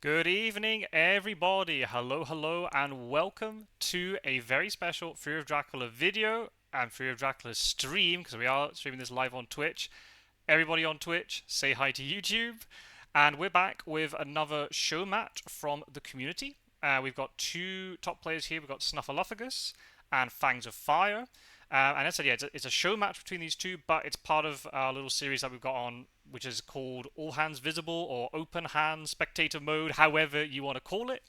Good evening, everybody. Hello, and welcome to a very special Fury of Dracula video and Fury of Dracula stream because we are streaming this live on Twitch. Everybody on Twitch, say hi to YouTube. And we're back with another show match from the community. We've got two top players here. We've got Snuffaluffagus and Fangs of Fire. And as I said, yeah, it's a show match between these two, but it's part of our little series that we've got on, which is called All Hands Visible or Open Hands Spectator Mode, however you want to call it.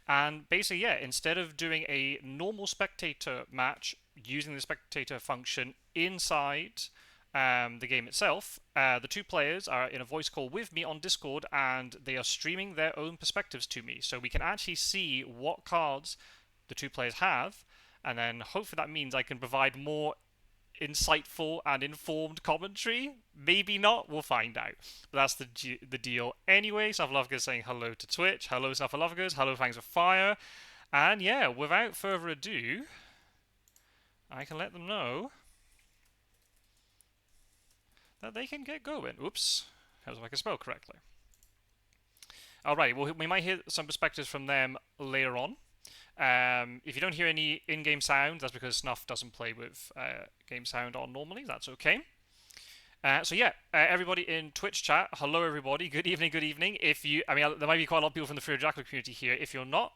And basically, yeah, instead of doing a normal spectator match using the spectator function inside the game itself, the two players are in a voice call with me on Discord, and they are streaming their own perspectives to me, so we can actually see what cards the two players have, and then hopefully that means I can provide more insightful and informed commentary. Maybe not, we'll find out. But that's the deal. Anyway, Snuffaluffagus saying hello to Twitch. Hello, Snuffaluffagus. Hello, Fangs of Fire. And yeah, without further ado, I can let them know that they can get going. Oops, that was if I can spell correctly. Alright, well, we might hear some perspectives from them later on. If you don't hear any in-game sound, that's because Snuff doesn't play with game sound on normally. That's okay. So yeah, everybody in Twitch chat, hello everybody. Good evening, good evening. If you, I mean, there might be quite a lot of people from the Fury of Dracula community here. If you're not,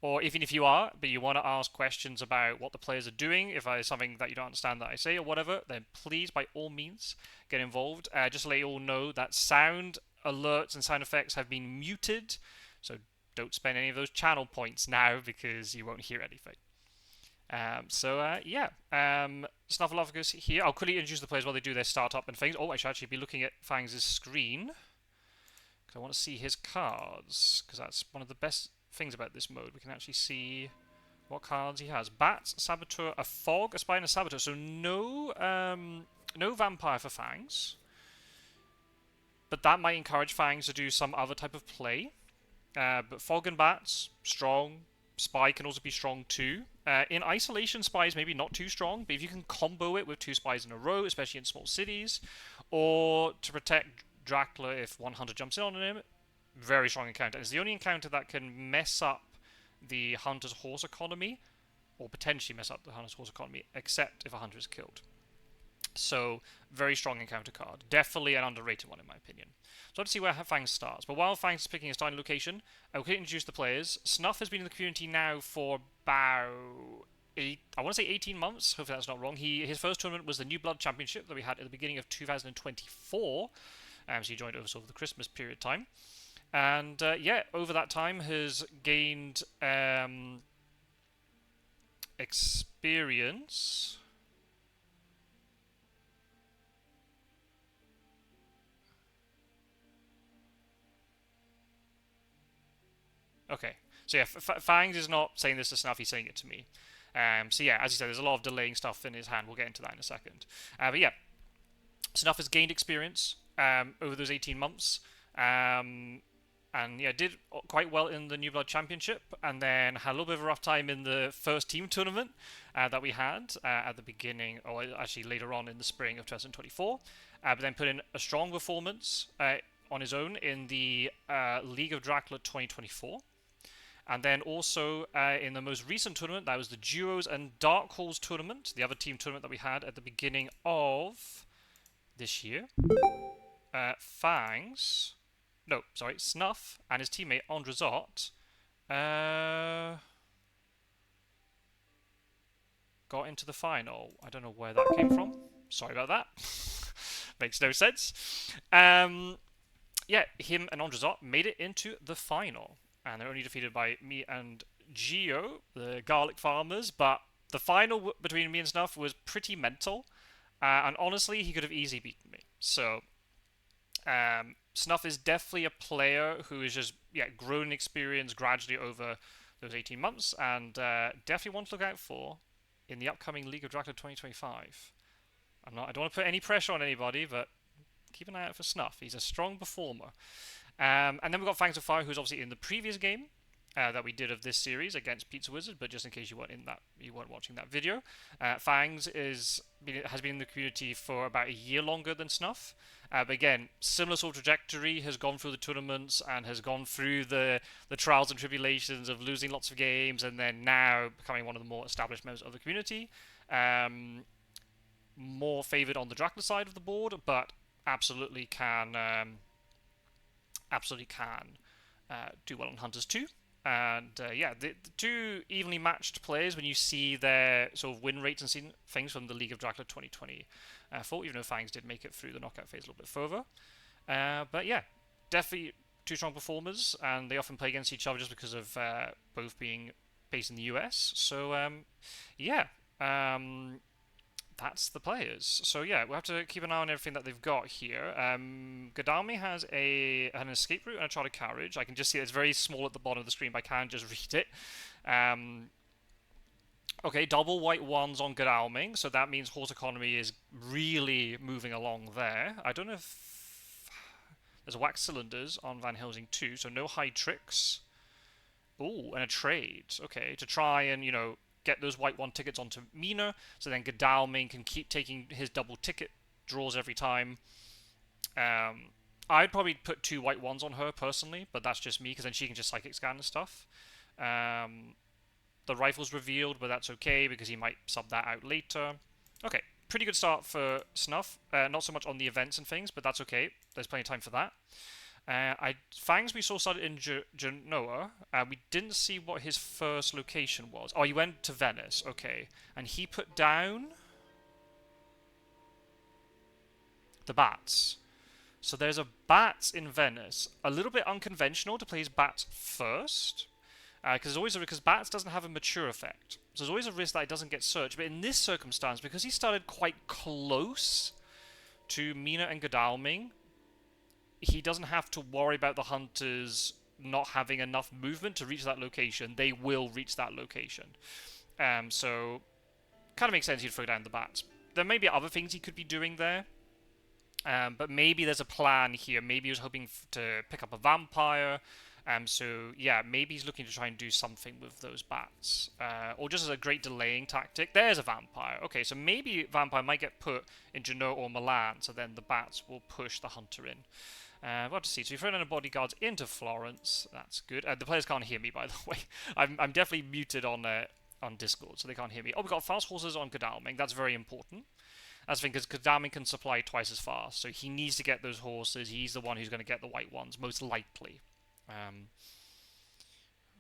or even if you are, but you want to ask questions about what the players are doing, if there's something that you don't understand that I say or whatever, then please, by all means, get involved. Just to let you all know that sound alerts and sound effects have been muted, so don't spend any of those channel points now because you won't hear anything. Yeah. Snuffaluffagus here. I'll quickly introduce the players while they do their startup and things. Oh, I should actually be looking at Fangs' screen because I want to see his cards, because that's one of the best things about this mode. We can actually see what cards he has. Bat, Saboteur, a Fog, a Spy, and a Saboteur. So no Vampire for Fangs, but that might encourage Fangs to do some other type of play. But Fog and Bats, strong. Spy can also be strong too. In isolation, Spy is maybe not too strong, but if you can combo it with two Spies in a row, especially in small cities, or to protect Dracula if one hunter jumps in on him, very strong encounter. It's the only encounter that can mess up the hunter's horse economy, or potentially mess up the hunter's horse economy, except if a hunter is killed. So, very strong encounter card. Definitely an underrated one in my opinion. So let's see where Fangs starts. But while Fangs is picking his starting location, I will introduce the players. Snuff has been in the community now for about I want to say 18 months. Hopefully that's not wrong. His first tournament was the New Blood Championship that we had at the beginning of 2024. So he joined over sort of the Christmas period time. And yeah, over that time has gained experience. Okay, so yeah, Fangs is not saying this to Snuff, he's saying it to me. So yeah, as you said, there's a lot of delaying stuff in his hand. We'll get into that in a second. But yeah, Snuff has gained experience over those 18 months. And yeah, did quite well in the New Blood Championship, and then had a little bit of a rough time in the first team tournament that we had at the beginning, or actually later on in the spring of 2024. But then put in a strong performance on his own in the League of Dracula 2024. And then also in the most recent tournament, that was the Duos and Dark Halls tournament, the other team tournament that we had at the beginning of this year. Snuff and his teammate Andrezot got into the final. I don't know where that came from. Sorry about that. Makes no sense. Yeah, him and Andrezot made it into the final. And they're only defeated by me and Gio, the garlic farmers. But the final between me and Snuff was pretty mental. And honestly, he could have easily beaten me. So, Snuff is definitely a player who has just grown in experience gradually over those 18 months. And definitely one to look out for in the upcoming League of Dracula 2025. I don't want to put any pressure on anybody, but keep an eye out for Snuff. He's a strong performer. And then we've got Fangs of Fire, who's obviously in the previous game. that we did of this series against Pizza Wizard, but just in case you weren't watching that video, Fangs has been in the community for about a year longer than Snuff. But again, similar sort of trajectory, has gone through the tournaments and has gone through the trials and tribulations of losing lots of games, and then now becoming one of the more established members of the community. More favoured on the Dracula side of the board, but absolutely can do well on Hunters too. And yeah, the two evenly matched players when you see their sort of win rates and things from the League of Dracula 2024, even though Fangs did make it through the knockout phase a little bit further. But yeah, definitely two strong performers, and they often play against each other just because of both being based in the US. So yeah, that's the players. So yeah, we'll have to keep an eye on everything that they've got here. Godalme has an escape route and a chartered carriage. I can just see it's very small at the bottom of the screen, but I can't just read it. Okay, double white ones on Godalming, so that means horse economy is really moving along there. I don't know if there's wax cylinders on Van Helsing too, so no high tricks. Ooh, and a trade. Okay, to try and, get those white one tickets onto Mina, so then Godalming can keep taking his double ticket draws every time. I'd probably put 2 white ones on her personally, but that's just me, because then she can just psychic scan and stuff. The rifle's revealed, but that's okay, because he might sub that out later. Okay, pretty good start for Snuff. Not so much on the events and things, but that's okay. There's plenty of time for that. Fangs we saw started in Genoa. We didn't see what his first location was. Oh, he went to Venice. Okay. And he put down the bats. So there's a bats in Venice. A little bit unconventional to play his bats first. Because bats doesn't have a mature effect. So there's always a risk that it doesn't get searched. But in this circumstance, because he started quite close to Mina and Godalming, he doesn't have to worry about the hunters not having enough movement to reach that location. They will reach that location. So, kind of makes sense he'd throw down the bats. There may be other things he could be doing there. But maybe there's a plan here. Maybe he was hoping to pick up a vampire. So, yeah, maybe he's looking to try and do something with those bats. Or just as a great delaying tactic. There's a vampire. Okay, so maybe vampire might get put in Genoa or Milan, so then the bats will push the hunter in. We'll have to see. So we've thrown in a bodyguards into Florence. That's good. The players can't hear me, by the way. I'm definitely muted on Discord, so they can't hear me. Oh, we've got fast horses on Godalming. That's very important. That's the thing, because Godalming can supply twice as fast, so he needs to get those horses. He's the one who's going to get the white ones, most likely.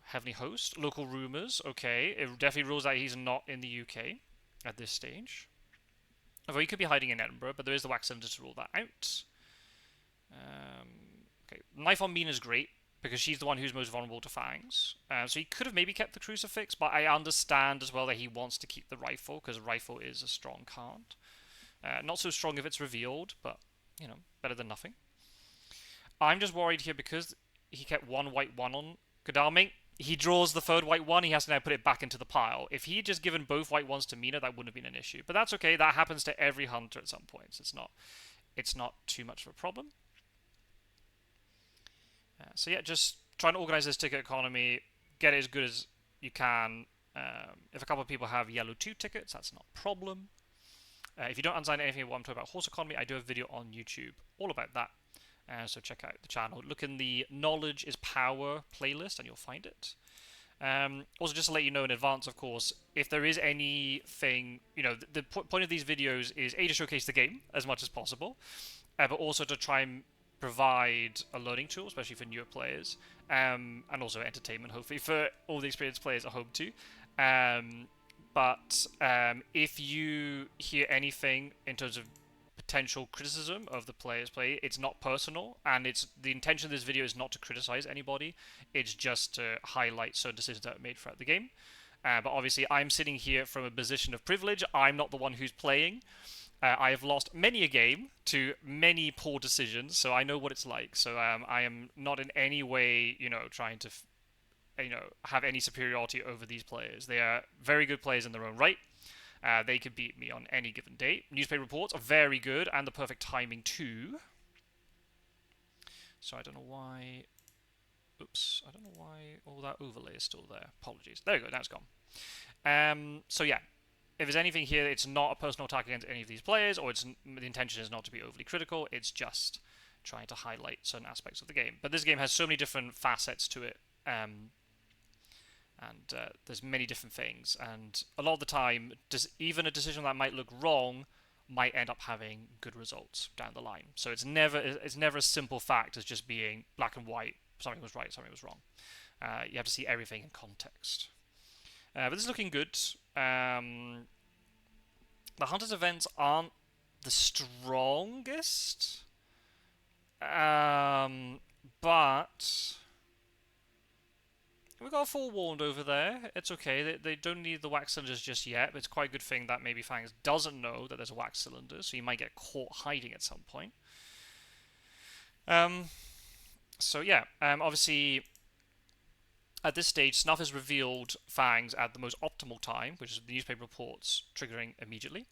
Heavenly Host, local rumours. Okay, it definitely rules out he's not in the UK at this stage. Although he could be hiding in Edinburgh, but there is the wax cylinder to rule that out. Okay, Knife on Mina is great, because she's the one who's most vulnerable to Fangs. So he could have maybe kept the Crucifix, but I understand as well that he wants to keep the Rifle, because Rifle is a strong card. Not so strong if it's revealed, but, better than nothing. I'm just worried here because he kept 1 white 1 on Godalming. He draws the 3rd white 1, he has to now put it back into the pile. If he had just given both white 1s to Mina, that wouldn't have been an issue. But that's okay, that happens to every hunter at some point. It's not too much of a problem. So yeah, just try and organize this ticket economy, get it as good as you can. If a couple of people have yellow 2 tickets, that's not a problem. If you don't understand anything about what I'm talking about horse economy, I do a video on YouTube all about that. So check out the channel. Look in the Knowledge is Power playlist and you'll find it. Also, just to let you know in advance, of course, if there is anything, the point of these videos is A, to showcase the game as much as possible, but also to try and provide a learning tool, especially for newer players, and also entertainment, hopefully, for all the experienced players at home too. But if you hear anything in terms of potential criticism of the player's play, it's not personal, and the intention of this video is not to criticize anybody. It's just to highlight certain decisions that are made throughout the game. But obviously, I'm sitting here from a position of privilege. I'm not the one who's playing. I have lost many a game to many poor decisions, so I know what it's like. So I am not in any way, trying to, have any superiority over these players. They are very good players in their own right. They could beat me on any given day. Newspaper reports are very good, and the perfect timing too. So I don't know why Oops, I don't know why all that overlay is still there. Apologies. There we go, now it's gone. So yeah, if there's anything here, it's not a personal attack against any of these players, or the intention is not to be overly critical, it's just trying to highlight certain aspects of the game. But this game has so many different facets to it, and there's many different things, and a lot of the time, even a decision that might look wrong might end up having good results down the line. So it's never a simple fact as just being black and white. Something was right, something was wrong. You have to see everything in context. But this is looking good. The Hunter's events aren't the strongest, but we got a forewarned over there. It's okay. They don't need the wax cylinders just yet, but it's quite a good thing that maybe Fangs doesn't know that there's a wax cylinder, so you might get caught hiding at some point. So yeah, obviously at this stage, Snuff has revealed Fangs at the most optimal time, which is the newspaper reports triggering immediately.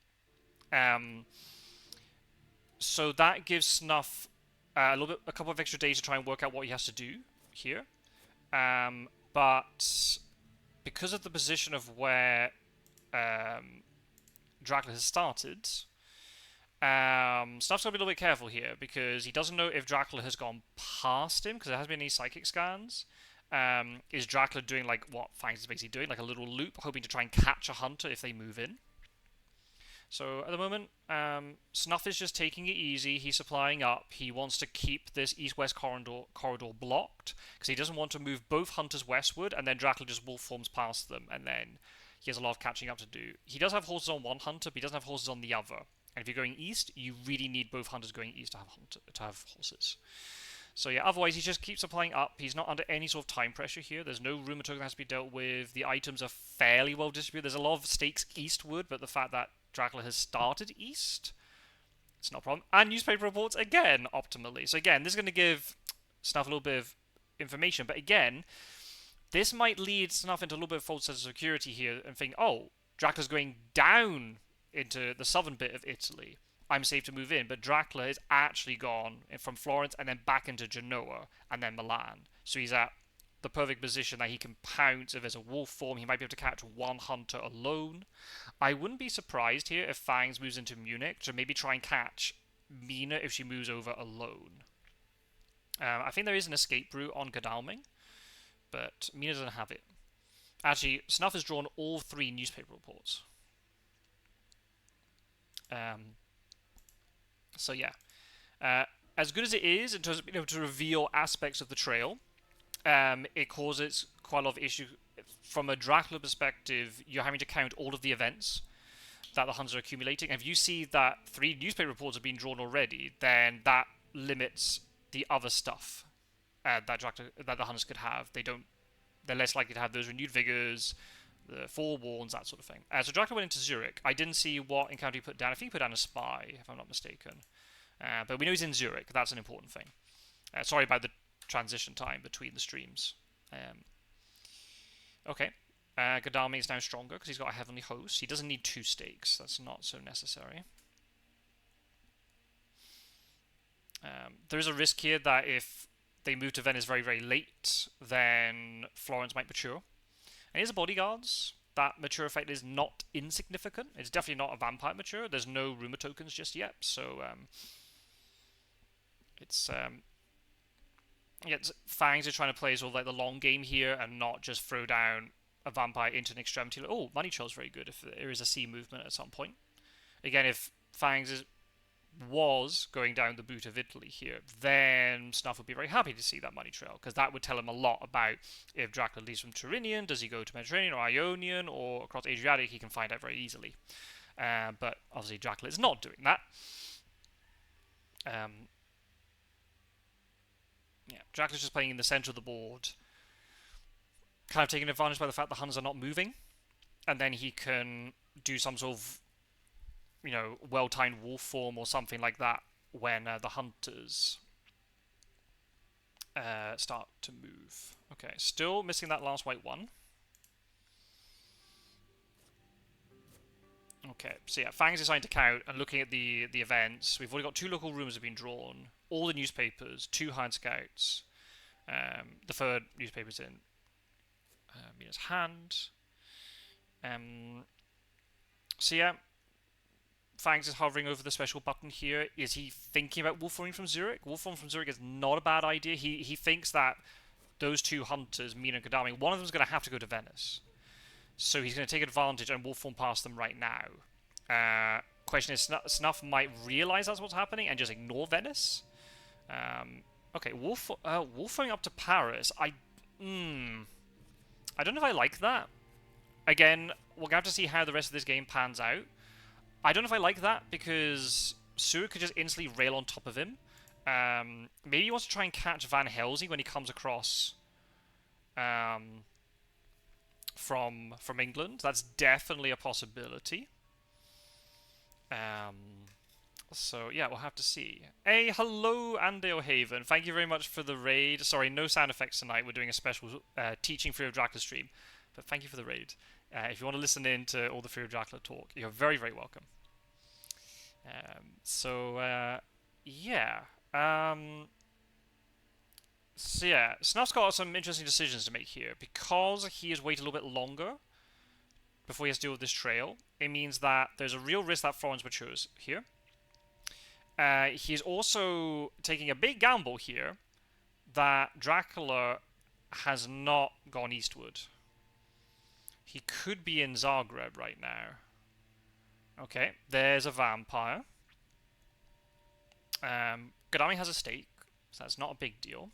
So that gives Snuff a couple of extra days to try and work out what he has to do here. But because of the position of where Dracula has started, Snuff's got to be a little bit careful here because he doesn't know if Dracula has gone past him because there hasn't been any psychic scans. Is Dracula doing like what Fangs is basically doing, like a little loop, hoping to try and catch a hunter if they move in? So at the moment, Snuff is just taking it easy. He's supplying up. He wants to keep this east-west corridor blocked because he doesn't want to move both hunters westward and then Dracula just wolf forms past them and then he has a lot of catching up to do. He does have horses on one hunter, but he doesn't have horses on the other. And if you're going east, you really need both hunters going east to have horses. So yeah, otherwise he just keeps supplying up. He's not under any sort of time pressure here. There's no rumor token that has to be dealt with. The items are fairly well distributed. There's a lot of stakes eastward, but the fact that Dracula has started east, it's not a problem. And newspaper reports, again, optimally. So again, this is going to give Snuff a little bit of information. But again, this might lead Snuff into a little bit of false sense of security here and think, oh, Dracula's going down into the southern bit of Italy. I'm safe to move in. But Dracula is actually gone from Florence and then back into Genoa and then Milan. So he's at the perfect position that he can pounce if there's a wolf form. He might be able to catch one hunter alone. I wouldn't be surprised here if Fangs moves into Munich to maybe try and catch Mina if she moves over alone. I think there is an escape route on Godalming, but Mina doesn't have it. Actually, Snuff has drawn all 3 newspaper reports. So yeah, as good as it is in terms of being able to reveal aspects of the trail, it causes quite a lot of issues. From a Dracula perspective, you're having to count all of the events that the hunters are accumulating. And if you see that 3 newspaper reports have been drawn already, then that limits the other stuff that the hunters could have. They're less likely to have those renewed vigors, the forewarns, that sort of thing. So Dracula went into Zurich. I didn't see what encounter he put down. I think he put down a spy, if I'm not mistaken. But we know he's in Zurich. That's an important thing. Sorry about the transition time between the streams. Okay. Godalming is now stronger because he's got a heavenly host. He doesn't need 2 stakes. That's not so necessary. There is a risk here that if they move to Venice very, very late, then Florence might mature. And here's the bodyguards. That mature effect is not insignificant. It's definitely not a vampire mature. There's no rumor tokens just yet, so Fangs are trying to play sort of like the long game here and not just throw down a vampire into an extremity. Oh, Money Trail's very good if there is a sea movement at some point. Again, if Fangs was going down the boot of Italy here, then Snuff would be very happy to see that Money Trail, because that would tell him a lot about if Dracula leaves from Tyrrhenian, does he go to Mediterranean or Ionian or across Adriatic. He can find out very easily. But obviously Dracula is not doing that. Dracula's just playing in the center of the board, kind of taking advantage by the fact the Huns are not moving, and then he can do some sort of well-timed wolf form or something like that when the hunters start to move. Okay, still missing that last white one. Okay, so yeah, Fangs is starting to count and looking at the events. We've already got 2 local rumors have been drawn, all the newspapers, 2 hired scouts. The third newspaper's in Mina's hand. So yeah, Fangs is hovering over the special button here. Is he thinking about wolf-forming from Zurich? Wolf-forming from Zurich is not a bad idea. He thinks that those two hunters, Mina and Kodami, one of them's going to have to go to Venice. So he's going to take advantage and wolf-form past them right now. Question is, Snuff might realize that's what's happening and just ignore Venice. Okay, wolf-forming up to Paris. I don't know if I like that. Again, we're going to have to see how the rest of this game pans out. I don't know if I like that, because Sue could just instantly rail on top of him. Maybe he wants to try and catch Van Helsing when he comes across from England. That's definitely a possibility. So, yeah, we'll have to see. Hey, hello, Andy O'Haven. Thank you very much for the raid. Sorry, no sound effects tonight. We're doing a special teaching Fury of Dracula stream. But thank you for the raid. If you want to listen in to all the Fury of Dracula talk, you're very, very welcome. Yeah. So yeah, Snuff's got some interesting decisions to make here. Because he has waited a little bit longer before he has to deal with this trail, it means that there's a real risk that Florence matures here. He's also taking a big gamble here that Dracula has not gone eastward. He could be in Zagreb right now. Okay, there's a vampire. Godami has a stake, so that's not a big deal.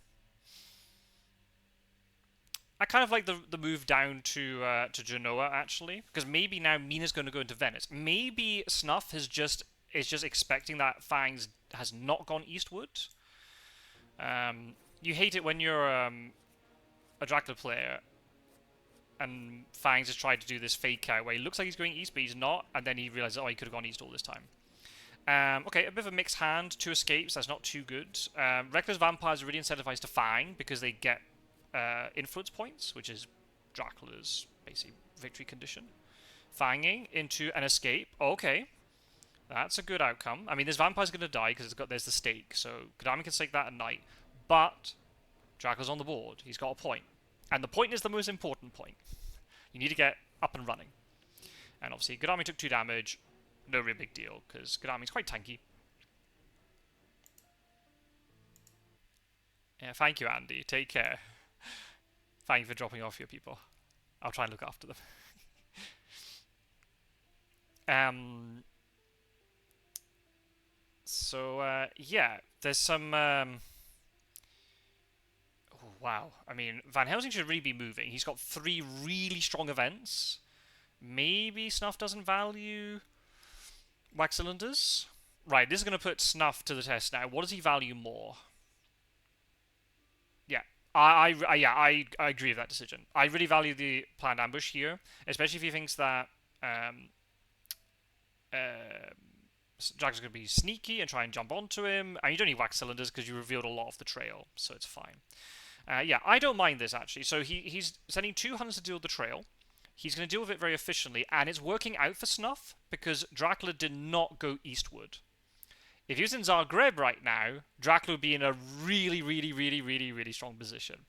I kind of like the move down to Genoa, actually, because maybe now Mina's going to go into Venice. Maybe Snuff is just expecting that Fangs has not gone eastward. You hate it when you're a Dracula player and Fangs has tried to do this fake out where he looks like he's going east, but he's not, and then he realizes, oh, he could have gone east all this time. Okay, a bit of a mixed hand, 2 escapes, that's not too good. Reckless Vampires are really incentivized to Fang because they get influence points, which is Dracula's basic victory condition. Fanging into an escape, okay. That's a good outcome. I mean, this vampire's going to die because there's the stake, so Kodami can stake that at night, but Dracula's on the board, he's got a point. And the point is the most important point. You need to get up and running. And obviously, Kodami took 2 damage. No real big deal, because Kodami's quite tanky. Yeah, thank you, Andy. Take care. Thank you for dropping off your people. I'll try and look after them. Yeah, there's some... wow. I mean, Van Helsing should really be moving. He's got 3 really strong events. Maybe Snuff doesn't value wax cylinders? Right, this is going to put Snuff to the test now. What does he value more? Yeah, I agree with that decision. I really value the planned ambush here, especially if he thinks that Dracula's going to be sneaky and try and jump onto him. And you don't need wax cylinders because you revealed a lot of the trail, so it's fine. Yeah, I don't mind this, actually. So he's sending 2 hunters to deal with the trail. He's going to deal with it very efficiently, and it's working out for Snuff because Dracula did not go eastward. If he was in Zagreb right now, Dracula would be in a really, really, really, really, really strong position.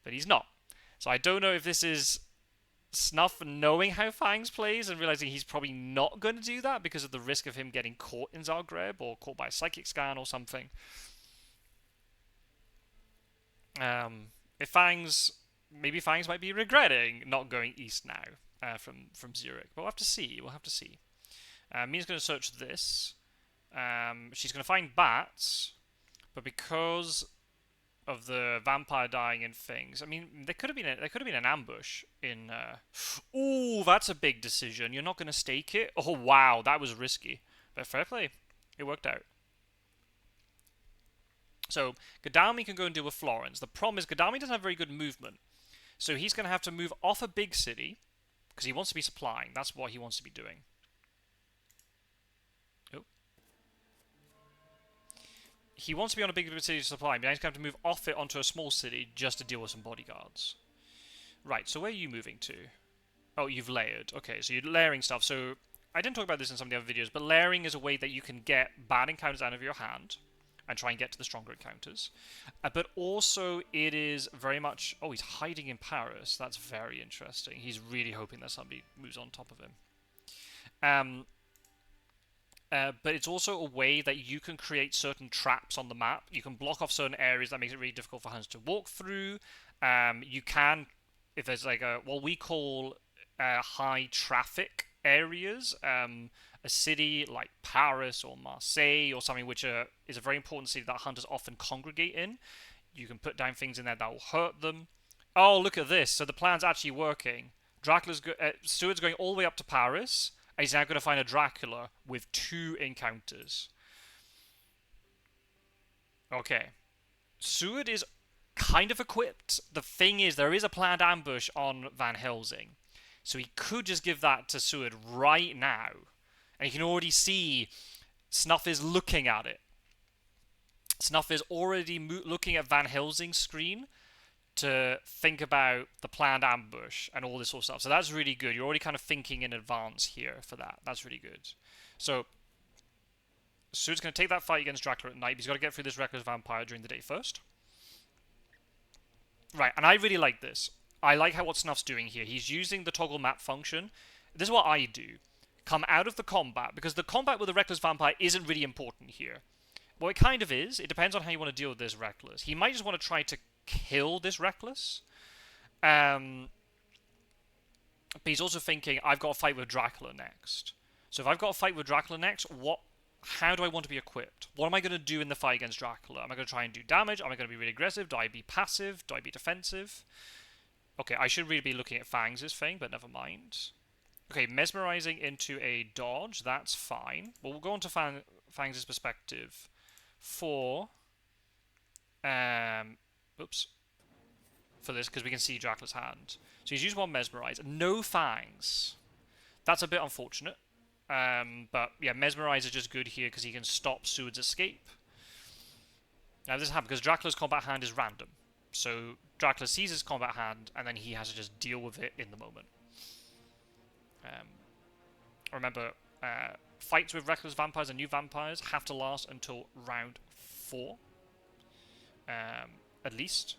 But he's not. So I don't know if this is Snuff knowing how Fangs plays and realizing he's probably not going to do that because of the risk of him getting caught in Zagreb or caught by a psychic scan or something. If Fangs... Maybe Fangs might be regretting not going east now from Zurich. But we'll have to see. We'll have to see. Mina's going to search this. She's going to find bats. But because of the vampire dying in Fangs, I mean, there could have been an ambush in... Ooh, that's a big decision. You're not going to stake it? Oh, wow. That was risky. But fair play. It worked out. So, Godami can go and deal with Florence. The problem is Godami doesn't have very good movement. So he's going to have to move off a big city, because he wants to be supplying. That's what he wants to be doing. Oh. He wants to be on a big city to supply, but he's going to have to move off it onto a small city just to deal with some bodyguards. Right, so where are you moving to? Oh, you've layered. Okay, so you're layering stuff. So, I didn't talk about this in some of the other videos, but layering is a way that you can get bad encounters out of your hand, and try and get to the stronger encounters. But also, it is very much... Oh, he's hiding in Paris. That's very interesting. He's really hoping that somebody moves on top of him. But it's also a way that you can create certain traps on the map. You can block off certain areas that makes it really difficult for hunters to walk through. You can, if there's like what we call high traffic areas, a city like Paris or Marseille or something, which is a very important city that hunters often congregate in. You can put down things in there that will hurt them. Oh, look at this. So the plan's actually working. Stuart's going all the way up to Paris, and he's now going to find a Dracula with 2 encounters. Okay. Stuart is kind of equipped. The thing is, there is a planned ambush on Van Helsing. So he could just give that to Stuart right now. And you can already see Snuff is looking at it. Snuff is already looking at Van Helsing's screen to think about the planned ambush and all this sort of stuff. So that's really good. You're already kind of thinking in advance here for that. That's really good. So Stuart's going to take that fight against Dracula at night. He's got to get through this reckless vampire during the day first. Right, and I really like this. I like what Snuff's doing here. He's using the toggle map function. This is what I do. Come out of the combat, because the combat with the reckless vampire isn't really important here. Well, it kind of is. It depends on how you want to deal with this reckless. He might just want to try to kill this reckless. But he's also thinking, I've got to fight with Dracula next. So if I've got to fight with Dracula next, how do I want to be equipped? What am I going to do in the fight against Dracula? Am I going to try and do damage? Am I going to be really aggressive? Do I be passive? Do I be defensive? Okay, I should really be looking at Fangs' thing, but never mind. Okay, mesmerizing into a dodge, that's fine. Well, we'll go on to Fangs' perspective for... oops. For this, because we can see Dracula's hand. So he's used 1 mesmerize. No Fangs. That's a bit unfortunate. But yeah, mesmerize is just good here because he can stop Seward's escape. Now this happens because Dracula's combat hand is random. So Dracula sees his combat hand and then he has to just deal with it in the moment. Remember, fights with reckless vampires and new vampires have to last until round 4. At least.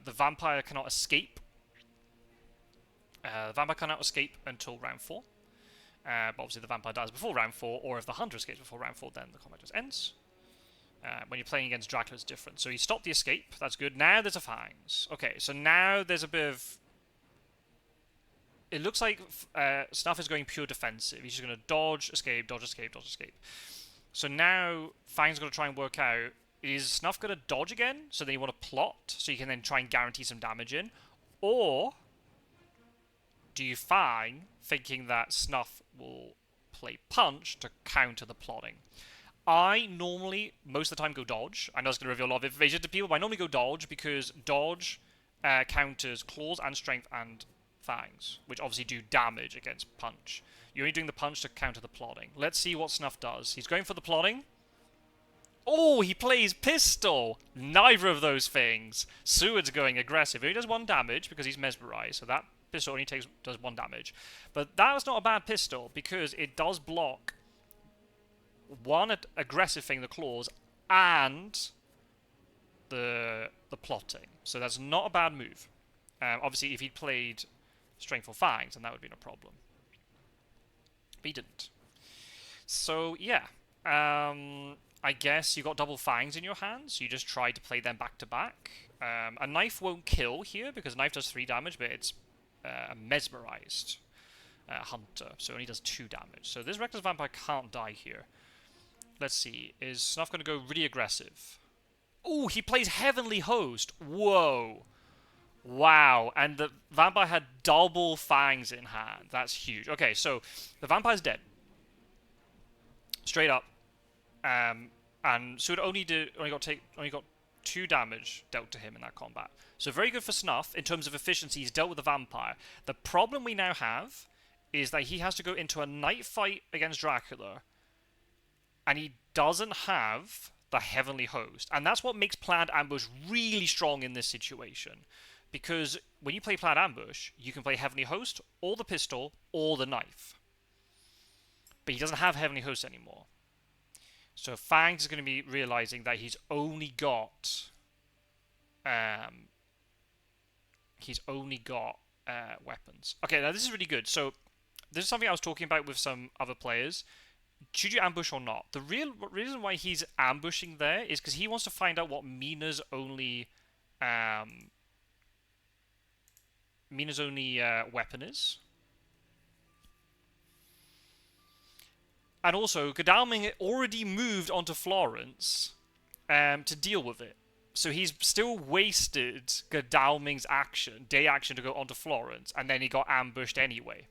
The vampire cannot escape. The vampire cannot escape until round 4. But obviously the vampire dies before round 4, or if the hunter escapes before round 4, then the combat just ends. When you're playing against Dracula, it's different. So he stopped the escape, that's good. Now there's a Fangs. Okay, so now there's a bit of... It looks like Snuff is going pure defensive. He's just going to dodge, escape, dodge, escape, dodge, escape. So now Fangs is going to try and work out, is Snuff going to dodge again? So then you want to plot, so you can then try and guarantee some damage in? Or do you Fang, thinking that Snuff will play punch to counter the plotting? I normally, most of the time, go dodge. I know it's going to reveal a lot of information to people, but I normally go dodge because dodge counters claws and strength and Fangs, which obviously do damage against punch. You're only doing the punch to counter the plotting. Let's see what Snuff does. He's going for the plotting. Oh, he plays pistol! Neither of those things. Seward's going aggressive. He only does 1 damage because he's mesmerized, so that pistol only does 1 damage. But that was not a bad pistol because it does block 1 aggressive thing, the claws, and the plotting. So that's not a bad move. Obviously, if he'd played Strength or Fangs, then that would have been a problem. But he didn't. So, yeah. I guess you got double Fangs in your hands. So you just try to play them back to back. A knife won't kill here because a knife does 3 damage, but it's a mesmerized hunter, so it only does 2 damage. So this reckless vampire can't die here. Let's see. Is Snuff going to go really aggressive? Oh, he plays Heavenly Host. Whoa. Wow. And the vampire had double Fangs in hand. That's huge. Okay, so the vampire's dead. Straight up. And so it only got 2 damage dealt to him in that combat. So very good for Snuff in terms of efficiency. He's dealt with the vampire. The problem we now have is that he has to go into a night fight against Dracula, and he doesn't have the Heavenly Host. And that's what makes Planned Ambush really strong in this situation. Because when you play Planned Ambush, you can play Heavenly Host, or the pistol, or the knife. But he doesn't have Heavenly Host anymore. So Fangs is going to be realizing that um, weapons. Okay, now this is really good. So this is something I was talking about with some other players. Should you ambush or not? The real reason why he's ambushing there is because he wants to find out what um, Mina's only weapon is. And also, Godalming already moved onto Florence to deal with it. So he's still wasted Godalming's day action to go onto Florence, and then he got ambushed anyway.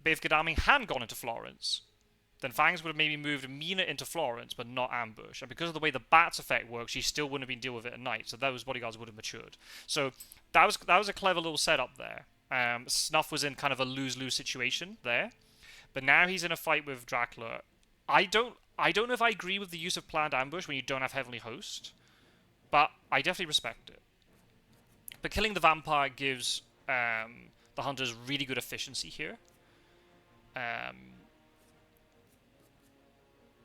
But if Godalming hadn't gone into Florence, then Fangs would have maybe moved Mina into Florence, but not ambush. And because of the way the bats effect works, she still wouldn't have been deal with it at night. So those bodyguards would have matured. So that was a clever little setup there. Snuff was in kind of a lose-lose situation there, but now he's in a fight with Dracula. I don't know if I agree with the use of planned ambush when you don't have Heavenly Host, but I definitely respect it. But killing the vampire gives the hunters really good efficiency here.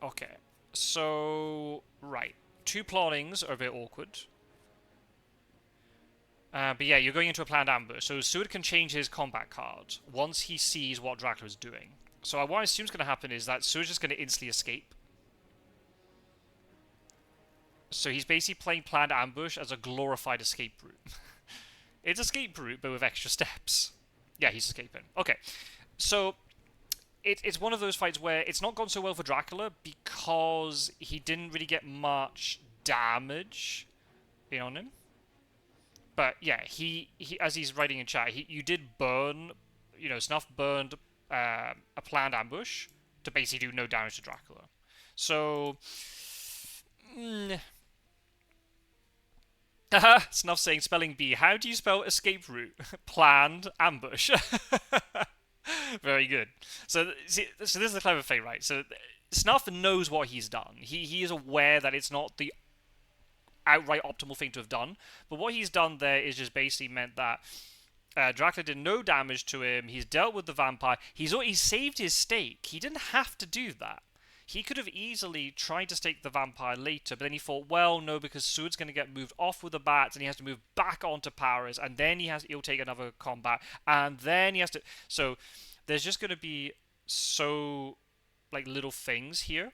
Okay, so right, 2 plottings are a bit awkward. But yeah, you're going into a planned ambush, so Seward can change his combat card once he sees what Dracula's doing. So what I assume is going to happen is that Seward's just going to instantly escape. So he's basically playing planned ambush as a glorified escape route. It's escape route, but with extra steps. Yeah, he's escaping. Okay, so it's one of those fights where it's not gone so well for Dracula because he didn't really get much damage on him. But yeah, he as he's writing in chat, you did burn, Snuff burned a planned ambush to basically do no damage to Dracula. So, Snuff saying spelling bee. How do you spell escape route? Planned ambush. Very good. So this is the clever thing, right? So Snuff knows what he's done. He is aware that it's not the outright optimal thing to have done, but what he's done there is just basically meant that Dracula did no damage to him. He's dealt with the vampire. He's saved his stake. He didn't have to do that. He could have easily tried to stake the vampire later, but then he thought, well, no, because Seward's going to get moved off with the bats, and he has to move back onto Paris, and then he'll take another combat, and then he has to. So there's just going to be so little things here.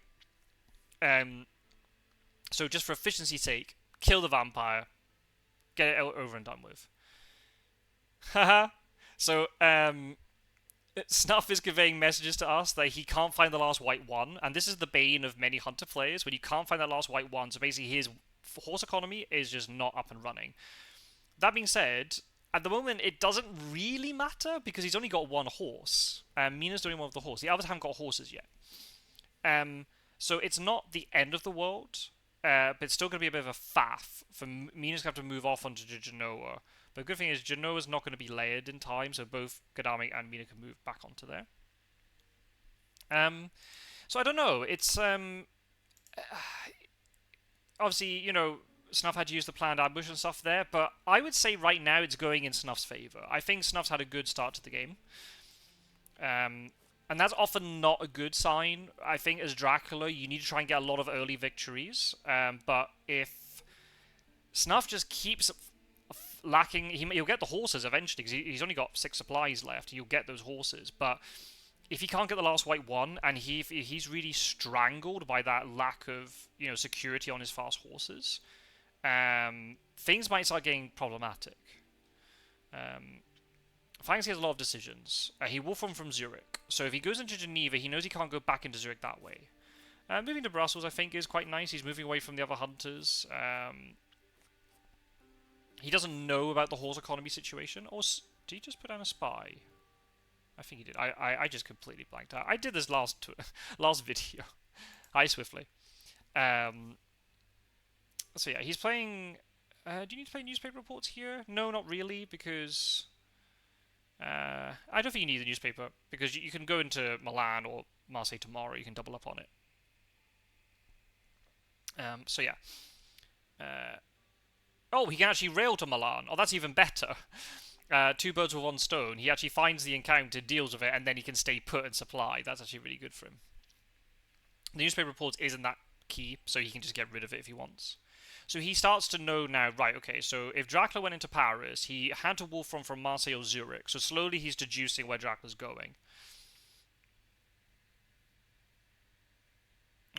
So just for efficiency's sake, kill the vampire, get it over and done with. Haha. So Snuff is conveying messages to us that he can't find the last white one, and this is the bane of many hunter players when you can't find that last white one. So basically, his horse economy is just not up and running. That being said, at the moment, it doesn't really matter because he's only got 1 horse. Mina's the only one with the horse. The others haven't got horses yet. So it's not the end of the world, but it's still going to be a bit of a faff for Mina's going to have to move off onto Genoa. But the good thing is Genoa's not going to be layered in time, so both Godalming and Mina can move back onto there. So I don't know. It's obviously, Snuff had to use the planned ambush and stuff there, but I would say right now it's going in Snuff's favour. I think Snuff's had a good start to the game. And that's often not a good sign. I think as Dracula, you need to try and get a lot of early victories. But if Snuff just keeps lacking, he'll get the horses eventually because he's only got 6 supplies left. You'll get those horses, but if he can't get the last white one, and he's really strangled by that lack of security on his fast horses, things might start getting problematic. Fangs has a lot of decisions. He wolfed from Zurich, so if he goes into Geneva, he knows he can't go back into Zurich that way. Moving to Brussels, I think, is quite nice. He's moving away from the other hunters. He doesn't know about the horse economy situation. Or did he just put down a spy? I think he did. I just completely blanked out. I did this last video. Hi, Swiftly. So yeah, he's playing... do you need to play newspaper reports here? No, not really, because... I don't think you need the newspaper, because you can go into Milan or Marseille tomorrow. You can double up on it. So yeah. Oh, he can actually rail to Milan. Oh, that's even better. 2 birds with 1 stone. He actually finds the encounter, deals with it, and then he can stay put and supply. That's actually really good for him. The newspaper reports isn't that key, so he can just get rid of it if he wants. So he starts to know now, right, okay, so if Dracula went into Paris, he had to wolf from Marseille or Zurich, so slowly he's deducing where Dracula's going.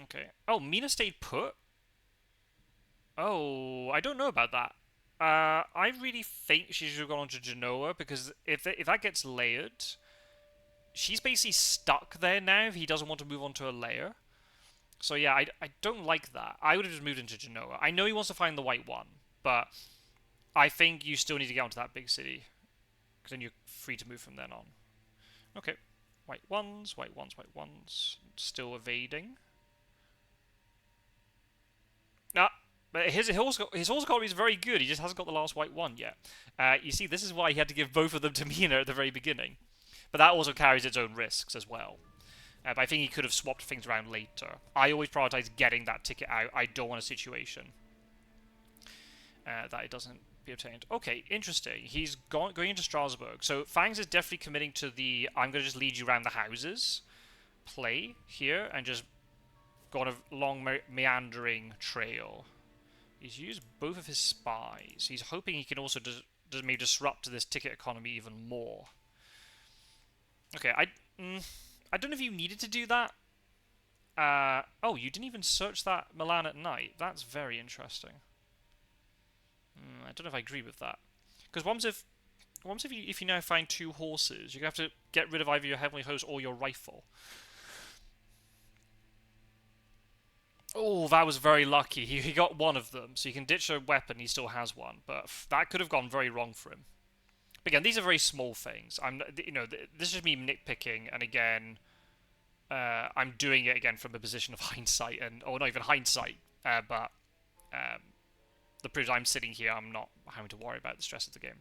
Okay. Oh, Mina stayed put? Oh, I don't know about that. I really think she should have gone on to Genoa, because if that gets layered, she's basically stuck there now if he doesn't want to move on to a layer. So yeah, I don't like that. I would have just moved into Genoa. I know he wants to find the white one, but I think you still need to get onto that big city, because then you're free to move from then on. Okay. White ones, white ones, white ones. Still evading. Ah, but his horse economy is very good. He just hasn't got the last white one yet. You see, this is why he had to give both of them to Mina at the very beginning. But that also carries its own risks as well. But I think he could have swapped things around later. I always prioritize getting that ticket out. I don't want a situation that it doesn't be obtained. Okay, interesting. He's going into Strasbourg. So Fangs is definitely committing to the I'm going to just lead you around the houses play here and just go on a long meandering trail. He's used both of his spies. He's hoping he can also maybe disrupt this ticket economy even more. Okay, I don't know if you needed to do that. Oh, you didn't even search that Milan at night. That's very interesting. I don't know if I agree with that. Because what if you now find two horses? You're going to have to get rid of either your heavenly host or your rifle. Oh, that was very lucky. He got one of them, so you can ditch a weapon. He still has one, but that could have gone very wrong for him. But again, these are very small things. This is just me nitpicking, and again, I'm doing it again from a position of hindsight, or not even hindsight, but the proof I'm sitting here, I'm not having to worry about the stress of the game.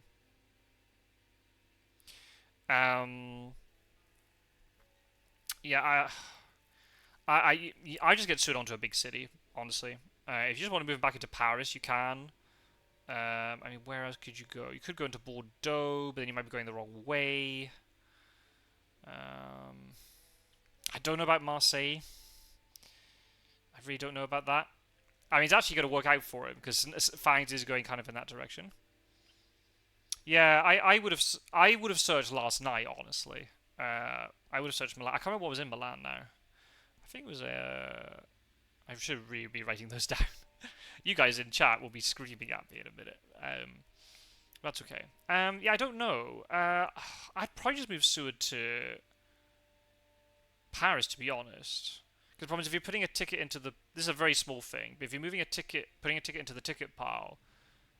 Yeah, I just get sued onto a big city, honestly. If you just want to move back into Paris, you can. I mean, where else could you go? You could go into Bordeaux, but then you might be going the wrong way. I don't know about Marseille. I really don't know about that. I mean, it's actually going to work out for him because Fangs is going kind of in that direction. Yeah, I would have searched last night, honestly. I would have searched Milan. I can't remember what was in Milan now. I think it was I should really be writing those down. You guys in chat will be screaming at me in a minute. That's okay. Yeah, I don't know. I'd probably just move Seward to Paris, to be honest. Because the problem is if you're putting a ticket into the... This is a very small thing, but if you're putting a ticket into the ticket pile,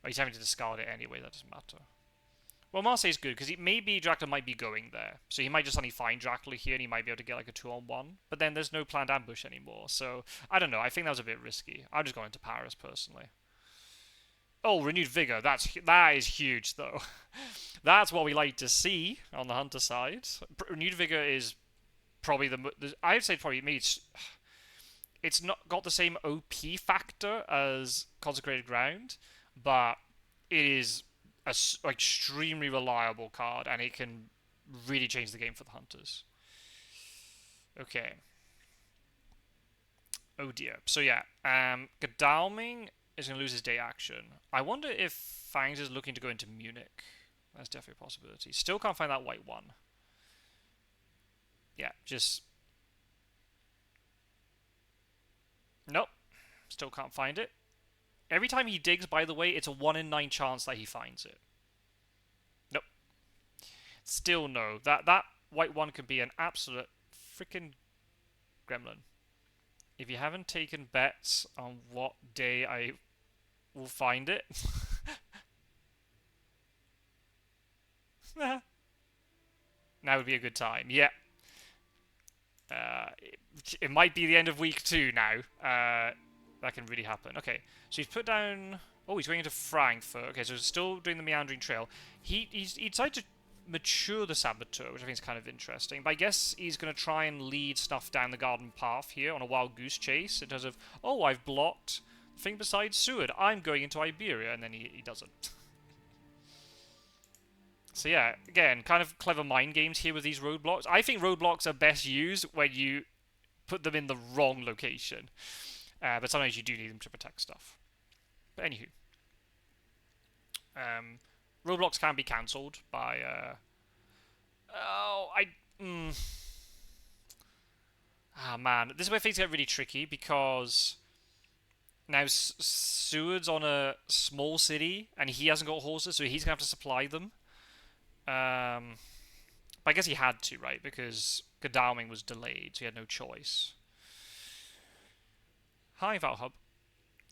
or he's having to discard it anyway, that doesn't matter. Well, Marseille's good, because maybe Dracula might be going there. So he might just suddenly find Dracula here, and he might be able to get like a 2-on-1. But then there's no planned ambush anymore, so... I don't know, I think that was a bit risky. I'm just going to Paris, personally. Oh, renewed vigor. That is huge, though. That's what we like to see on the hunter side. Renewed vigor is probably I would say probably maybe it's not got the same OP factor as Consecrated Ground, but it is a extremely reliable card, and it can really change the game for the hunters. Okay. Oh dear. So yeah, Godalming is going to lose his day action. I wonder if Fangs is looking to go into Munich. That's definitely a possibility. Still can't find that white one. Yeah, just... Nope. Still can't find it. Every time he digs, by the way, it's a 1 in 9 chance that he finds it. Nope. Still no. That white one can be an absolute freaking gremlin. If you haven't taken bets on what day I will find it... now would be a good time. Yeah. It might be the end of week 2 now. That can really happen. Okay, so he's put down... Oh, he's going into Frankfurt. Okay, so he's still doing the meandering trail. He decided to mature the Saboteur, which I think is kind of interesting. But I guess he's going to try and lead stuff down the garden path here on a wild goose chase in terms of, oh, I've blocked the thing beside Seward. I'm going into Iberia, and then he doesn't. So yeah, again, kind of clever mind games here with these roadblocks. I think roadblocks are best used when you put them in the wrong location. But sometimes you do need them to protect stuff. But anywho, roadblocks can be cancelled by. Oh, I. Mm, man, this is where things get really tricky because now Seward's on a small city and he hasn't got horses, so he's gonna have to supply them. But I guess he had to, right? Because Godalming was delayed, so he had no choice. Hi, Valhub.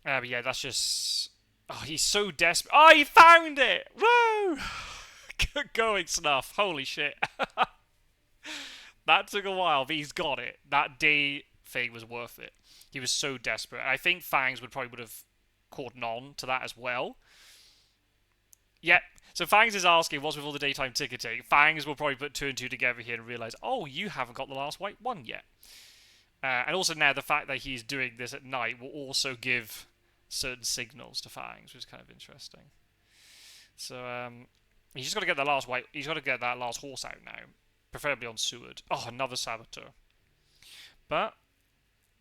But yeah, that's just. Oh, he's so desperate. Oh, he found it! Woo! Good going, Snuff. Holy shit. That took a while, but he's got it. That day thing was worth it. He was so desperate. And I think Fangs would have caught on to that as well. Yep. So Fangs is asking, what's with all the daytime ticketing? Fangs will probably put two and two together here and realize, oh, you haven't got the last white one yet. And also now the fact that he's doing this at night will also give certain signals to Fangs, which is kind of interesting. So he's just got to get the last white. He's got to get that last horse out now, preferably on Seward. Oh, another saboteur. But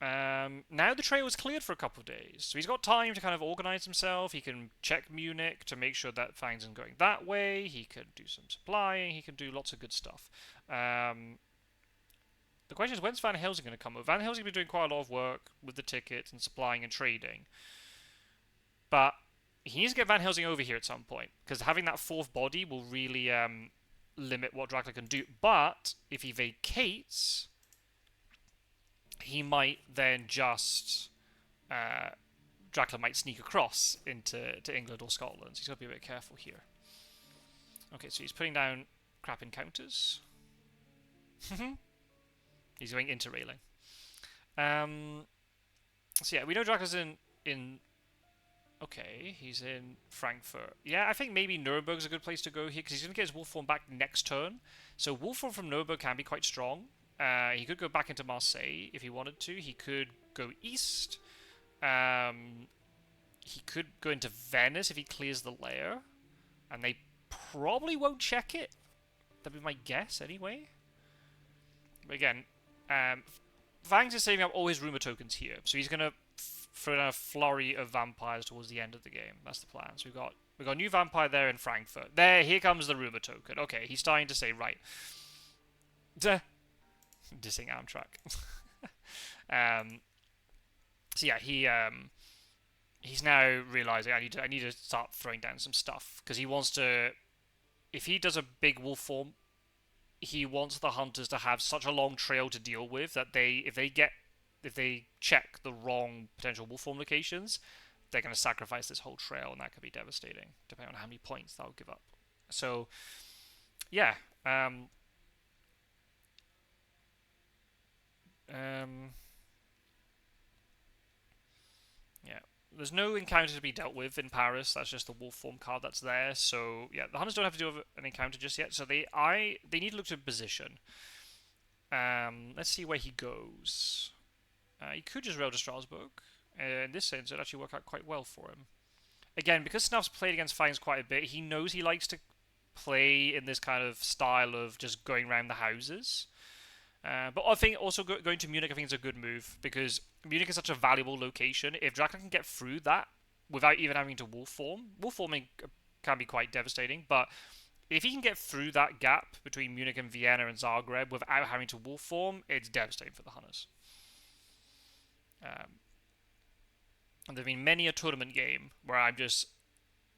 now the trail is cleared for a couple of days, so he's got time to kind of organise himself. He can check Munich to make sure that Fangs isn't going that way. He can do some supplying. He can do lots of good stuff. The question is, when's Van Helsing going to come over? Van Helsing's been doing quite a lot of work with the tickets and supplying and trading. But he needs to get Van Helsing over here at some point, because having that fourth body will really limit what Dracula can do. But if he vacates, he might then just... Dracula might sneak across into England or Scotland, so he's got to be a bit careful here. Okay, so he's putting down crap encounters. He's going interrailing. So yeah, we know Dracula's in. Okay, he's in Frankfurt. Yeah, I think maybe Nuremberg's a good place to go here because he's going to get his wolf form back next turn. So wolf form from Nuremberg can be quite strong. He could go back into Marseille if he wanted to. He could go east. He could go into Venice if he clears the lair, and they probably won't check it. That'd be my guess anyway. But again, Fangs is saving up all his rumour tokens here, so he's gonna throw down a flurry of vampires towards the end of the game. That's the plan. So we've got a new vampire there in Frankfurt. Here comes the rumour token. Okay, he's starting to say right. Duh. Dissing Amtrak. So yeah, he's now realizing I need to start throwing down some stuff because he wants to. If he does a big wolf form, he wants the hunters to have such a long trail to deal with that if they check the wrong potential wolf form locations, they're going to sacrifice this whole trail, and that could be devastating depending on how many points they'll give up. So yeah. Yeah, there's no encounter to be dealt with in Paris. That's just the wolf form card that's there. So yeah, the hunters don't have to do an encounter just yet. So they need to look to position. Let's see where he goes. He could just rail to Strasbourg. In this sense, it'd actually work out quite well for him. Again, because Snuff's played against Fangs quite a bit, he knows he likes to play in this kind of style of just going around the houses. But I think also going to Munich, I think is a good move because Munich is such a valuable location. If Dracula can get through that without even having to wolf forming can be quite devastating. But if he can get through that gap between Munich and Vienna and Zagreb without having to wolf form, it's devastating for the Hunters. And there've been many a tournament game where I'm just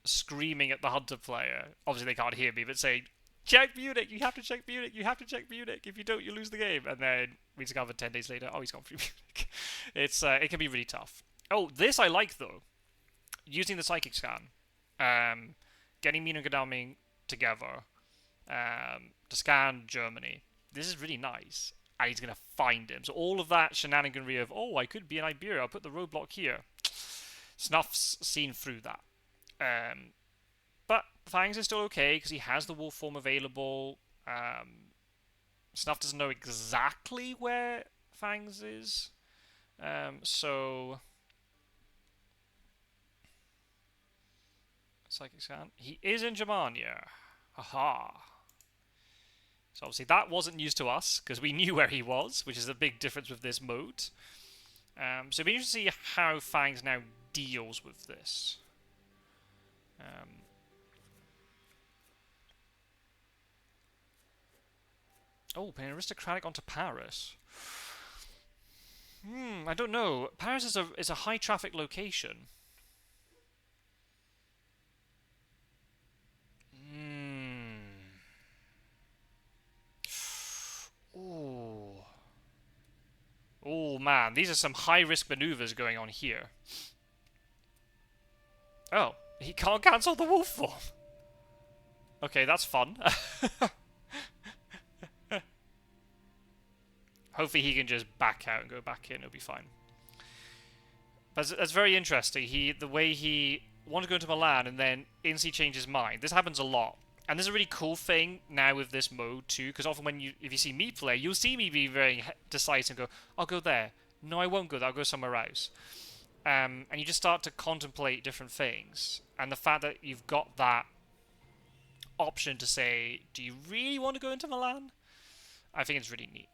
screaming at the Hunter player. Obviously, they can't hear me, but saying, check Munich, you have to check Munich, you have to check Munich. If you don't, you lose the game. And then we discover 10 days later, oh, he's gone through Munich. It can be really tough. Oh, this I like, though. Using the Psychic Scan. Getting Munich and Godalming together to scan Germany. This is really nice. And he's going to find him. So all of that shenaniganry of, oh, I could be in Iberia, I'll put the roadblock here. Snuff's seen through that. But Fangs is still okay because he has the wolf form available. Snuff doesn't know exactly where Fangs is. So Psychic Scan. He is in Germania. Haha. So obviously that wasn't news to us, because we knew where he was, which is a big difference with this mode. So it'll be interesting to see how Fangs now deals with this. Oh, playing aristocratic onto Paris. I don't know. Paris is a high traffic location. Ooh. Oh man, these are some high risk maneuvers going on here. Oh, he can't cancel the wolf form. Okay, that's fun. Hopefully he can just back out and go back in, it'll be fine. That's very interesting. The way he wanted to go into Milan and then instantly changed his mind. This happens a lot. And this is a really cool thing now with this mode too, because often if you see me play, you'll see me be very decisive and go, I'll go there. No, I won't go there, I'll go somewhere else. And you just start to contemplate different things. And the fact that you've got that option to say, do you really want to go into Milan? I think it's really neat.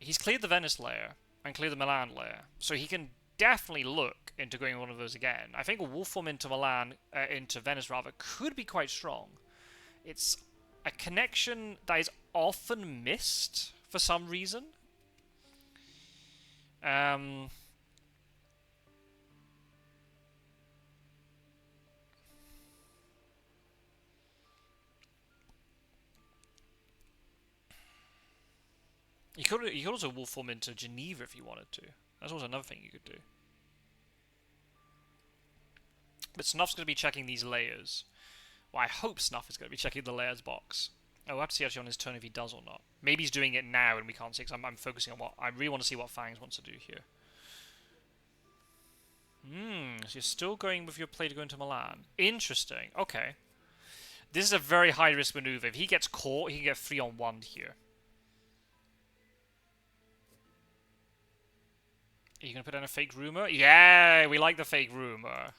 He's cleared the Venice layer and cleared the Milan layer, so he can definitely look into going one of those again. I think a wolf form into into Venice rather, could be quite strong. It's a connection that is often missed for some reason. You could also wolf form into Geneva if you wanted to. That's also another thing you could do. But Snuff's going to be checking these layers. Well, I hope Snuff is going to be checking the layers box. Oh, we'll have to see actually on his turn if he does or not. Maybe he's doing it now and we can't see, because I'm focusing on what... I really want to see what Fangs wants to do here. So you're still going with your play to go into Milan. Interesting. Okay. This is a very high-risk maneuver. If he gets caught, he can get 3-on-1 here. Are you going to put in a fake rumor? Yeah, we like the fake rumor.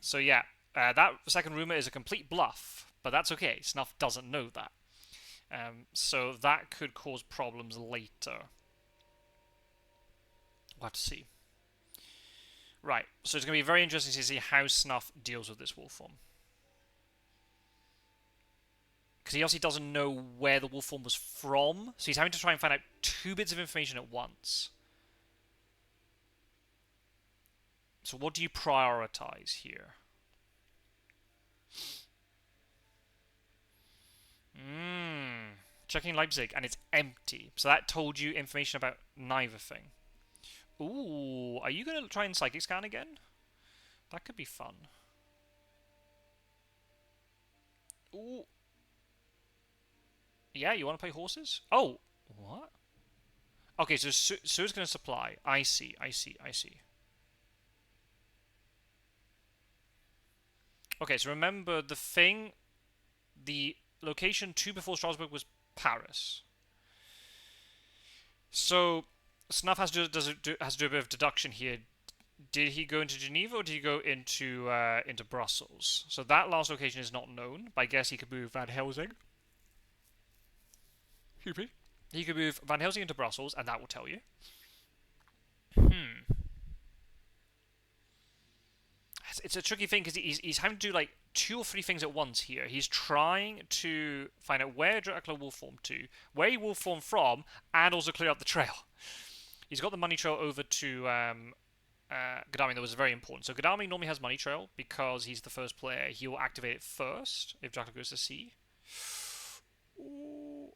So yeah, that second rumor is a complete bluff, but that's okay. Snuff doesn't know that. So that could cause problems later. We'll have to see. Right, so it's going to be very interesting to see how Snuff deals with this wolf form. Because he obviously doesn't know where the wolf form was from, so he's having to try and find out 2 bits of information at once. So what do you prioritize here? Checking Leipzig, and it's empty. So that told you information about neither thing. Ooh, are you going to try and psychic scan again? That could be fun. Ooh. Yeah, you want to play horses? Oh, what? Okay, so Sue's going to supply. I see. Okay, so remember the location 2 before Strasbourg was Paris. So Snuff has to do a bit of deduction here. Did he go into Geneva or did he go into Brussels? So that last location is not known, but I guess he could move Van Helsing. He could move Van Helsing into Brussels, and that will tell you. It's a tricky thing because he's having to do like 2 or 3 things at once here. He's trying to find out where Dracula will form to, where he will form from, and also clear up the trail. He's got the money trail over to Gadami. That was very important. So Gadami normally has money trail because he's the first player. He will activate it first if Dracula goes to sea. Ooh.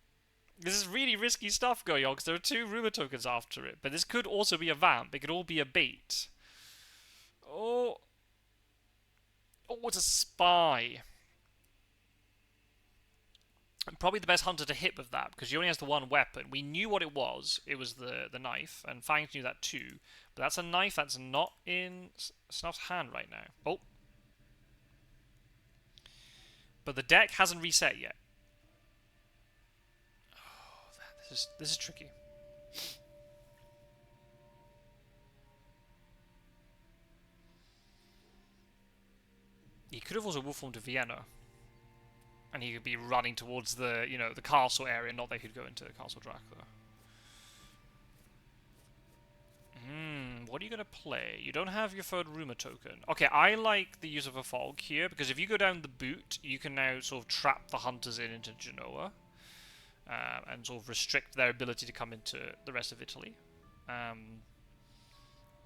This is really risky stuff going on because there are 2 rumor tokens after it. But this could also be a vamp. It could all be a bait. Oh, it's a spy. Probably the best hunter to hit with that because he only has the 1 weapon. We knew what it was. It was the knife, and Fangs knew that too. But that's a knife that's not in Snuff's hand right now. Oh. But the deck hasn't reset yet. Oh, man, this is tricky. He could have also wolf formed to Vienna. And he could be running towards the, you know, the castle area, not that he could go into Castle Dracula. What are you going to play? You don't have your third rumor token. Okay, I like the use of a fog here, because if you go down the boot, you can now sort of trap the hunters into Genoa, and sort of restrict their ability to come into the rest of Italy.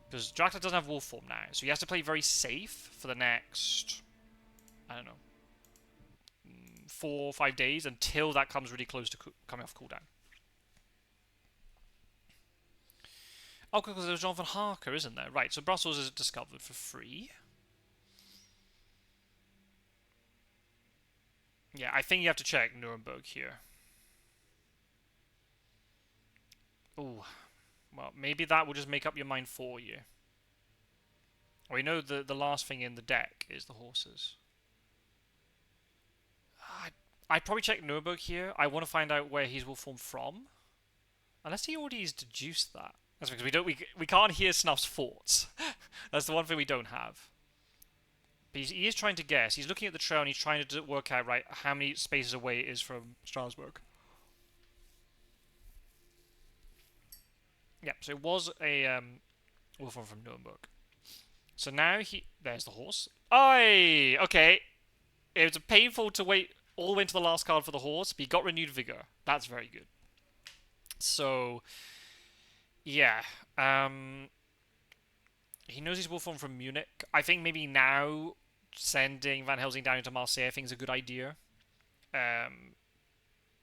Because Dracula doesn't have wolf form now, so he has to play very safe for the next, I don't know, 4 or 5 days until that comes really close to coming off cooldown. Oh, because there's Jonathan Harker, isn't there? Right, so Brussels is discovered for free. Yeah, I think you have to check Nuremberg here. Ooh. Well, maybe that will just make up your mind for you. Or you know the last thing in the deck is the horses. I'd probably check Nuremberg here. I want to find out where he's wolf form from. Unless he already has deduced that. That's because we can't hear Snuff's thoughts. That's the one thing we don't have. But he is trying to guess. He's looking at the trail and he's trying to work out, right, how many spaces away it is from Strasbourg. Yeah, so it was a wolf form from Nuremberg. So now there's the horse. Aye! Okay. It was painful to wait all the way into the last card for the horse, but he got renewed vigor. That's very good. So, yeah. He knows he's wolf form from Munich. I think maybe now sending Van Helsing down into Marseille, I think, is a good idea.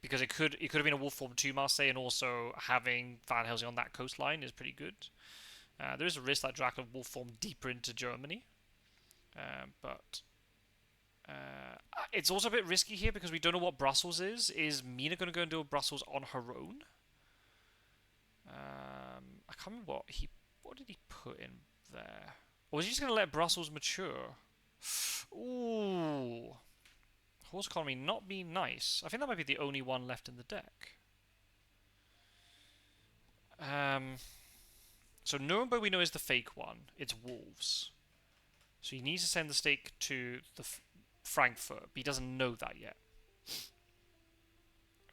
Because it could have been a wolf form to Marseille, and also having Van Helsing on that coastline is pretty good. There is a risk that Dracula wolf form deeper into Germany. But it's also a bit risky here because we don't know what Brussels is. Is Mina going to go and do a Brussels on her own? I can't remember what did he put in there? Or was he just going to let Brussels mature? Ooh. Horse economy not be nice. I think that might be the only one left in the deck. So Nuremberg we know is the fake one. It's wolves. So he needs to send the stake to the Frankfurt, but he doesn't know that yet.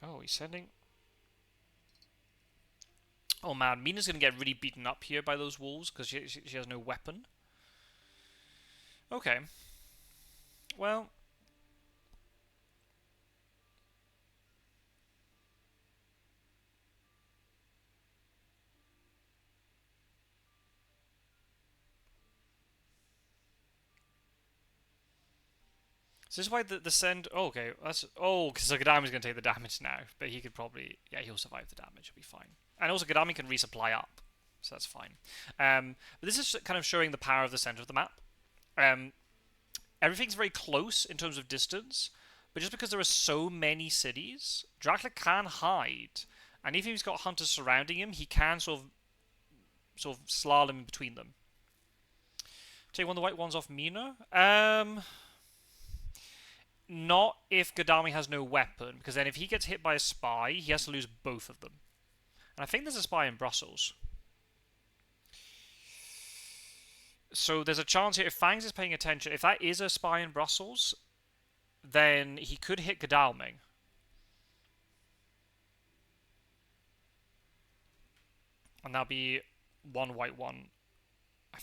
Oh, he's sending... Oh man, Mina's going to get really beaten up here by those wolves because she has no weapon. Okay. Well... So this is why the send... Oh, okay. That's... Oh, because so Gadami's going to take the damage now. But he could probably... Yeah, he'll survive the damage. He'll be fine. And also Gadami can resupply up. So that's fine. But this is kind of showing the power of the center of the map. Everything's very close in terms of distance. But just because there are so many cities, Dracula can hide. And even if he's got hunters surrounding him, he can sort of slalom in between them. Take one of the white ones off Mina. Not if Gadami has no weapon, because then if he gets hit by a spy, he has to lose both of them. And I think there's a spy in Brussels. So there's a chance here, if Fangs is paying attention, if that is a spy in Brussels, then he could hit Godalming. And that'll be one white one.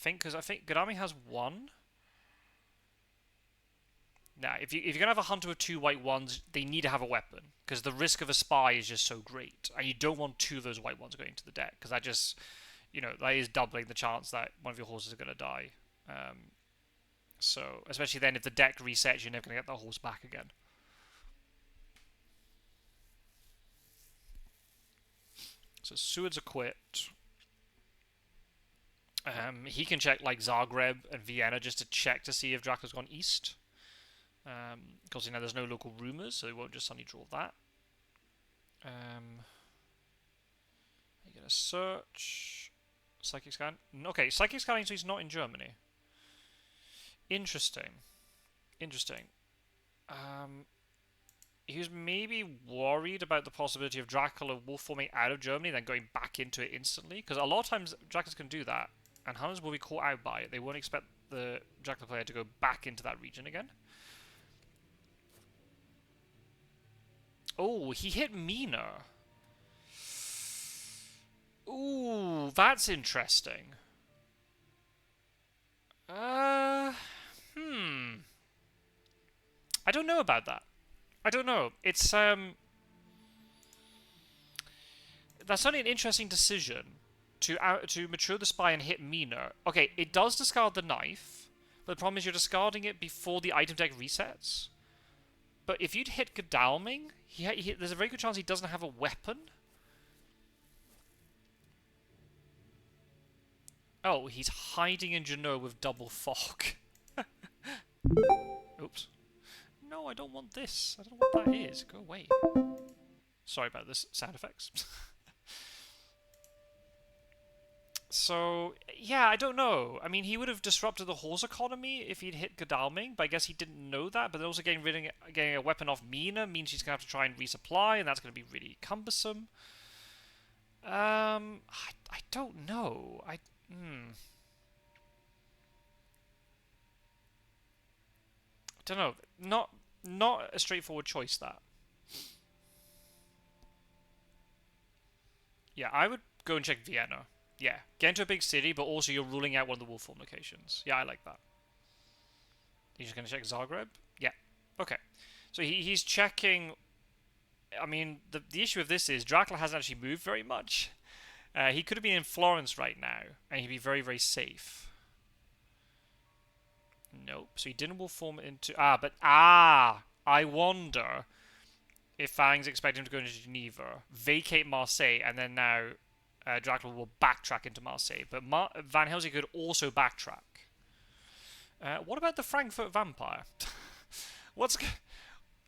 Because I think Godalming has one. Now, if you're going to have a hunter with 2 white ones, they need to have a weapon. Because the risk of a spy is just so great. And you don't want 2 of those white ones going into the deck. Because that just, that is doubling the chance that one of your horses are going to die. So, especially then if the deck resets, you're never going to get that horse back again. So, Seward's equipped. He can check like Zagreb and Vienna just to check to see if Dracula's gone east. Because there's no local rumours, so they won't just suddenly draw that. You're going to search Psychic Scan. Okay, Psychic Scanning, so he's not in Germany. Interesting. He was maybe worried about the possibility of Dracula wolf forming out of Germany, then going back into it instantly. Because a lot of times Draculas can do that, and hunters will be caught out by it. They won't expect the Dracula player to go back into that region again. Oh, he hit Mina. Ooh, that's interesting. Hmm. I don't know about that. I don't know. It's that's only an interesting decision to mature the spy and hit Mina. Okay, it does discard the knife, but the problem is you're discarding it before the item deck resets. But if you'd hit Godalming, there's a very good chance he doesn't have a weapon. Oh, he's hiding in Genoa with double fog. Oops. No, I don't want this. I don't know what that is. Go away. Sorry about this sound effects. So, yeah, I don't know. I mean, he would have disrupted the horse economy if he'd hit Godalming, but I guess he didn't know that. But then also getting a weapon off Mina means he's going to have to try and resupply, and that's going to be really cumbersome. I don't know. Don't know. Not a straightforward choice, that. Yeah, I would go and check Vienna. Yeah, get into a big city, but also you're ruling out one of the wolf form locations. Yeah, I like that. You're just going to check Zagreb? Yeah. Okay. So he's checking. I mean, the issue of this is Dracula hasn't actually moved very much. He could have been in Florence right now, and he'd be very, very safe. Nope. So he didn't wolf form into. I wonder if Fangs expect him to go into Geneva, vacate Marseille, and then now Dracula will backtrack into Marseille. But Van Helsing could also backtrack. What about the Frankfurt vampire? What's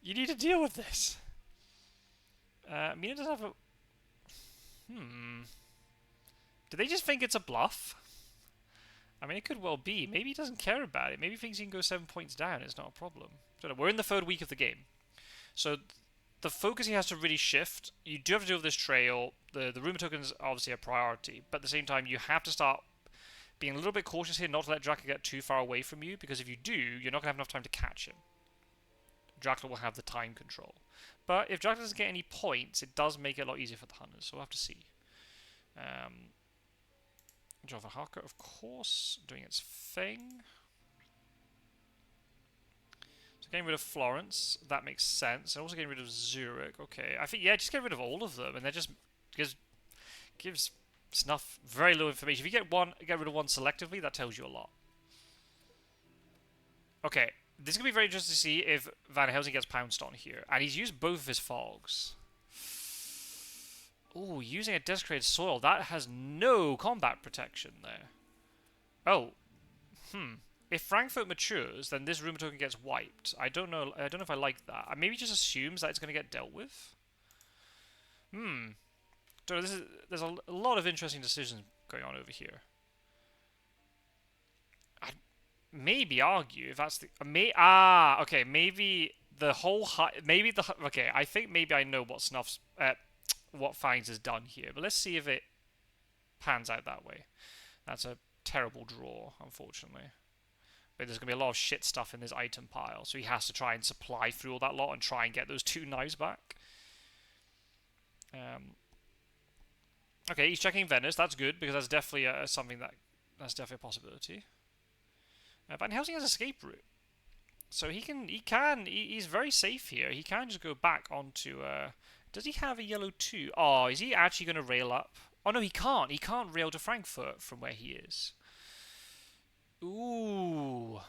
you need to deal with this? Mina does have a. Do they just think it's a bluff? I mean, it could well be. Maybe he doesn't care about it. Maybe he thinks he can go 7 points down. It's not a problem. Don't know. We're in the third week of the game, so the focus he has to really shift. You do have to deal with this trail. The rumor tokens are obviously a priority, but at the same time, you have to start being a little bit cautious here, not to let Dracula get too far away from you, because if you do, you're not going to have enough time to catch him. Dracula will have the time control. But if Dracula doesn't get any points, it does make it a lot easier for the hunters, so we'll have to see. Java Haka, of course, doing its thing. So getting rid of Florence, that makes sense. And also getting rid of Zurich, okay. I think, yeah, just get rid of all of them, and that just gives Snuff very little information. If you get rid of one selectively, that tells you a lot. Okay, this is going to be very interesting to see if Van Helsing gets pounced on here. And he's used both of his fogs. Ooh, using a desecrated soil. That has no combat protection there. Oh. If Frankfurt matures, then this rumor token gets wiped. I don't know if I like that. Maybe just assumes that it's going to get dealt with. So there's a lot of interesting decisions going on over here. I'd maybe argue if that's the okay, maybe the whole okay, I think maybe I know what Snuff's what Fangs has done here, but let's see if it pans out that way. That's a terrible draw, unfortunately. But there's going to be a lot of shit stuff in this item pile, so he has to try and supply through all that lot and try and get those 2 knives back. Okay, he's checking Venice. That's good, because that's definitely that's definitely a possibility. Van Helsing has escape route, so he's very safe here. He can just go back onto. Does he have a yellow 2? Oh, is he actually going to rail up? Oh no, he can't. He can't rail to Frankfurt from where he is. Ooh,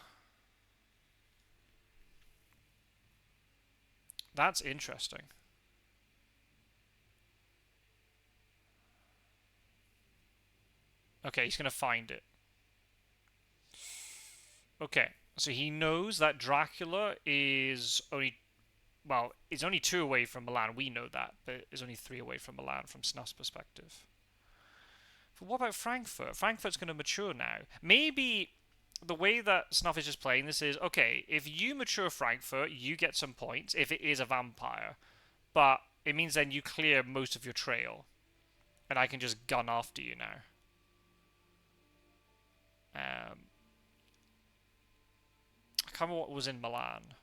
that's interesting. Okay, he's going to find it. Okay, so he knows that Dracula is only... Well, it's only 2 away from Milan. We know that, but it's only 3 away from Milan from Snuff's perspective. But what about Frankfurt? Frankfurt's going to mature now. Maybe the way that Snuff is just playing this is, okay, if you mature Frankfurt, you get some points if it is a vampire. But it means then you clear most of your trail. And I can just gun after you now. I can't remember what was in Milan.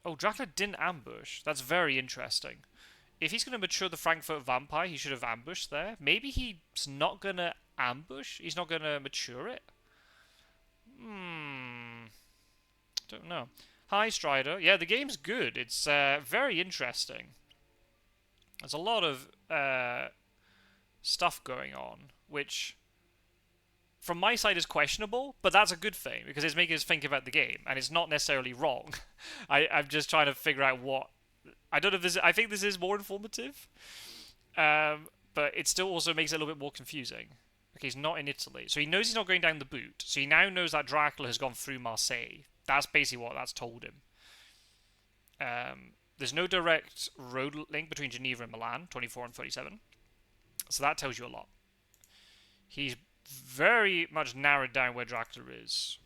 Oh, Dracula didn't ambush. That's very interesting. If he's going to mature the Frankfurt Vampire, he should have ambushed there. Maybe he's not going to ambush? He's not going to mature it? Hmm. Don't know. Hi, Strider. Yeah, the game's good. It's very interesting. There's a lot of stuff going on, which from my side is questionable, but that's a good thing because it's making us think about the game, and it's not necessarily wrong. I'm just trying to figure out what. I don't know if this. I think this is more informative, but it still also makes it a little bit more confusing. Okay, he's not in Italy, so he knows he's not going down the boot. So he now knows that Dracula has gone through Marseille. That's basically what that's told him. There's no direct road link between Geneva and Milan, 24 and 37. So that tells you a lot. He's very much narrowed down where Dracula is.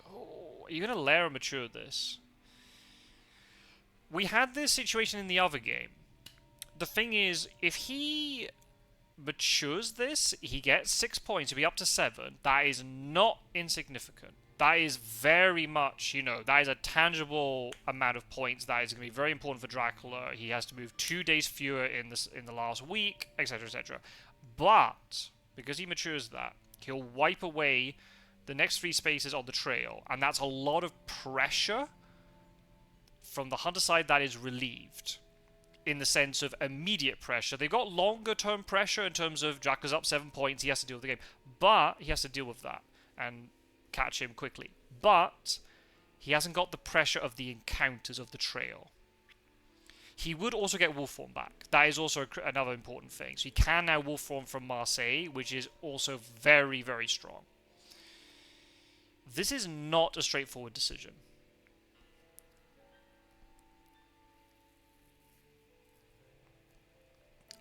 Oh, are you going to layer and mature this? We had this situation in the other game. The thing is, if he matures this, he gets 6 points, he'll be up to 7. That is not insignificant. That is very much, that is a tangible amount of points that is going to be very important for Dracula. He has to move 2 days fewer in the last week, etc., etc. But because he matures that, he'll wipe away the next 3 spaces on the trail, and that's a lot of pressure from the hunter side that is relieved in the sense of immediate pressure. They've got longer term pressure in terms of Dracula's up 7 points, he has to deal with the game, but he has to deal with that and catch him quickly. But he hasn't got the pressure of the encounters of the trail. He would also get Wolfform back. That is also another important thing. So he can now Wolfform from Marseille, which is also very, very strong. This is not a straightforward decision.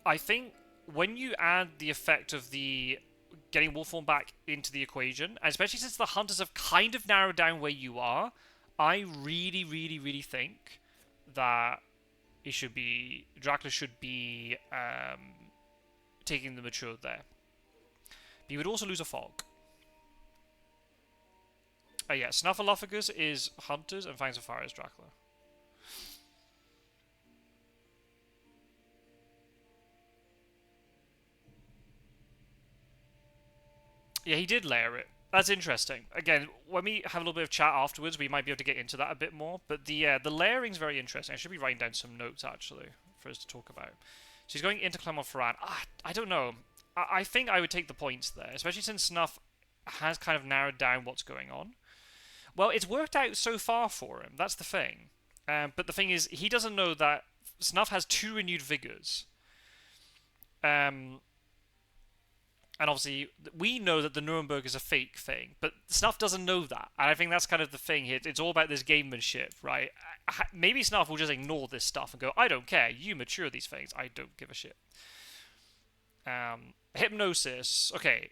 I think when you add the effect of the getting Wolfform back into the equation, especially since the hunters have kind of narrowed down where you are, I really, really, really think that Dracula should be taking the mature there. But you would also lose a fog. Yeah, Snuffaluffagus is hunters and Fangs of Fire is Dracula. Yeah, he did layer it. That's interesting. Again, when we have a little bit of chat afterwards, we might be able to get into that a bit more. But the layering's very interesting. I should be writing down some notes, actually, for us to talk about. So he's going into Clermont-Ferrand. I don't know. I think I would take the points there, especially since Snuff has kind of narrowed down what's going on. Well, it's worked out so far for him. That's the thing. But the thing is, he doesn't know that Snuff has 2 renewed vigors. And obviously, we know that the Nuremberg is a fake thing, but Snuff doesn't know that. And I think that's kind of the thing here. It's all about this gamemanship, right? Maybe Snuff will just ignore this stuff and go, I don't care. You mature these things. I don't give a shit. Hypnosis. Okay.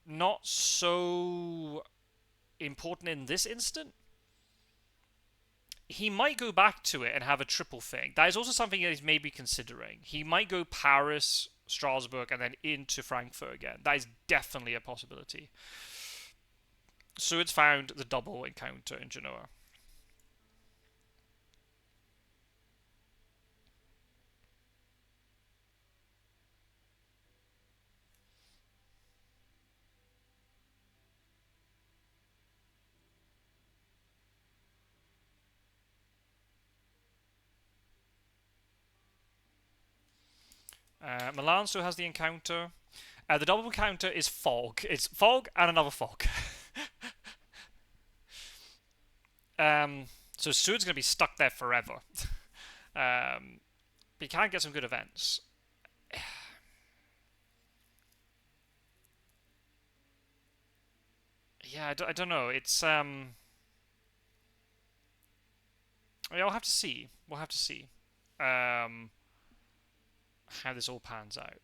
Not so important in this instant. He might go back to it and have a triple thing. That is also something that he's maybe considering. He might go Paris, Strasbourg, and then into Frankfurt again. That is definitely a possibility. So it's found the double encounter in Genoa. Milan still has the encounter. The double encounter is fog. It's fog and another fog. So Seward's going to be stuck there forever. But you can get some good events. Yeah, I don't know. It's yeah, we'll have to see. We'll have to see how this all pans out.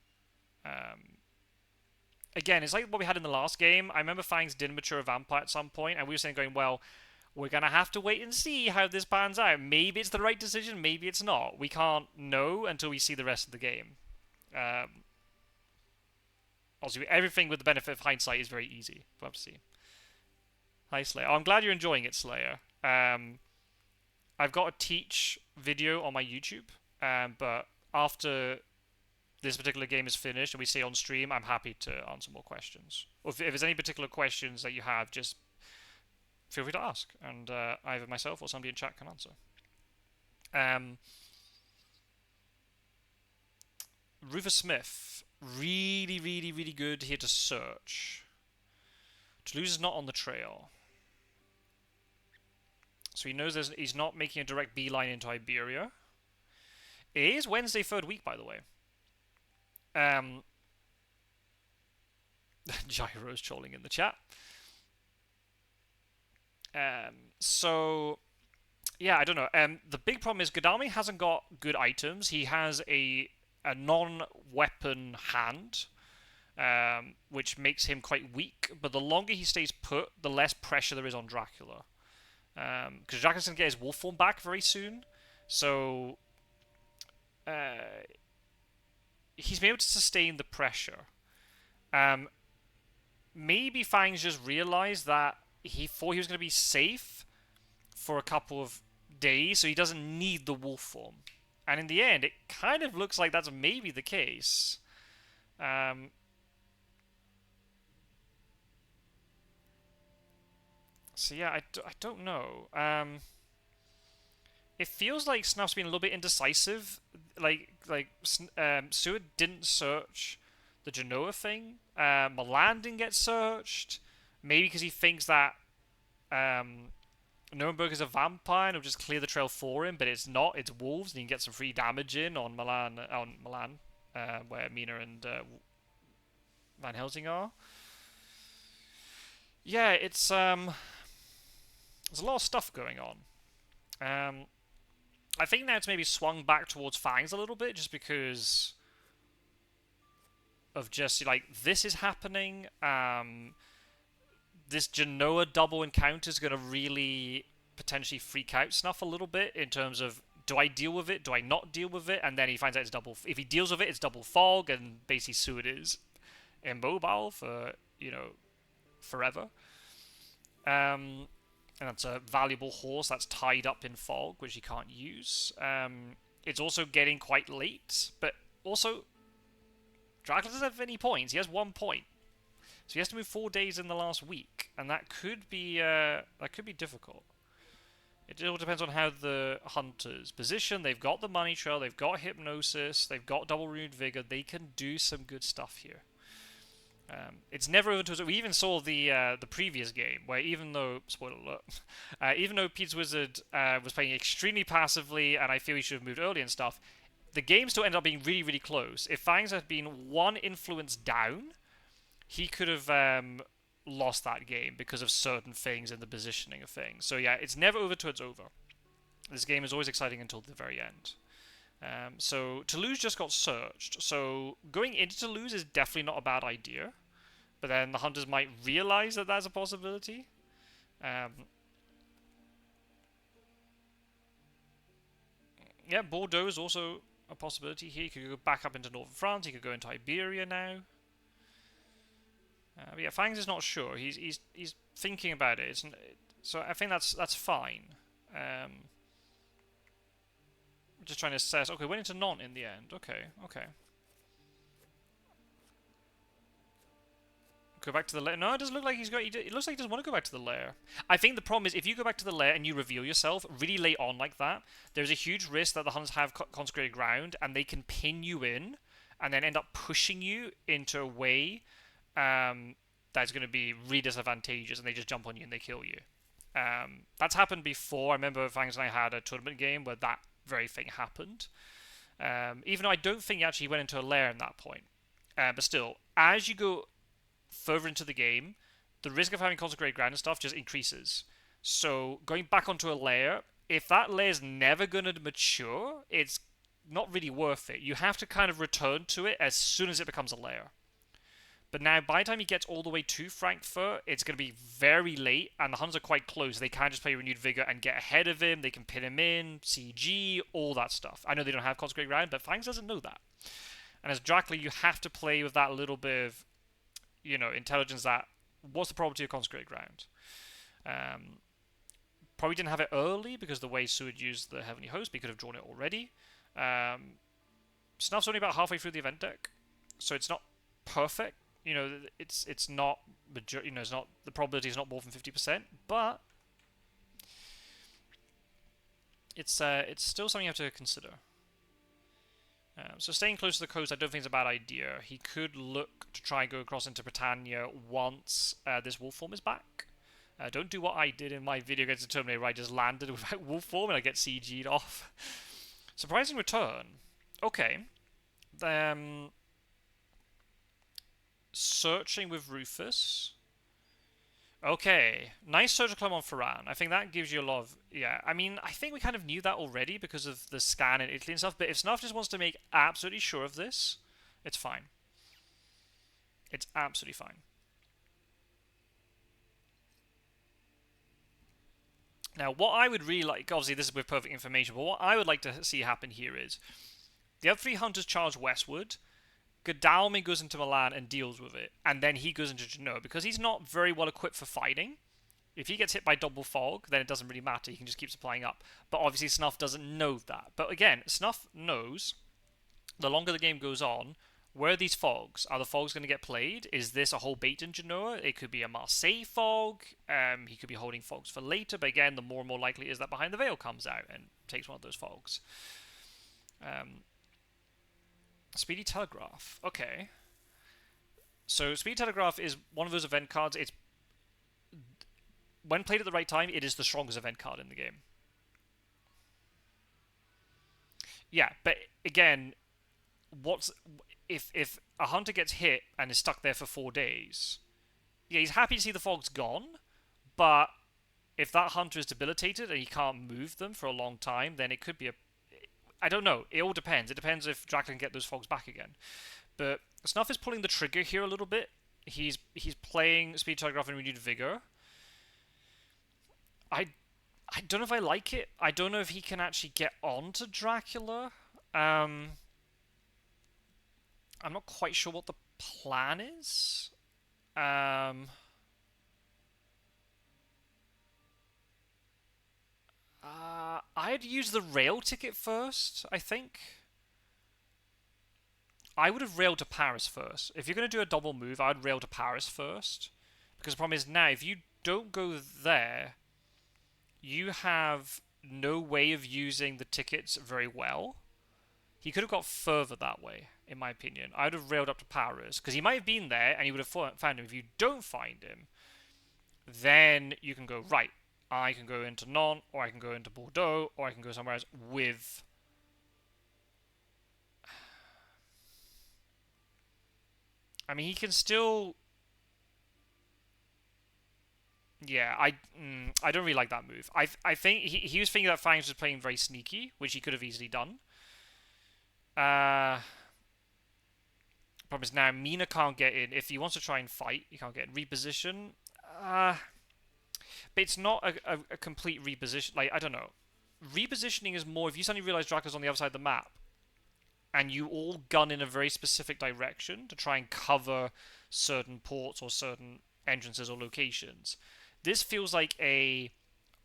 Again, it's like what we had in the last game. I remember Fangs did mature a vampire at some point, and we were saying, going, well, we're going to have to wait and see how this pans out. Maybe it's the right decision, maybe it's not. We can't know until we see the rest of the game. Obviously, everything with the benefit of hindsight is very easy. We'll have to see. Hi, Slayer. Oh, I'm glad you're enjoying it, Slayer. I've got a teach video on my YouTube, but after this particular game is finished and we see on stream, I'm happy to answer more questions. Or if there's any particular questions that you have, just feel free to ask, and either myself or somebody in chat can answer. Rufus Smith, really, really, really good here to search. Toulouse is not on the trail. So he knows he's not making a direct beeline into Iberia. It is Wednesday, third week, by the way. Gyro's trolling in the chat. So, yeah, I don't know. The big problem is Gadami hasn't got good items. He has a non-weapon hand, which makes him quite weak. But the longer he stays put, the less pressure there is on Dracula. Because Dracula's going to get his wolf form back very soon. So, he's been able to sustain the pressure. Maybe Fangs just realized that he thought he was going to be safe for a couple of days, so he doesn't need the wolf form. And in the end, it kind of looks like that's maybe the case. So yeah, I don't know. It feels like Snuff's been a little bit indecisive. Seward didn't search the Genoa thing. Milan didn't get searched. Maybe because he thinks that Nuremberg is a vampire and will just clear the trail for him, but it's not. It's wolves, and he can get some free damage in on Milan, where Mina and Van Helsing are. Yeah, it's there's a lot of stuff going on. I think now it's maybe swung back towards Fangs a little bit, just because of just like this is happening. This Genoa double encounter is going to really potentially freak out Snuff a little bit in terms of, do I deal with it? Do I not deal with it? And then he finds out it's double. If he deals with it, it's double fog, and basically Seward is immobile for forever. And that's a valuable horse that's tied up in fog, which he can't use. It's also getting quite late, but also Dracula doesn't have any points. He has 1 point. So he has to move 4 days in the last week, and that could be difficult. It all depends on how the hunters position. They've got the money trail, they've got hypnosis, they've got double renewed vigor. They can do some good stuff here. It's never over to. We even saw the previous game where even though spoiler alert, even though Pete's Wizard was playing extremely passively, and I feel he should have moved early and stuff, the game still ended up being really, really close. If Fangs had been one influence down, he could have lost that game because of certain things in the positioning of things. So yeah, it's never over till it's over. This game is always exciting until the very end. So Toulouse just got searched. So going into Toulouse is definitely not a bad idea. But then the hunters might realize that that's a possibility. Yeah, Bordeaux is also a possibility here. He could go back up into northern France. He could go into Iberia now. But yeah, Fangs is not sure. He's thinking about it. So I think that's fine. Just trying to assess. Okay, went into Nantes in the end. Okay. Go back to the lair. No, it doesn't look like he's got. It looks like he doesn't want to go back to the lair. I think the problem is if you go back to the lair and you reveal yourself really late on like that, there's a huge risk that the hunters have consecrated ground and they can pin you in, and then end up pushing you into a way that's going to be really disadvantageous, and they just jump on you and they kill you. That's happened before. I remember Fangs and I had a tournament game where that very thing happened. Even though I don't think he actually went into a lair in that point. But still, as you go further into the game, the risk of having consecrated ground and stuff just increases. So going back onto a lair, if that lair is never going to mature, it's not really worth it. You have to kind of return to it as soon as it becomes a lair. But now, by the time he gets all the way to Frankfurt, it's going to be very late, and the Huns are quite close. They can just play Renewed Vigor and get ahead of him. They can pin him in, CG, all that stuff. I know they don't have Consecrated Ground, but Fangs doesn't know that. And as Dracula, you have to play with that little bit of, intelligence that, what's the probability of Consecrated Ground? Probably didn't have it early because the way Seward used the Heavenly Host, but he could have drawn it already. Snuff's only about halfway through the event deck, so it's not perfect. It's not it's not, the probability is not more than 50%, but it's still something you have to consider. So staying close to the coast, I don't think is a bad idea. He could look to try and go across into Britannia once this wolf form is back. Don't do what I did in my video against the Terminator, where I just landed without wolf form and I get CG'd off. Surprising return. Okay. Searching with Rufus. Okay, nice Surgical Climb on Ferran. I think that gives you a lot of... Yeah, I mean, I think we kind of knew that already because of the scan in Italy and stuff, but if Snuff just wants to make absolutely sure of this, it's fine. It's absolutely fine. Now, what I would really like... Obviously, this is with perfect information, but what I would like to see happen here is the other three hunters charge westward, Godalming goes into Milan and deals with it, and then he goes into Genoa, because he's not very well equipped for fighting. If he gets hit by double fog, then it doesn't really matter, he can just keep supplying up. But obviously Snuff doesn't know that. But again, Snuff knows, the longer the game goes on, where are these fogs? Are the fogs going to get played? Is this a whole bait in Genoa? It could be a Marseille fog, he could be holding fogs for later, but again, the more and more likely is that Behind the Veil comes out and takes one of those fogs. Speedy Telegraph. Okay. So Speedy Telegraph is one of those event cards. It's when played at the right time, it is the strongest event card in the game. Yeah, but again, if a hunter gets hit and is stuck there for 4 days? Yeah, he's happy to see the fog's gone, but if that hunter is debilitated and he can't move them for a long time, then it could be a... I don't know. It all depends. It depends if Dracula can get those fogs back again. But Snuff is pulling the trigger here a little bit. He's playing Speed Telegraph and Renewed Vigor. I don't know if I like it. I don't know if he can actually get on to Dracula. I'm not quite sure what the plan is. I'd use the rail ticket first, I think. I would have railed to Paris first. If you're going to do a double move, I'd rail to Paris first. Because the problem is now, if you don't go there, you have no way of using the tickets very well. He could have got further that way, in my opinion. I'd have railed up to Paris, because he might have been there, and you would have found him. If you don't find him, then you can go, right, I can go into Nantes, or I can go into Bordeaux, or I can go somewhere else with... I mean, he can still... Yeah, I don't really like that move. I think he was thinking that Fangs was playing very sneaky, which he could have easily done. Problem is now Mina can't get in. If he wants to try and fight, he can't get in. Reposition. But it's not a complete reposition. Like, I don't know. Repositioning is more if you suddenly realize Dracula's on the other side of the map, and you all gun in a very specific direction to try and cover certain ports or certain entrances or locations. This feels like a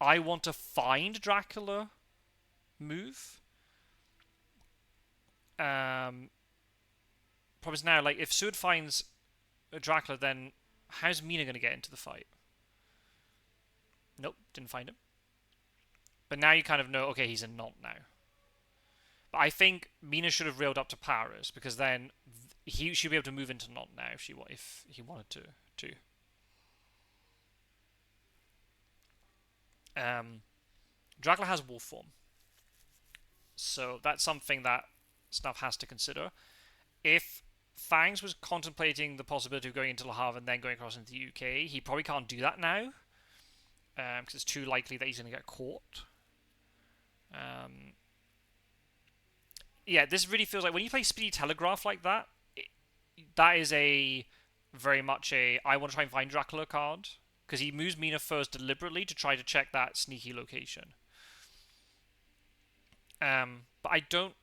I want to find Dracula move. Problem is now, like, if Seward finds Dracula, then how's Mina going to get into the fight? Nope, didn't find him. But now you kind of know, okay, he's in Nantes now. But I think Mina should have railed up to Paris, because then he should be able to move into Nantes now if he wanted to. Dracula has wolf form, so that's something that Snuff has to consider. If Fangs was contemplating the possibility of going into Le Havre and then going across into the UK, he probably can't do that now, because it's too likely that he's going to get caught. Yeah, this really feels like when you play Speedy Telegraph like that, that is a very much a I want to try and find Dracula card, because he moves Mina first deliberately to try to check that sneaky location. But I don't...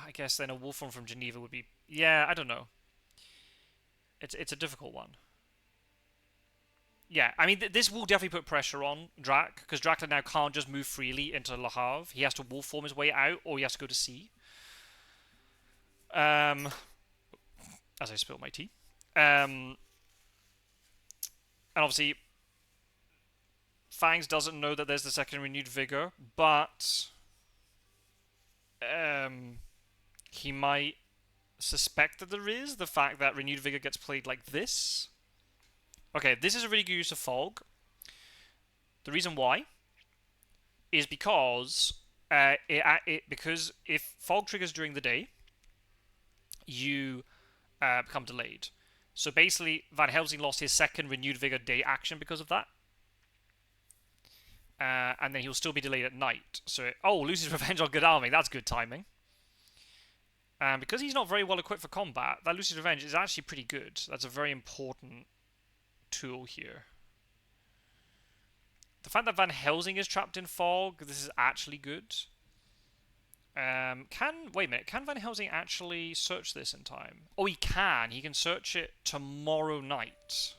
I guess then a wolf form from Geneva would be... Yeah, I don't know. It's a difficult one. Yeah, I mean, this will definitely put pressure on Drac, because Dracula now can't just move freely into Le Havre. He has to wolf form his way out, or he has to go to sea. Um, as I spill my tea. And obviously, Fangs doesn't know that there's the second renewed vigor, but he might suspect that there is, the fact that renewed vigor gets played like this. Okay, this is a really good use of fog. The reason why is because because if fog triggers during the day, you become delayed. So basically, Van Helsing lost his second renewed vigor day action because of that. And then he'll still be delayed at night. So, loses revenge on Godalming. That's good timing. And because he's not very well equipped for combat, that Lucy's Revenge is actually pretty good. That's a very important tool here. The fact that Van Helsing is trapped in fog, this is actually good. Wait a minute, can Van Helsing actually search this in time? Oh, he can. He can search it tomorrow night.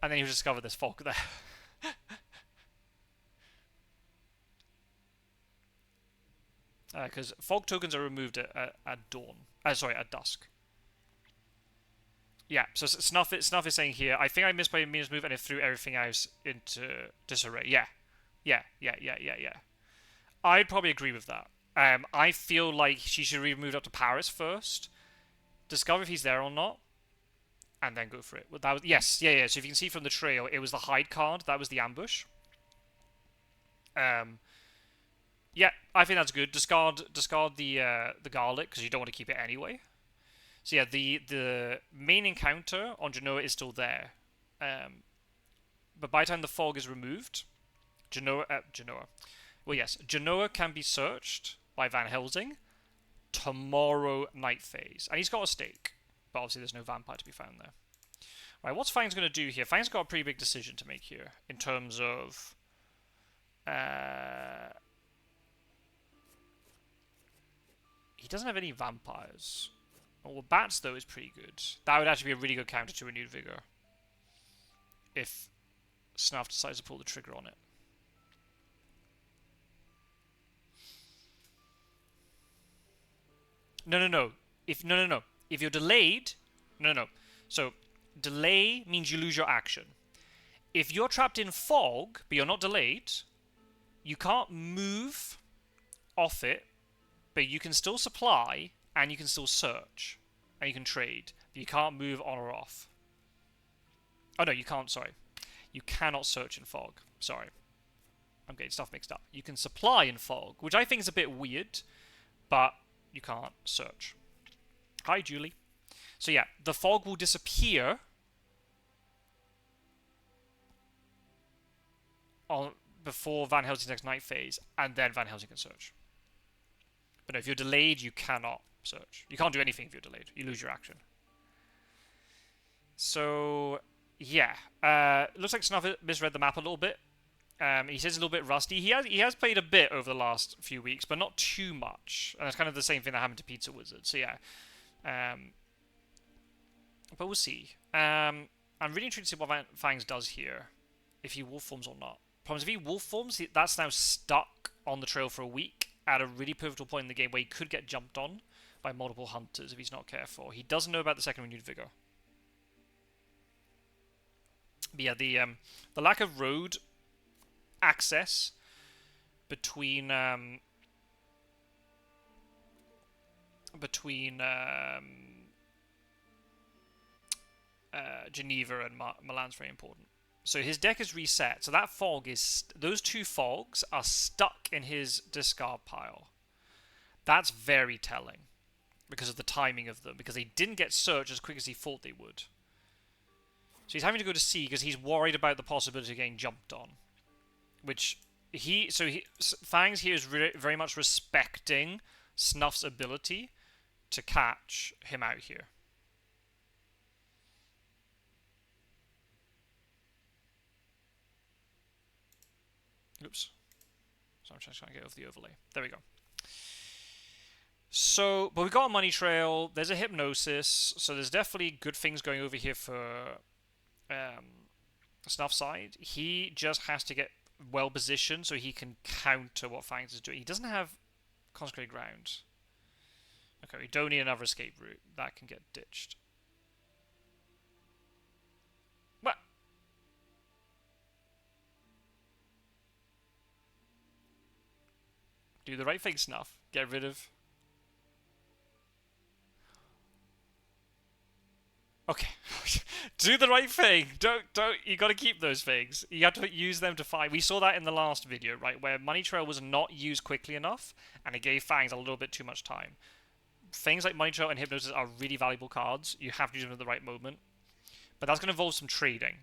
And then he'll discover this fog there. Because fog tokens are removed at dawn. At dusk. Yeah, so Snuff is saying here, I think I misplayed Mina's move and it threw everything else into disarray. Yeah. I'd probably agree with that. I feel like she should have moved up to Paris first, discover if he's there or not, and then go for it. That was, yes, yeah. So if you can see from the trail, it was the hide card. That was the ambush. Yeah, I think that's good. Discard the garlic because you don't want to keep it anyway. So yeah, the main encounter on Genoa is still there, but by the time the fog is removed, Genoa. Well, yes, Genoa can be searched by Van Helsing tomorrow night phase, and he's got a stake, but obviously there's no vampire to be found there. Right, what's Fangs going to do here? Fangs got a pretty big decision to make here in terms of. He doesn't have any vampires. Well, bats though is pretty good. That would actually be a really good counter to renewed vigor. If Snuff decides to pull the trigger on it. No. If you're delayed, no. So delay means you lose your action. If you're trapped in fog but you're not delayed, you can't move off it, but you can still supply and you can still search and you can trade, but you can't move on or off. Oh no, you can't. Sorry, you cannot search in fog. Sorry, I'm getting stuff mixed up. You can supply in fog, which I think is a bit weird, but you can't search. Hi, Julie. So yeah, the fog will disappear before Van Helsing's next night phase, and then Van Helsing can search. But no, if you're delayed, you cannot search. You can't do anything if you're delayed. You lose your action. So yeah, looks like Snuff misread the map a little bit. He says a little bit rusty. He has played a bit over the last few weeks, but not too much. And it's kind of the same thing that happened to Pizza Wizard. So yeah, but we'll see. I'm really intrigued to see what Fangs does here, if he wolf forms or not. Problem is, if he wolf forms, that's now stuck on the trail for a week at a really pivotal point in the game where he could get jumped on by multiple hunters if he's not careful. He doesn't know about the second renewed vigor. But yeah, the lack of road access between Geneva and Milan's very important. So his deck is reset. So that fog is those two fogs are stuck in his discard pile. That's very telling because of the timing of them. Because they didn't get searched as quick as he thought they would. So he's having to go to sea because he's worried about the possibility of getting jumped on. Which Fangs here is very much respecting Snuff's ability to catch him out here. Oops. So I'm just trying to get over the overlay. There we go. So, but we've got a money trail. There's a hypnosis. So there's definitely good things going over here for Snuff side, he just has to get well positioned so he can counter what Fangs is doing. He doesn't have consecrated ground. Okay, we don't need another escape route. That can get ditched. What? Do the right thing, Snuff. Get rid of... Okay. Do the right thing. Don't, you gotta keep those things. You have to use them to fight. We saw that in the last video, right, where Money Trail was not used quickly enough, and it gave Fangs a little bit too much time. Things like Money Trail and Hypnosis are really valuable cards. You have to use them at the right moment. But that's going to involve some trading.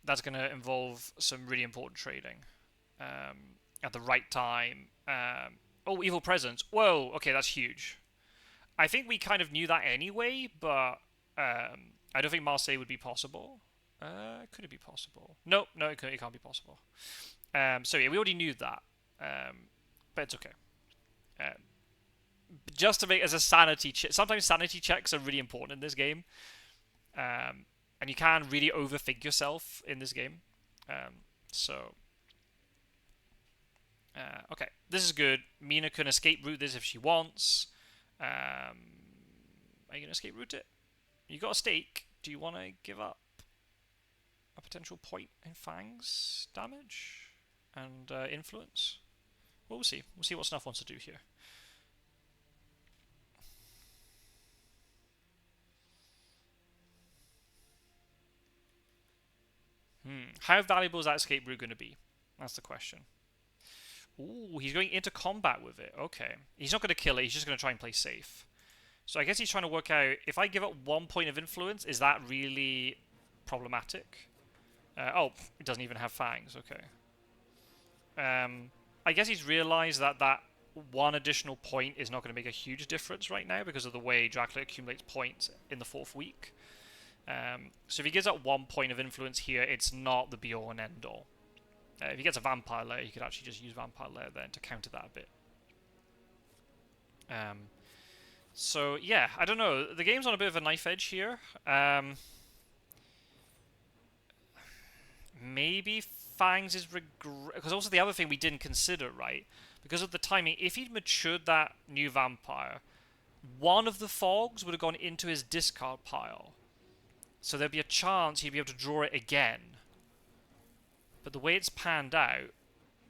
That's going to involve some really important trading. At the right time. Oh, Evil Presence. Whoa, okay, that's huge. I think we kind of knew that anyway, but I don't think Marseille would be possible. Could it be possible? No, it can't be possible. So yeah, we already knew that. But it's okay. Just to make as a sanity check. Sometimes sanity checks are really important in this game. And you can really overthink yourself in this game. Okay, this is good. Mina can escape route this if she wants. Are you going to escape route it? You got a stake. Do you want to give up a potential point in Fangs damage and influence? Well, we'll see. We'll see what Snuff wants to do here. How valuable is that escape route going to be? That's the question. Ooh, he's going into combat with it. Okay. He's not going to kill it. He's just going to try and play safe. So I guess he's trying to work out, if I give up 1 point of influence, is that really problematic? Oh, it doesn't even have Fangs. Okay. I guess he's realised that that 1 additional point is not going to make a huge difference right now because of the way Dracula accumulates points in the 4th week. So if he gives up 1 point of influence here, it's not the be-all and end-all. If he gets a Vampire Lair, he could actually just use Vampire Lair then to counter that a bit. So yeah, I don't know. The game's on a bit of a knife edge here. Maybe Fangs is because also the other thing we didn't consider, right? Because of the timing, if he'd matured that new vampire, one of the fogs would have gone into his discard pile. So there'd be a chance he'd be able to draw it again. But the way it's panned out,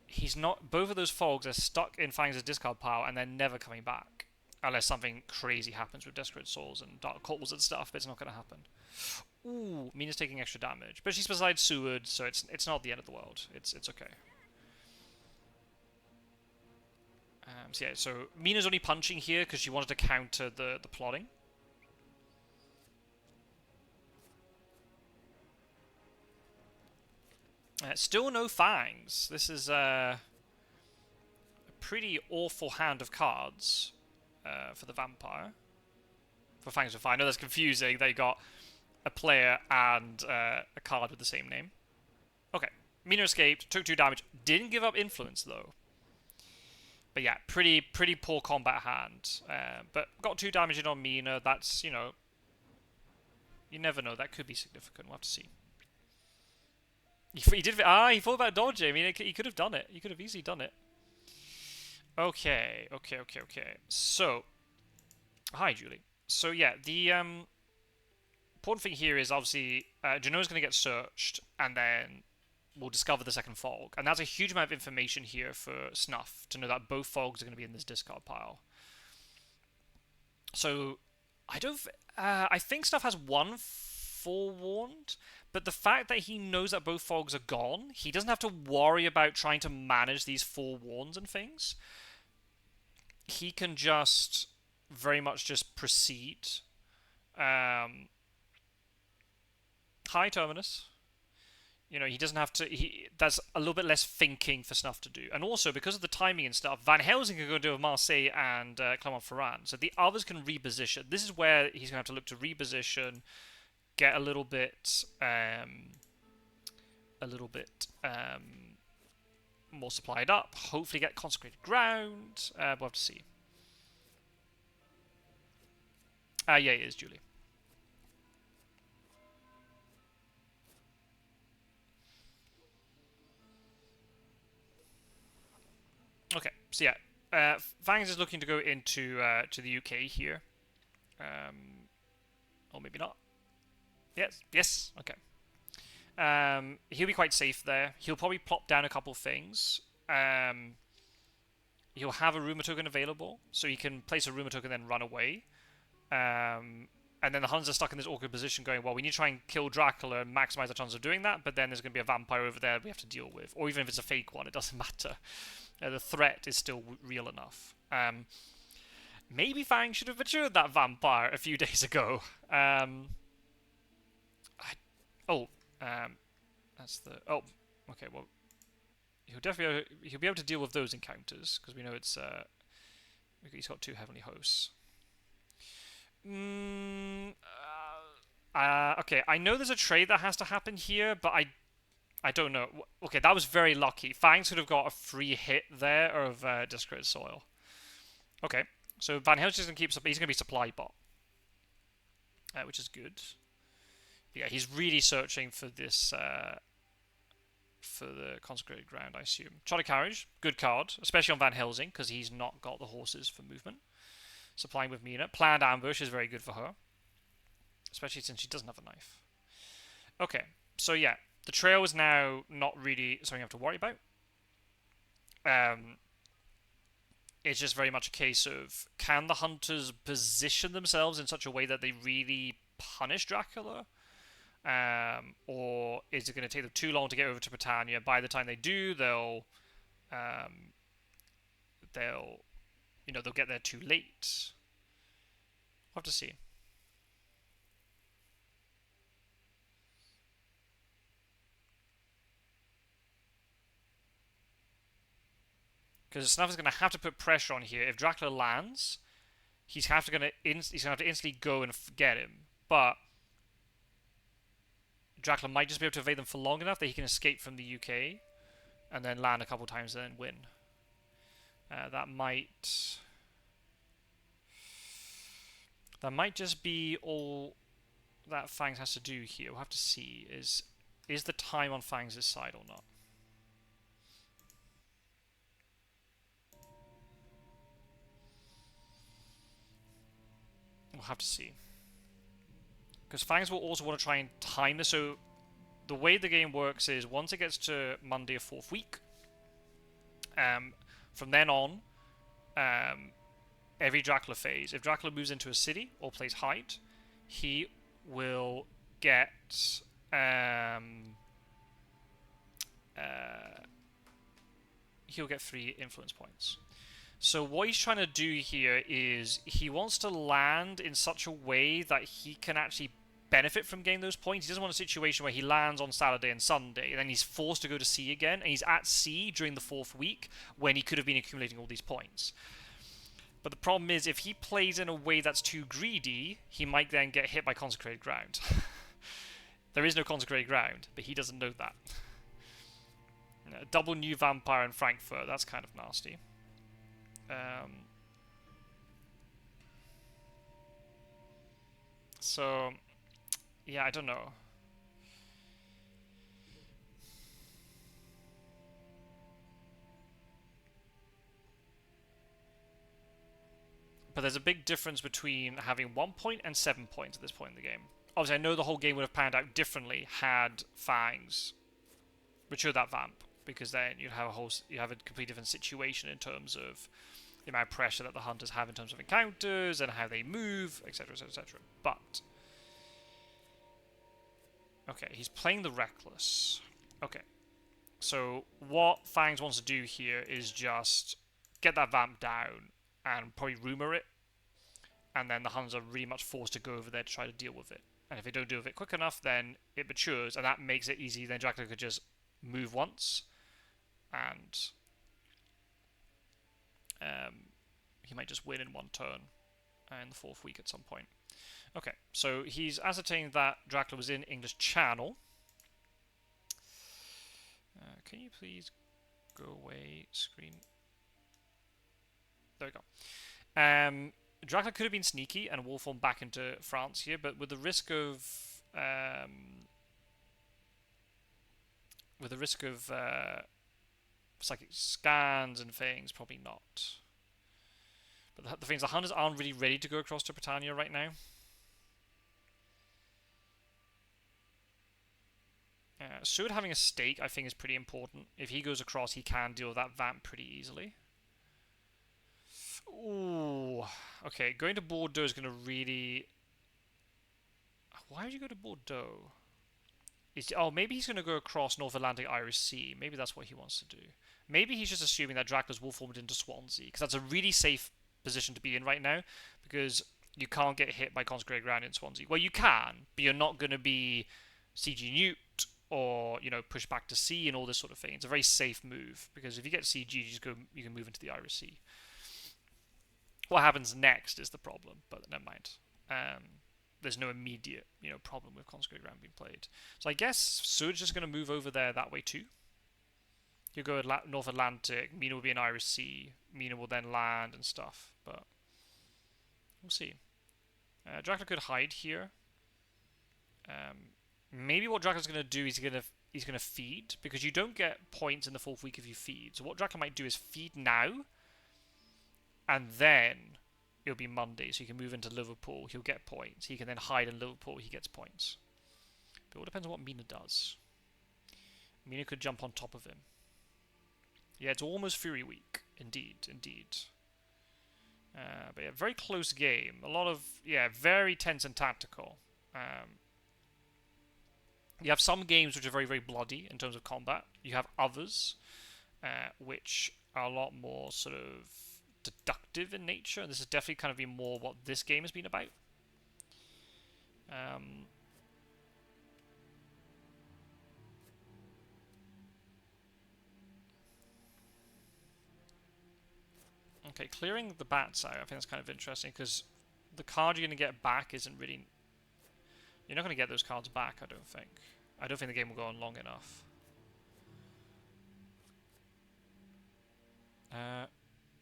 he's not. Both of those fogs are stuck in Fangs' discard pile and they're never coming back. Unless something crazy happens with Desperate Souls and Dark Calls and stuff, but it's not going to happen. Ooh, Mina's taking extra damage. But she's beside Seward, so it's not the end of the world. It's okay. So yeah, so Mina's only punching here because she wanted to counter the plotting. Still no Fangs. This is a pretty awful hand of cards for the vampire. For Fangs of Fire. I know that's confusing. They got a player and a card with the same name. Okay. Mina escaped, took 2 damage. Didn't give up influence, though. But yeah, pretty poor combat hand. But got 2 damage in on Mina. That's, you know... You never know. That could be significant. We'll have to see. He did. He thought about dodging. I mean, he could have done it. He could have easily done it. Okay. So, hi, Julie. So yeah, the important thing here is obviously Genoa's going to get searched, and then we'll discover the second fog, and that's a huge amount of information here for Snuff to know that both fogs are going to be in this discard pile. So, I think Snuff has 1 forewarned. But the fact that he knows that both fogs are gone, he doesn't have to worry about trying to manage these forewarns and things. He can just very much just proceed. Hi, Terminus. You know, he doesn't have to... That's a little bit less thinking for Snuff to do. And also, because of the timing and stuff, Van Helsing can go do with Marseille and Clermont-Ferrand. So the others can reposition. This is where he's going to have to look to reposition... Get a little bit more supplied up. Hopefully get consecrated ground. We'll have to see. Yeah, it is Julie. Okay, so yeah, Fangs is looking to go into to the UK here, or maybe not. Yes, yes, okay. He'll be quite safe there. He'll probably plop down a couple things. He'll have a rumor token available, so he can place a rumor token and then run away. And then the Huns are stuck in this awkward position going, well, we need to try and kill Dracula and maximize the chance of doing that, but then there's going to be a vampire over there we have to deal with. Or even if it's a fake one, it doesn't matter. The threat is still real enough. Maybe Fang should have matured that vampire a few days ago. Oh, that's the... Oh, okay, well... He'll be able to deal with those encounters, because we know it's... he's got 2 Heavenly Hosts. Okay, I know there's a trade that has to happen here, but I don't know. Okay, that was very lucky. Fangs could have got a free hit there of Discredit Soil. Okay, so Van Helsing's going to keep... He's going to be supply bot, which is good. But yeah, he's really searching for this... for the Consecrated Ground, I assume. Charter Carriage, good card, especially on Van Helsing, because he's not got the horses for movement. Supplying with Mina. Planned Ambush is very good for her, especially since she doesn't have a knife. Okay, so yeah, the trail is now not really something you have to worry about. It's just very much a case of, can the hunters position themselves in such a way that they really punish Dracula? Or is it going to take them too long to get over to Britannia? By the time they do, they'll get there too late. We'll have to see. Because Snuff is going to have to put pressure on here. If Dracula lands, he's going to have to instantly go and get him. But Dracula might just be able to evade them for long enough that he can escape from the UK and then land a couple times and then win. That might just be all that Fangs has to do here. We'll have to see. Is the time on Fangs' side or not? We'll have to see. Because Fangs will also want to try and time this. So the way the game works is once it gets to Monday of 4th week, from then on, every Dracula phase, if Dracula moves into a city or plays hide, he will get he'll get 3 influence points. So what he's trying to do here is he wants to land in such a way that he can actually benefit from getting those points. He doesn't want a situation where he lands on Saturday and Sunday and then he's forced to go to sea again, and he's at sea during the 4th week when he could have been accumulating all these points. But the problem is, if he plays in a way that's too greedy, he might then get hit by Consecrated Ground. There is no Consecrated Ground, but he doesn't know that. Double new Vampire in Frankfurt, that's kind of nasty. So, yeah, I don't know. But there's a big difference between having 1 point and 7 points at this point in the game. Obviously, I know the whole game would have panned out differently had Fangs matured that vamp, because then you have a completely different situation in terms of the amount of pressure that the hunters have in terms of encounters and how they move, etc., etc., etc. But okay, he's playing the Reckless. Okay, so what Fangs wants to do here is just get that vamp down and probably rumor it, and then the Huns are really much forced to go over there to try to deal with it. And if they don't deal with it quick enough, then it matures, and that makes it easy. Then Dracula could just move once, and he might just win in 1 turn in the 4th week at some point. Okay, so he's ascertained that Dracula was in English Channel. Can you please go away, screen? There we go. Dracula could have been sneaky and Wolfform back into France here, but with the risk of psychic scans and things, probably not. But the thing is, the hunters aren't really ready to go across to Britannia right now. Seward having a stake, I think, is pretty important. If he goes across, he can deal with that vamp pretty easily. Ooh, okay. Going to Bordeaux is going to really. Why would you go to Bordeaux? Maybe he's going to go across North Atlantic Irish Sea. Maybe that's what he wants to do. Maybe he's just assuming that Dracula's wolf formed into Swansea, because that's a really safe position to be in right now, because you can't get hit by consecrated ground in Swansea. Well, you can, but you're not going to be CG nuked or push back to sea and all this sort of thing. It's a very safe move, because if you get CG, you can move into the Irish Sea. What happens next is the problem, but never mind. There's no immediate, problem with consecrated ground being played. So I guess Surge is going to move over there that way too. You go North Atlantic, Mina will be in Irish Sea, Mina will then land and stuff, but we'll see. Dracula could hide here. Maybe what Dracula's going to do is he's going to feed, because you don't get points in the 4th week if you feed. So what Dracula might do is feed now, and then it'll be Monday, so he can move into Liverpool. He'll get points. He can then hide in Liverpool. He gets points. But it all depends on what Mina does. Mina could jump on top of him. Yeah, it's almost Fury Week. Indeed. But yeah, very close game. A lot of, very tense and tactical. You have some games which are very, very bloody in terms of combat. You have others which are a lot more sort of deductive in nature, and this has definitely kind of been more what this game has been about. Okay, clearing the bats out, I think that's kind of interesting, because the card you're going to get back isn't really... You're not going to get those cards back, I don't think. I don't think the game will go on long enough.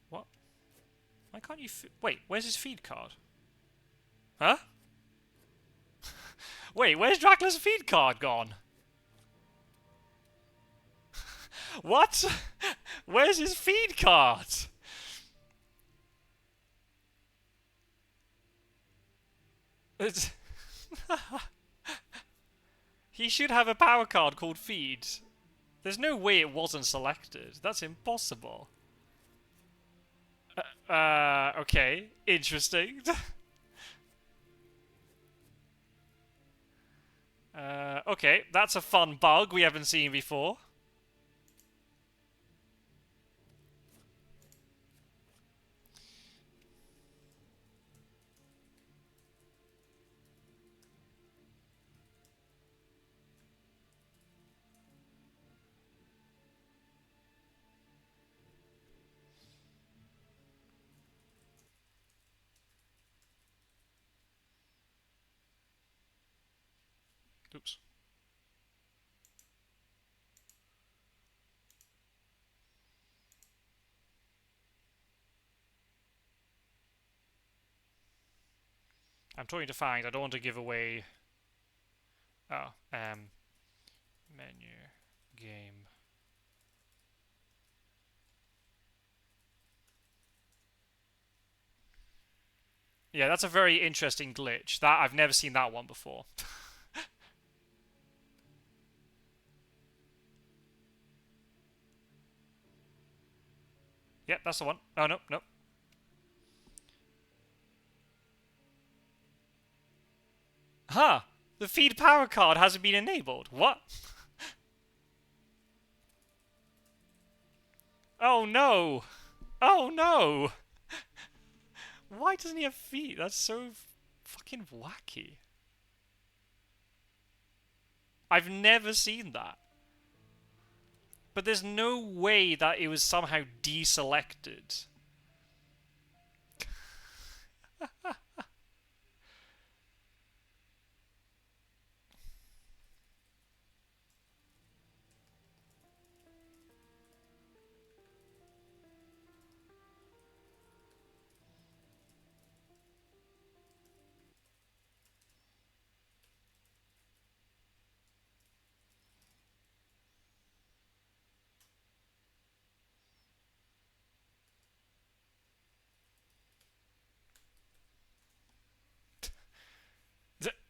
What? Why can't you... Wait, where's his feed card? Huh? Wait, where's Dracula's feed card gone? What? Where's his feed card? He should have a power card called feed. There's no way it wasn't selected. That's impossible. Okay. Interesting. Okay, that's a fun bug we haven't seen before. Oops. I'm talking to Fangs. I don't want to give away... Oh, menu, game. Yeah, that's a very interesting glitch. That I've never seen that one before. Yep, that's the one. Oh, no, no. Huh. The feed power card hasn't been enabled. What? Oh, no. Oh, no. Why doesn't he have feet? That's so fucking wacky. I've never seen that. But there's no way that it was somehow deselected.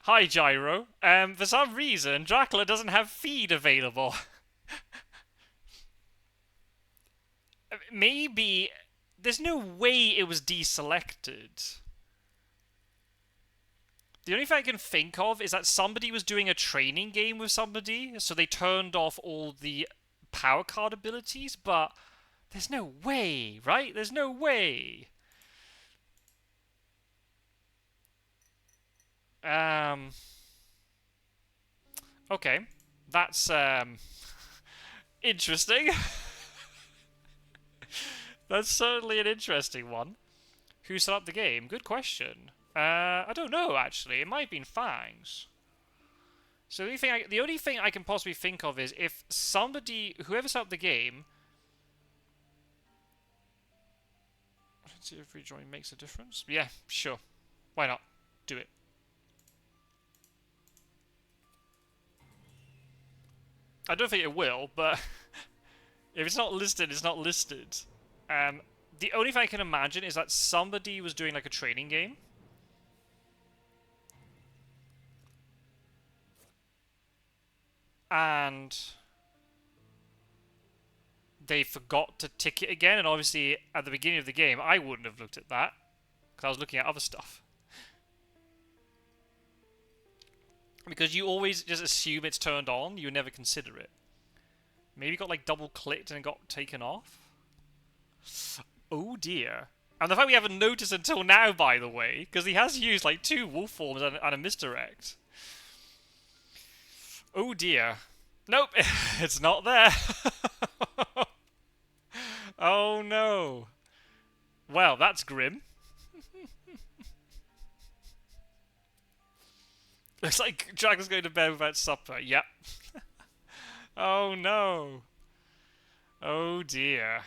Hi, Gyro. For some reason, Dracula doesn't have feed available. Maybe... There's no way it was deselected. The only thing I can think of is that somebody was doing a training game with somebody, so they turned off all the power card abilities, but there's no way, right? There's no way. Um... Okay. That's, interesting. That's certainly an interesting one. Who set up the game? Good question. I don't know, actually. It might have been Fangs. So the only thing I can possibly think of is if somebody, whoever set up the game... Let's see if rejoin makes a difference. Yeah, sure. Why not? Do it. I don't think it will, but if it's not listed, it's not listed. The only thing I can imagine is that somebody was doing like a training game. And they forgot to tick it again, and obviously at the beginning of the game I wouldn't have looked at that because I was looking at other stuff. Because you always just assume it's turned on, you never consider it. Maybe it got like double clicked and it got taken off. Oh dear. And the fact we haven't noticed until now, by the way, because he has used like 2 wolf forms and a misdirect. Oh dear. Nope, it's not there. Oh no. Well, that's grim. Looks like Dragon's going to bed without supper. Yep. Oh no. Oh dear.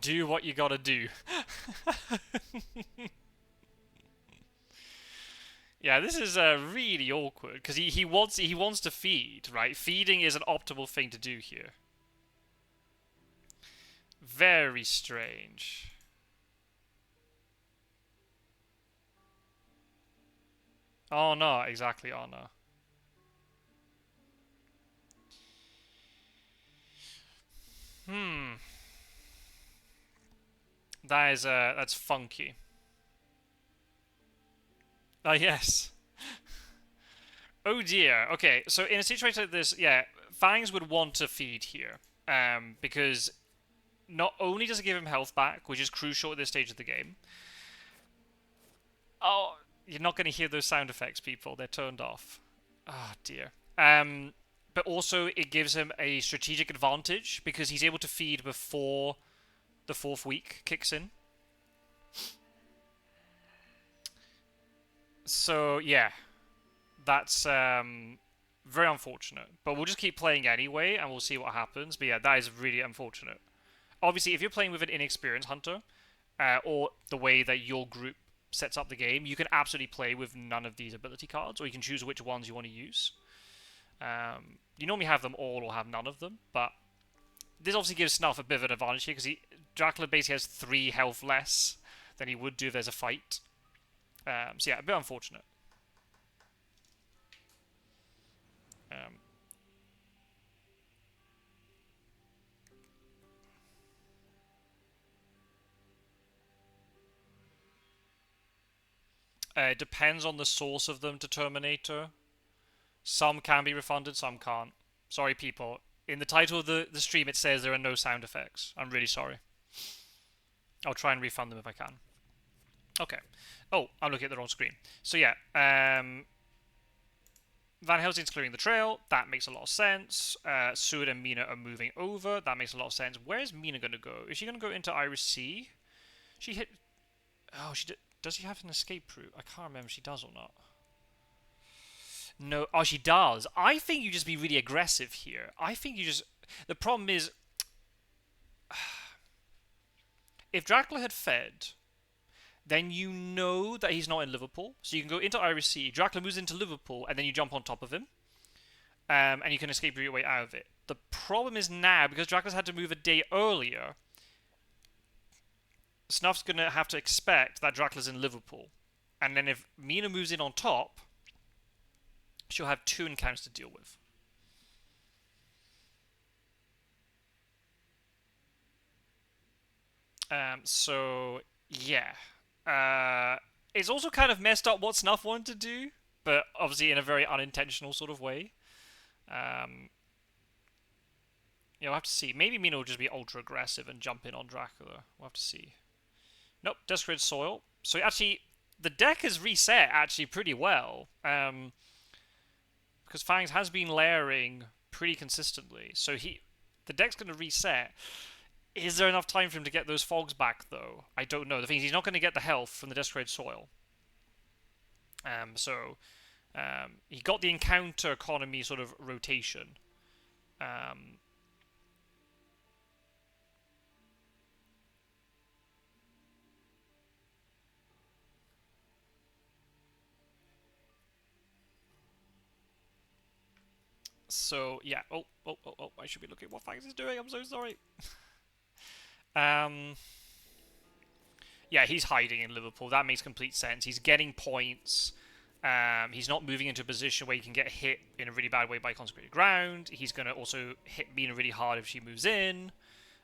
Do what you gotta do. Yeah, this is really awkward because he wants to feed, right? Feeding is an optimal thing to do here. Very strange. Oh no, exactly. Oh no. Hmm. That is that's funky. Ah yes. Oh dear. Okay, so in a situation like this, yeah, Fangs would want to feed here, because not only does it give him health back, which is crucial at this stage of the game. Oh, you're not going to hear those sound effects, people. They're turned off. Oh dear. But also it gives him a strategic advantage because he's able to feed before the 4th week kicks in. So yeah, that's very unfortunate. But we'll just keep playing anyway, and we'll see what happens. But yeah, that is really unfortunate. Obviously, if you're playing with an inexperienced hunter, or the way that your group sets up the game, you can absolutely play with none of these ability cards, or you can choose which ones you want to use. You normally have them all or have none of them, but this obviously gives Snuff a bit of an advantage here because Dracula basically has 3 health less than he would do if there's a fight. So yeah, a bit unfortunate. It depends on the source of them to Terminator. Some can be refunded, some can't. Sorry, people. In the title of the stream, it says there are no sound effects. I'm really sorry. I'll try and refund them if I can. Okay. Oh, I'm looking at the wrong screen. So yeah, Van Helsing's clearing the trail. That makes a lot of sense. Sud and Mina are moving over. That makes a lot of sense. Where is Mina going to go? Is she going to go into Iris Sea? She hit... Oh, she did... Does she have an escape route? I can't remember if she does or not. No, oh, she does. I think you just be really aggressive here. I think you just. The problem is, if Dracula had fed, then you know that he's not in Liverpool. So you can go into Irish Sea, Dracula moves into Liverpool, and then you jump on top of him. And you can escape your way out of it. The problem is now, because Dracula's had to move a day earlier, Snuff's going to have to expect that Dracula's in Liverpool. And then if Mina moves in on top, she'll have 2 encounters to deal with. So, yeah. It's also kind of messed up what Snuff wanted to do, but obviously in a very unintentional sort of way. We'll have to see. Maybe Mina will just be ultra aggressive and jump in on Dracula. We'll have to see. Nope, Desecrated Soil. So actually, the deck has reset actually pretty well. Because Fangs has been layering pretty consistently. So the deck's going to reset. Is there enough time for him to get those fogs back, though? I don't know. The thing is, he's not going to get the health from the Desecrated Soil. He got the encounter economy sort of rotation. So, yeah. Oh. I should be looking at what Fangs is doing. I'm so sorry. Yeah, he's hiding in Liverpool. That makes complete sense. He's getting points. He's not moving into a position where he can get hit in a really bad way by consecrated ground. He's going to also hit Mina really hard if she moves in.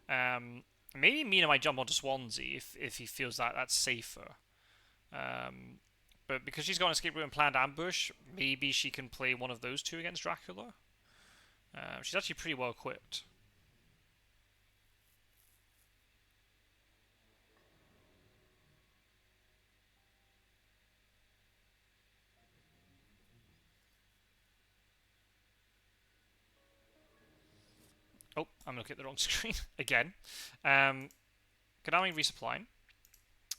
Maybe Mina might jump onto Swansea if he feels that that's safer. But because she's got an escape route and planned ambush, maybe she can play one of those 2 against Dracula. She's actually pretty well equipped. Oh, I'm looking at the wrong screen again. Konami resupplying.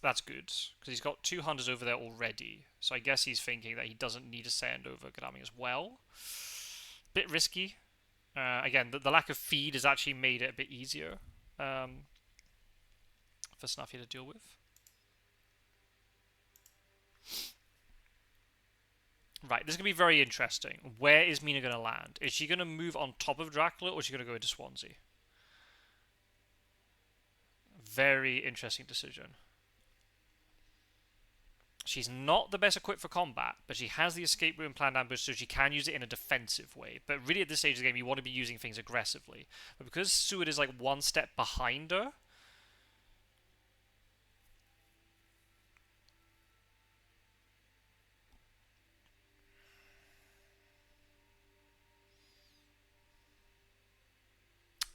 That's good, because he's got 2 hunters over there already. So I guess he's thinking that he doesn't need to send over Konami as well. Bit risky. Again, the lack of feed has actually made it a bit easier for Snuffy to deal with. Right, this is going to be very interesting. Where is Mina going to land? Is she going to move on top of Dracula, or is she going to go into Swansea? Very interesting decision. She's not the best equipped for combat, but she has the escape route and planned ambush, so she can use it in a defensive way. But really, at this stage of the game, you want to be using things aggressively. But because Seward is like 1 step behind her,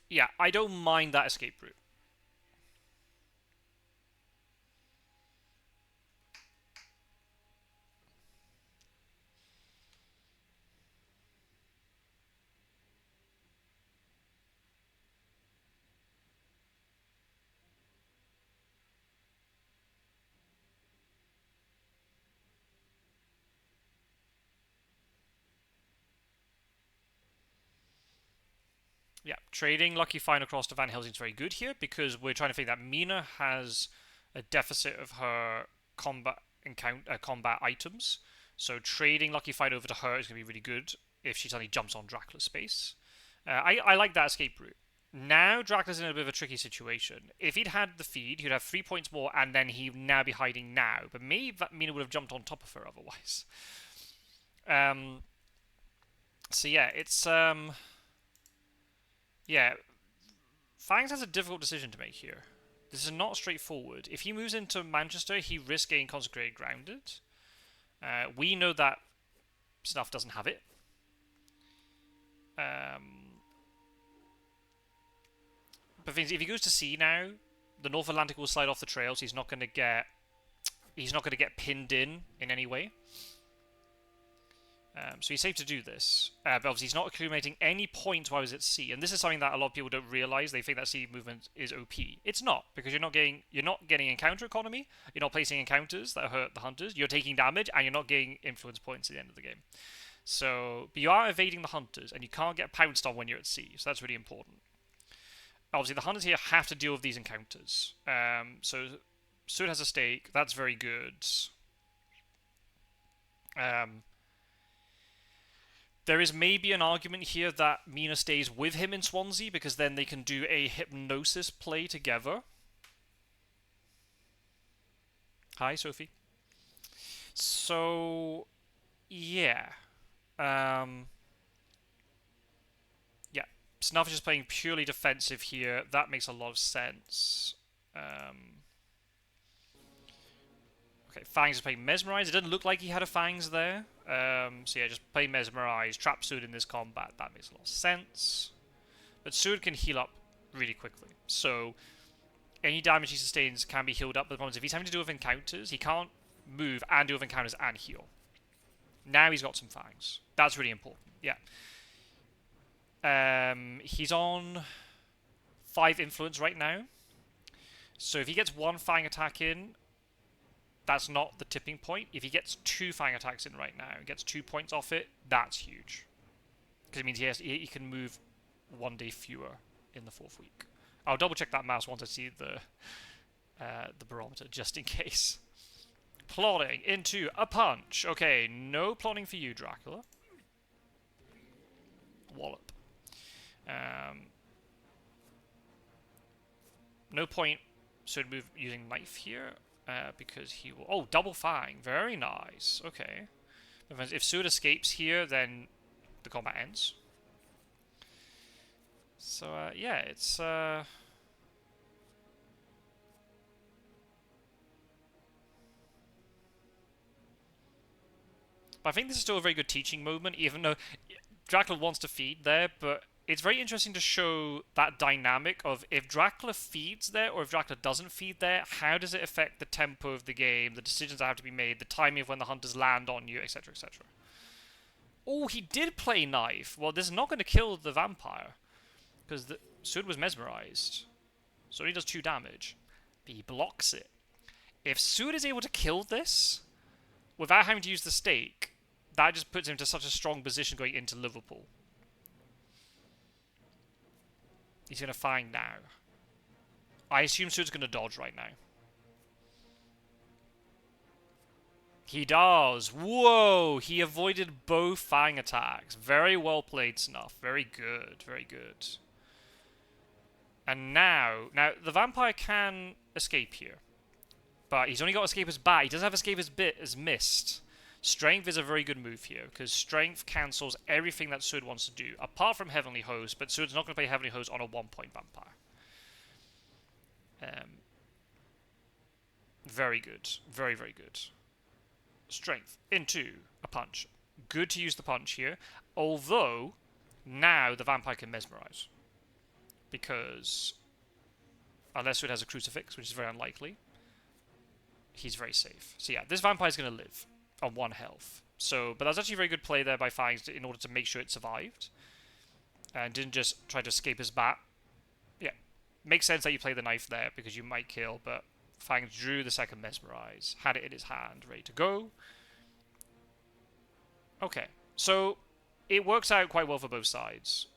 yeah, I don't mind that escape route. Yeah, trading Lucky Find across to Van Helsing is very good here because we're trying to think that Mina has a deficit of her combat items. So trading Lucky Find over to her is going to be really good if she suddenly jumps on Dracula's space. I like that escape route. Now Dracula's in a bit of a tricky situation. If he'd had the feed, he'd have 3 points more, and then he'd now be hiding now. But maybe Mina would have jumped on top of her otherwise. So yeah, it's yeah, Fangs has a difficult decision to make here. This is not straightforward. If he moves into Manchester, he risks getting consecrated grounded. We know that Snuff doesn't have it. But things, if he goes to sea now, the North Atlantic will slide off the trails. He's not going to get pinned in any way. So he's safe to do this. But obviously he's not accumulating any points while he's at sea. And this is something that a lot of people don't realise. They think that sea movement is OP. It's not, because you're not getting encounter economy, you're not placing encounters that hurt the hunters, you're taking damage, and you're not getting influence points at the end of the game. So, but you are evading the hunters, and you can't get pounced on when you're at sea, so that's really important. Obviously, the hunters here have to deal with these encounters. So, Sud has a stake, that's very good. There is maybe an argument here that Mina stays with him in Swansea, because then they can do a hypnosis play together. Hi, Sophie. So, yeah. Yeah. Snuff is just playing purely defensive here. That makes a lot of sense. Okay, Fangs is playing Mesmerize. It doesn't look like he had a Fangs there. So yeah, just play Mesmerize. Trap Sud in this combat. That makes a lot of sense. But Sud can heal up really quickly. So any damage he sustains can be healed up. But the problem is if he's having to deal with encounters, he can't move and deal with encounters and heal. Now he's got some Fangs. That's really important. Yeah. He's on 5 influence right now. So if he gets 1 Fang attack in, that's not the tipping point. If he gets 2 Fang attacks in right now, gets 2 points off it, that's huge. Because it means he can move 1 day fewer in the 4th week. I'll double check that mouse once I see the barometer, just in case. Plotting into a punch. Okay, no plotting for you, Dracula. Wallop. No point should move using knife here. Because he will... Oh, double Fang. Very nice. Okay. If Sud escapes here, then the combat ends. So, yeah, it's... But I think this is still a very good teaching moment, even though Dracula wants to feed there, but it's very interesting to show that dynamic of if Dracula feeds there or if Dracula doesn't feed there, how does it affect the tempo of the game, the decisions that have to be made, the timing of when the hunters land on you, etc., etc. Oh, he did play knife. Well, this is not going to kill the vampire, because the Sud was mesmerized. So he does 2 damage. But he blocks it. If Sud is able to kill this, without having to use the stake, that just puts him into such a strong position going into Liverpool. He's going to Fang now. I assume Sud's going to dodge right now. He does. Whoa! He avoided both Fang attacks. Very well played, Snuff. Very good. Very good. And now the vampire can escape here. But he's only got escape as bat. He doesn't have escape as mist. Strength is a very good move here, because Strength cancels everything that Sud wants to do, apart from Heavenly Host, but Sud's not going to play Heavenly Host on a 1-point vampire. Very good. Very, very good. Strength into a punch. Good to use the punch here, although now the vampire can mesmerize. Because unless Sud has a crucifix, which is very unlikely, he's very safe. So yeah, this vampire is going to live on 1 health. So, but that's actually a very good play there by Fangs in order to make sure it survived. And didn't just try to escape his bat. Yeah, makes sense that you play the knife there because you might kill, but Fangs drew the second mesmerize, had it in his hand, ready to go. Okay, so it works out quite well for both sides.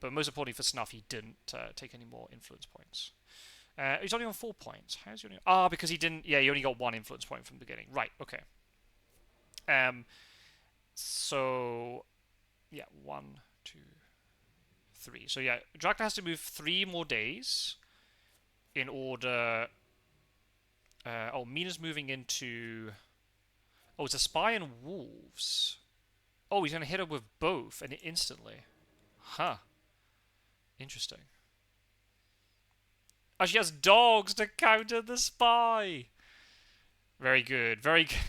But most importantly for Snuff, he didn't take any more influence points. He's only on 4 points. How's he only... Ah, because he didn't... Yeah, he only got 1 influence point from the beginning. Right, okay. So, yeah, 1, 2, 3. So, yeah, Dracula has to move 3 more days in order... oh, Mina's moving into... Oh, it's a spy and wolves. Oh, he's going to hit her with both, and instantly. Huh. Interesting. Oh, she has dogs to counter the spy. Very good. Very good.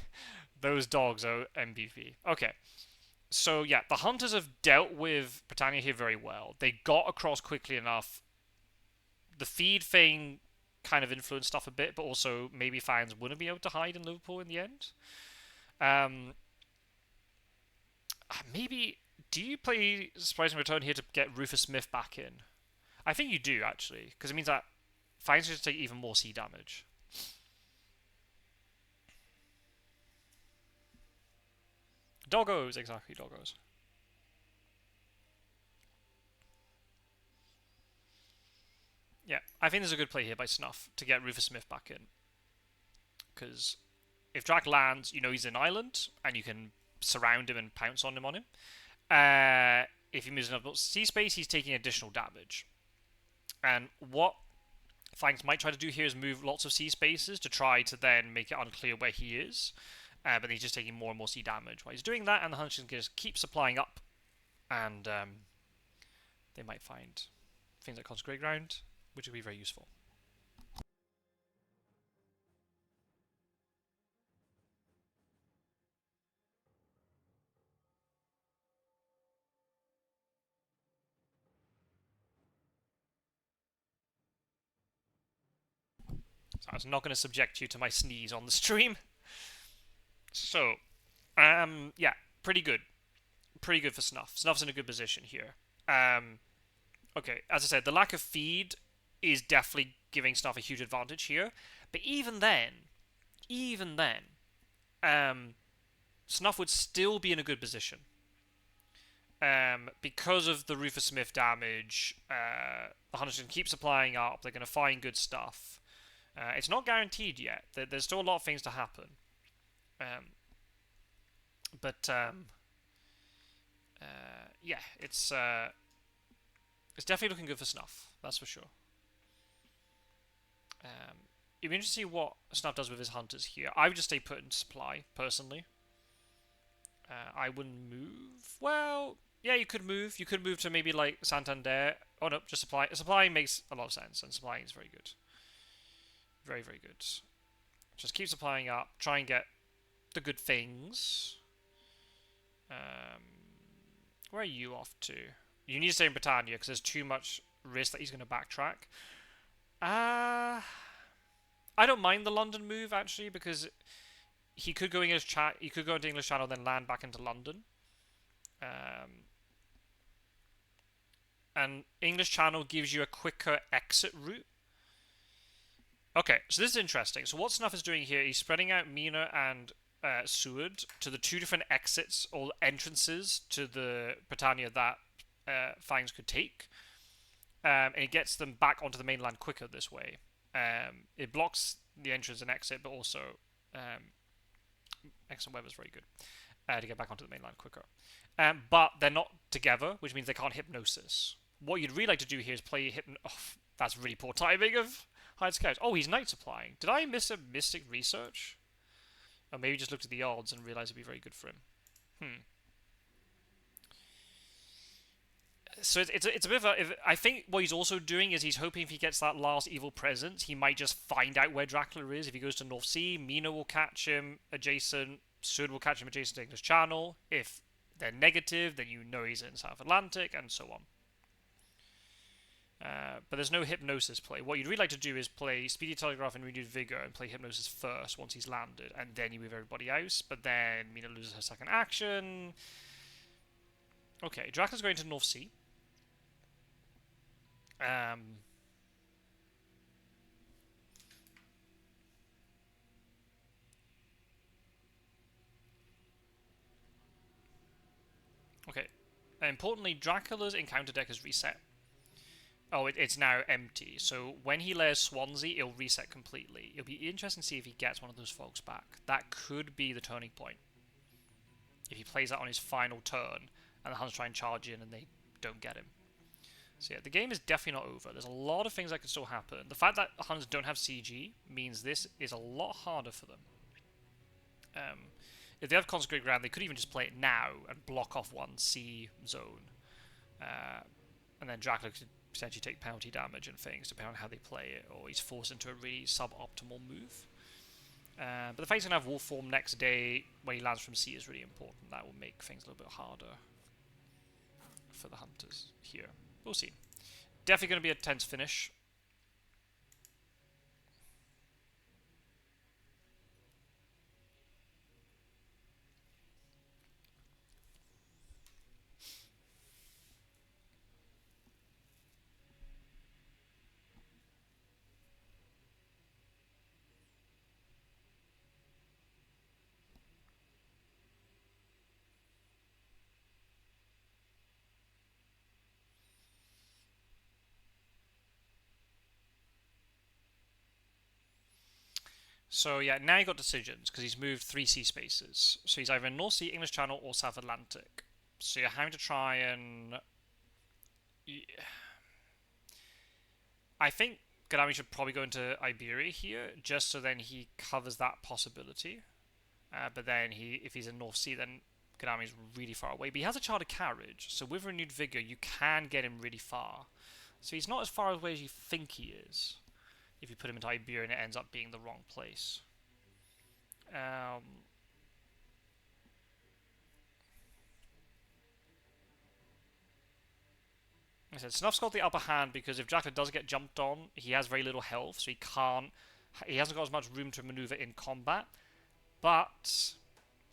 Those dogs are MVP. Okay. So, yeah, the hunters have dealt with Britannia here very well. They got across quickly enough. The feed thing kind of influenced stuff a bit, but also maybe fans wouldn't be able to hide in Liverpool in the end. Maybe... Do you play Surprising Return here to get Rufus Smith back in? I think you do, actually, because it means that fans should take even more sea damage. Doggos, exactly, doggos. Yeah, I think there's a good play here by Snuff to get Rufus Smith back in. Because if Drac lands, you know he's in Island, and you can surround him and pounce on him. If he moves enough sea space, he's taking additional damage. And what Fangs might try to do here is move lots of sea spaces to try to then make it unclear where he is. But he's just taking more and more sea damage while he's doing that, and the Hunters can just keep supplying up, and they might find things like Consecrated Ground, which would be very useful. So I was not going to subject you to my sneeze on the stream. So, yeah, pretty good. Pretty good for Snuff. Snuff's in a good position here. Okay, as I said, the lack of feed is definitely giving Snuff a huge advantage here. But even then, Snuff would still be in a good position. Because of the Rufus Smith damage, the Hunters can keep supplying up. They're going to find good stuff. It's not guaranteed yet. There's still a lot of things to happen. But yeah, it's definitely looking good for Snuff. That's for sure. It'd be interesting to see what Snuff does with his Hunters here. I would just stay put in supply, personally. I wouldn't move. Well, yeah, you could move. You could move to maybe like Santander. Oh no, just supply. Supplying makes a lot of sense, and supplying is very good. Very, very good. Just keep supplying up. Try and get the good things. Where are you off to? You need to stay in Britannia because there's too much risk that he's going to backtrack. I don't mind the London move actually because he could go English he could go into English Channel then land back into London. And English Channel gives you a quicker exit route. Okay, so this is interesting. So what Snuff is doing here, he's spreading out Mina and Seward to the two different exits or entrances to the Britannia that Fangs could take. And it gets them back onto the mainland quicker this way. It blocks the entrance and exit, but also excellent weather is very good to get back onto the mainland quicker. But they're not together, which means they can't hypnosis. What you'd really like to do here is play Oh, that's really poor timing of Hide Scouts. Oh, he's night supplying. Did I miss a Mystic Research? Or maybe just looked at the odds and realised it'd be very good for him. So it's a bit of a... I think what he's also doing is he's hoping if he gets that last evil presence, he might just find out where Dracula is. If he goes to North Sea, Mina will catch him adjacent. Sud will catch him adjacent to English Channel. If they're negative, then you know he's in South Atlantic, and so on. But there's no hypnosis play. What you'd really like to do is play Speedy Telegraph and Renewed Vigor and play hypnosis first once he's landed, and then you move everybody out. But then Mina loses her second action. Okay, Dracula's going to North Sea. Okay. Importantly, Dracula's encounter deck is reset. Oh, it's now empty. So when he layers Swansea, it'll reset completely. It'll be interesting to see if he gets one of those folks back. That could be the turning point. If he plays that on his final turn, and the Huns try and charge in and they don't get him. So yeah, the game is definitely not over. There's a lot of things that can still happen. The fact that Huns don't have CG means this is a lot harder for them. If they have Consecrated Ground, they could even just play it now and block off one C zone. And then Dracula could potentially take penalty damage and things, depending on how they play it, or he's forced into a really suboptimal move. But the fact he's going to have Wolf Form next day when he lands from sea is really important. That will make things a little bit harder for the Hunters here. We'll see. Definitely going to be a tense finish. So yeah, now you got decisions because he's moved 3 sea spaces. So he's either in North Sea, English Channel, or South Atlantic. So you're having to try and. I think Gadami should probably go into Iberia here, just so then he covers that possibility. But then if he's in North Sea, then Gadami's really far away. But he has a chartered carriage, so with renewed vigor, you can get him really far. So he's not as far away as you think he is. If you put him into Iberia and it ends up being the wrong place. I said Snuff's got the upper hand because if Dracula does get jumped on, he has very little health, so he can't. He hasn't got as much room to maneuver in combat. But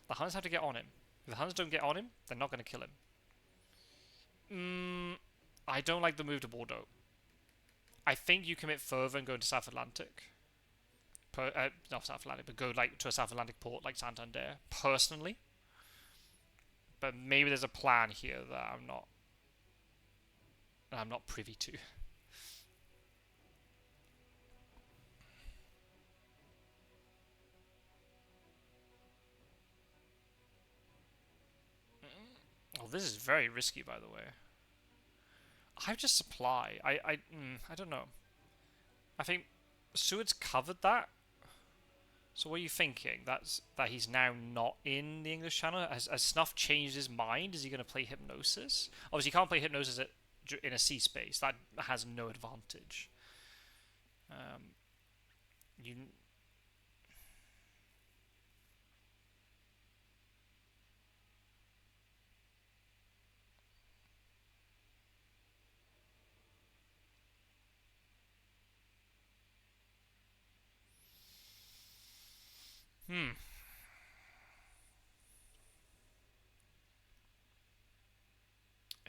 the Huns have to get on him. If the Huns don't get on him, they're not going to kill him. I don't like the move to Bordeaux. I think you commit further and go into South Atlantic. Not South Atlantic, but go like to a South Atlantic port like Santander. Personally, but maybe there's a plan here that I'm not privy to. Oh, this is very risky, by the way. I just supply. I don't know. I think Seward's covered that. So what are you thinking? That he's now not in the English Channel? Has Snuff changed his mind? Is he going to play Hypnosis? Obviously, you can't play Hypnosis in a sea space. That has no advantage. You.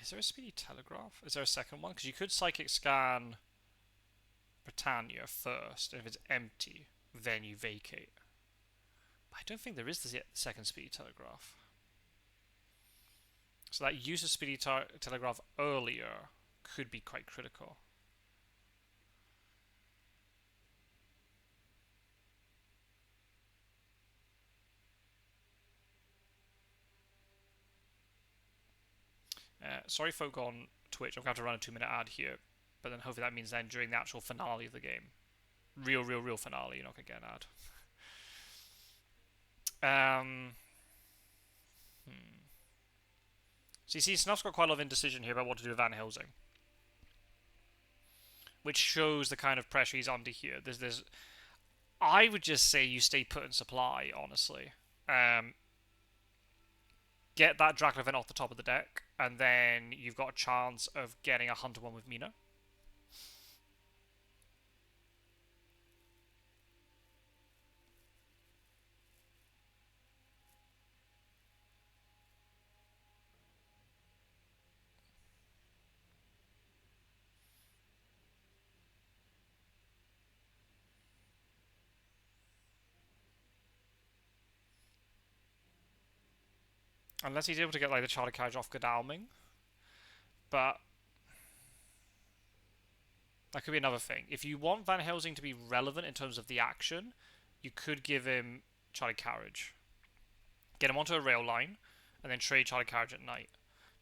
Is there a speedy telegraph? Is there a second one? Because you could psychic scan Britannia first, and if it's empty, then you vacate. But I don't think there is the second speedy telegraph. So that use of speedy telegraph earlier could be quite critical. Sorry, folk on Twitch. I'm going to have to run a 2-minute ad here, but then hopefully that means then during the actual finale of the game, real finale, you're not going to get an ad. So you see, Snuff's got quite a lot of indecision here about what to do with Van Helsing, which shows the kind of pressure he's under here. I would just say you stay put in supply, honestly. Get that Dracula event off the top of the deck, and then you've got a chance of getting a Hunter one with Mina. Unless he's able to get like the Charter Carriage off Godalming. But that could be another thing. If you want Van Helsing to be relevant in terms of the action, you could give him Charter Carriage. Get him onto a rail line, and then trade Charter Carriage at night.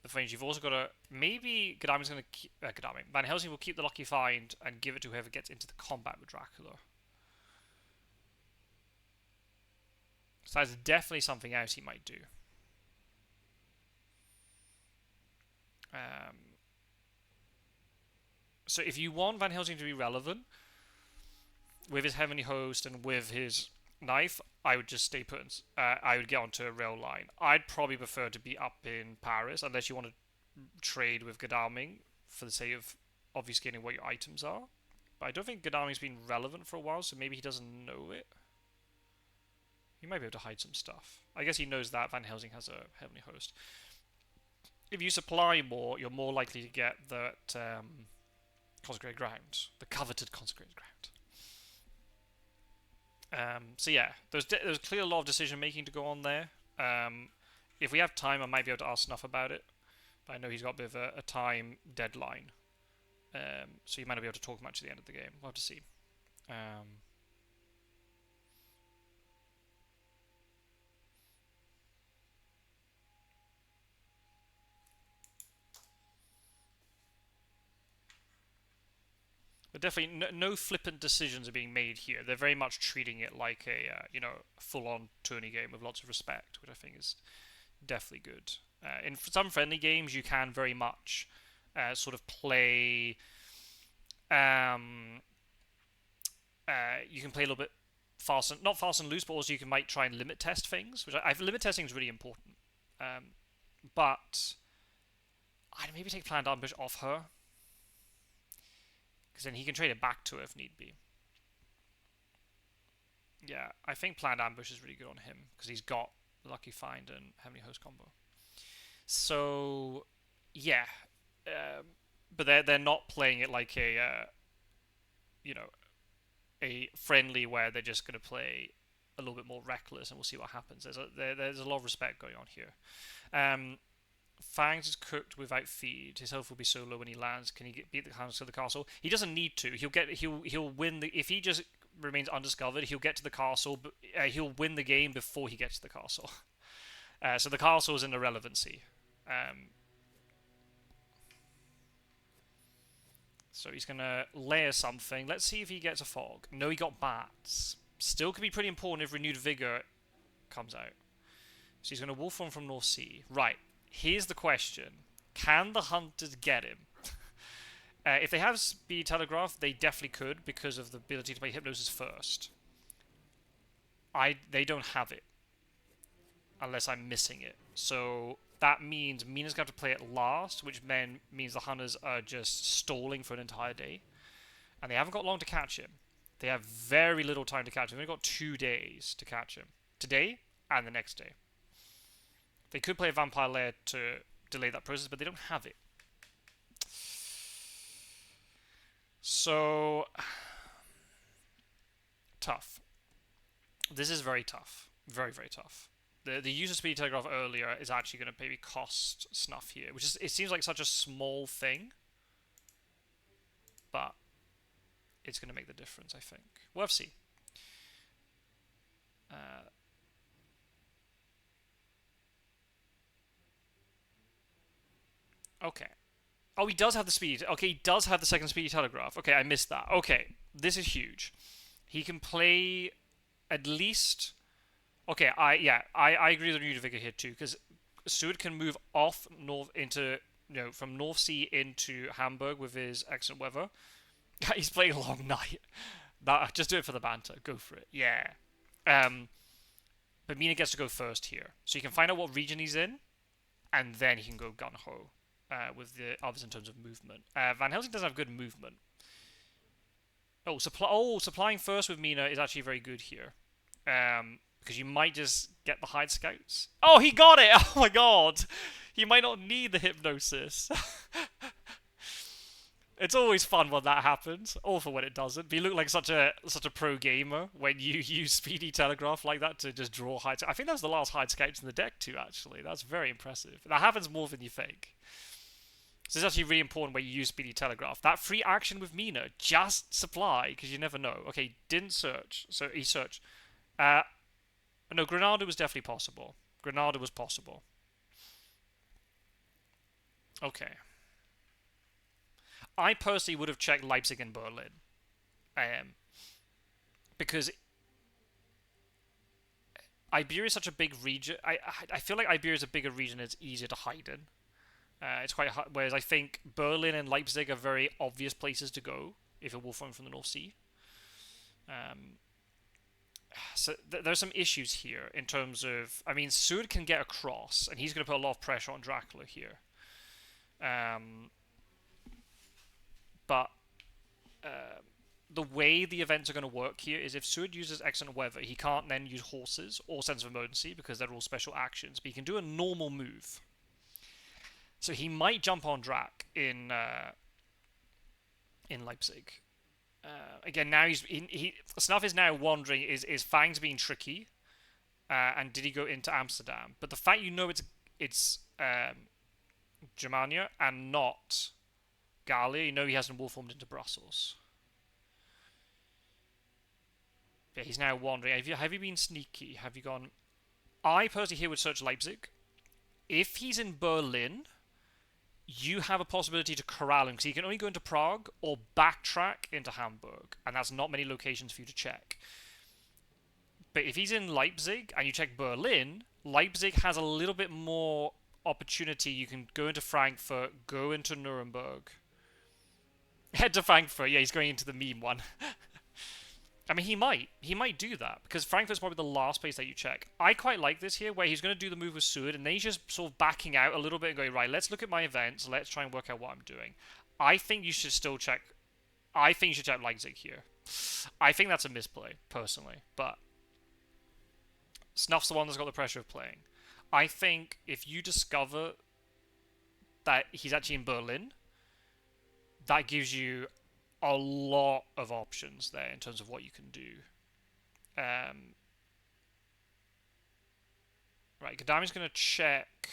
The thing is, you've also got to... Maybe Godalming's going to keep... Godalming. Van Helsing will keep the Lucky Find and give it to whoever gets into the combat with Dracula. So that's definitely something else he might do. So if you want Van Helsing to be relevant, with his Heavenly Host and with his knife, I would just stay put. I would get onto a rail line. I'd probably prefer to be up in Paris, unless you want to trade with Godalming for the sake of obfuscating what your items are. But I don't think Godalming's been relevant for a while, so maybe he doesn't know it. He might be able to hide some stuff. I guess he knows that Van Helsing has a Heavenly Host. If you supply more, you're more likely to get that consecrated ground, the coveted consecrated ground. So yeah, there's clearly a lot of decision making to go on there. If we have time, I might be able to ask Snuff about it, but I know he's got a bit of a time deadline, so he might not be able to talk much at the end of the game. We'll have to see. But definitely, no flippant decisions are being made here. They're very much treating it like a full-on tourney game with lots of respect, which I think is definitely good. In some friendly games, you can very much sort of play. Um, you can play a little bit not fast and loose, but also you can might try and limit test things, which limit testing is really important. But I'd maybe take planned ambush off her, because then he can trade it back to her if need be. Yeah, I think planned ambush is really good on him because he's got lucky find and heavenly host combo. So yeah, but they're not playing it like a friendly where they're just going to play a little bit more reckless, and we'll see what happens. There's a lot of respect going on here. Fangs is cooked without feed. His health will be so low when he lands. Can he beat the hounds to the castle? He doesn't need to. He'll win if he just remains undiscovered. He'll get to the castle. But he'll win the game before he gets to the castle. So the castle is an irrelevancy. So he's gonna layer something. Let's see if he gets a fog. No, he got bats. Still could be pretty important if renewed vigor comes out. So he's gonna wolf from North Sea. Right. Here's the question: can the hunters get him? If they have speed telegraph, they definitely could because of the ability to play hypnosis first. They don't have it unless I'm missing it. So that means Mina's going to have to play it last, which then means the hunters are just stalling for an entire day, and they haven't got long to catch him. They have very little time to catch him. They've only got 2 days to catch him. Today and the next day. They could play a Vampire Lair to delay that process, but they don't have it. So tough. This is very tough. Very, very tough. The use of Speedy Telegraph earlier is actually going to maybe cost Snuff here, which is, it seems like such a small thing, but it's going to make the difference, I think. We'll have to see. Okay. Oh, he does have the speed. Okay, he does have the second Speedy Telegraph. Okay, I missed that. Okay, this is huge. He can play at least... Okay, I agree with Renewed Vigor here too, because Seward can move off north into, from North Sea into Hamburg with his excellent weather. He's playing a long night. Just do it for the banter. Go for it. Yeah. But Mina gets to go first here, so you can find out what region he's in, and then he can go gun ho with the others in terms of movement. Van Helsing doesn't have good movement. Supplying first with Mina is actually very good here. Because you might just get the hide scouts. Oh, he got it! Oh my god! He might not need the hypnosis. It's always fun when that happens, awful when it doesn't. But you look like such a pro gamer when you use Speedy Telegraph like that to just draw hide. I think that was the last hide scouts in the deck too. Actually, that's very impressive. That happens more than you think. So it's actually really important when you use Speedy Telegraph. That free action with Mina, just supply because you never know. Okay, didn't search, so he searched. No, Granada was definitely possible. Granada was possible. Okay. I personally would have checked Leipzig and Berlin. Because Iberia is such a big region. I feel like Iberia is a bigger region and it's easier to hide in. It's quite hard, whereas I think Berlin and Leipzig are very obvious places to go if you're wolfing from the North Sea. So there's some issues here in terms of... I mean, Sud can get across, and he's going to put a lot of pressure on Dracula here. But the way the events are going to work here is if Sud uses excellent weather, he can't then use horses or sense of emergency because they're all special actions, but he can do a normal move. So he might jump on Drac in Leipzig. Again, now Snuff is now wondering, is Fangs being tricky? And did he go into Amsterdam? But the fact it's Germania and not Galia, he hasn't wolf formed into Brussels. Yeah, he's now wondering, have you been sneaky? Have you gone... I personally here would search Leipzig. If he's in Berlin, you have a possibility to corral him because he can only go into Prague or backtrack into Hamburg, and that's not many locations for you to check. But if he's in Leipzig and you check Berlin, Leipzig has a little bit more opportunity. You can go into Frankfurt, go into Nuremberg, head to Frankfurt. Yeah, he's going into the meme one. I mean, he might do that because Frankfurt's probably the last place that you check. I quite like this here, where he's going to do the move with Seward, and then he's just sort of backing out a little bit and going, right, let's look at my events, let's try and work out what I'm doing. I think you should still check. I think you should check Leipzig here. I think that's a misplay personally, but Snuff's the one that's got the pressure of playing. I think if you discover that he's actually in Berlin, that gives you a lot of options there in terms of what you can do. Um, right, Gadami's going to check.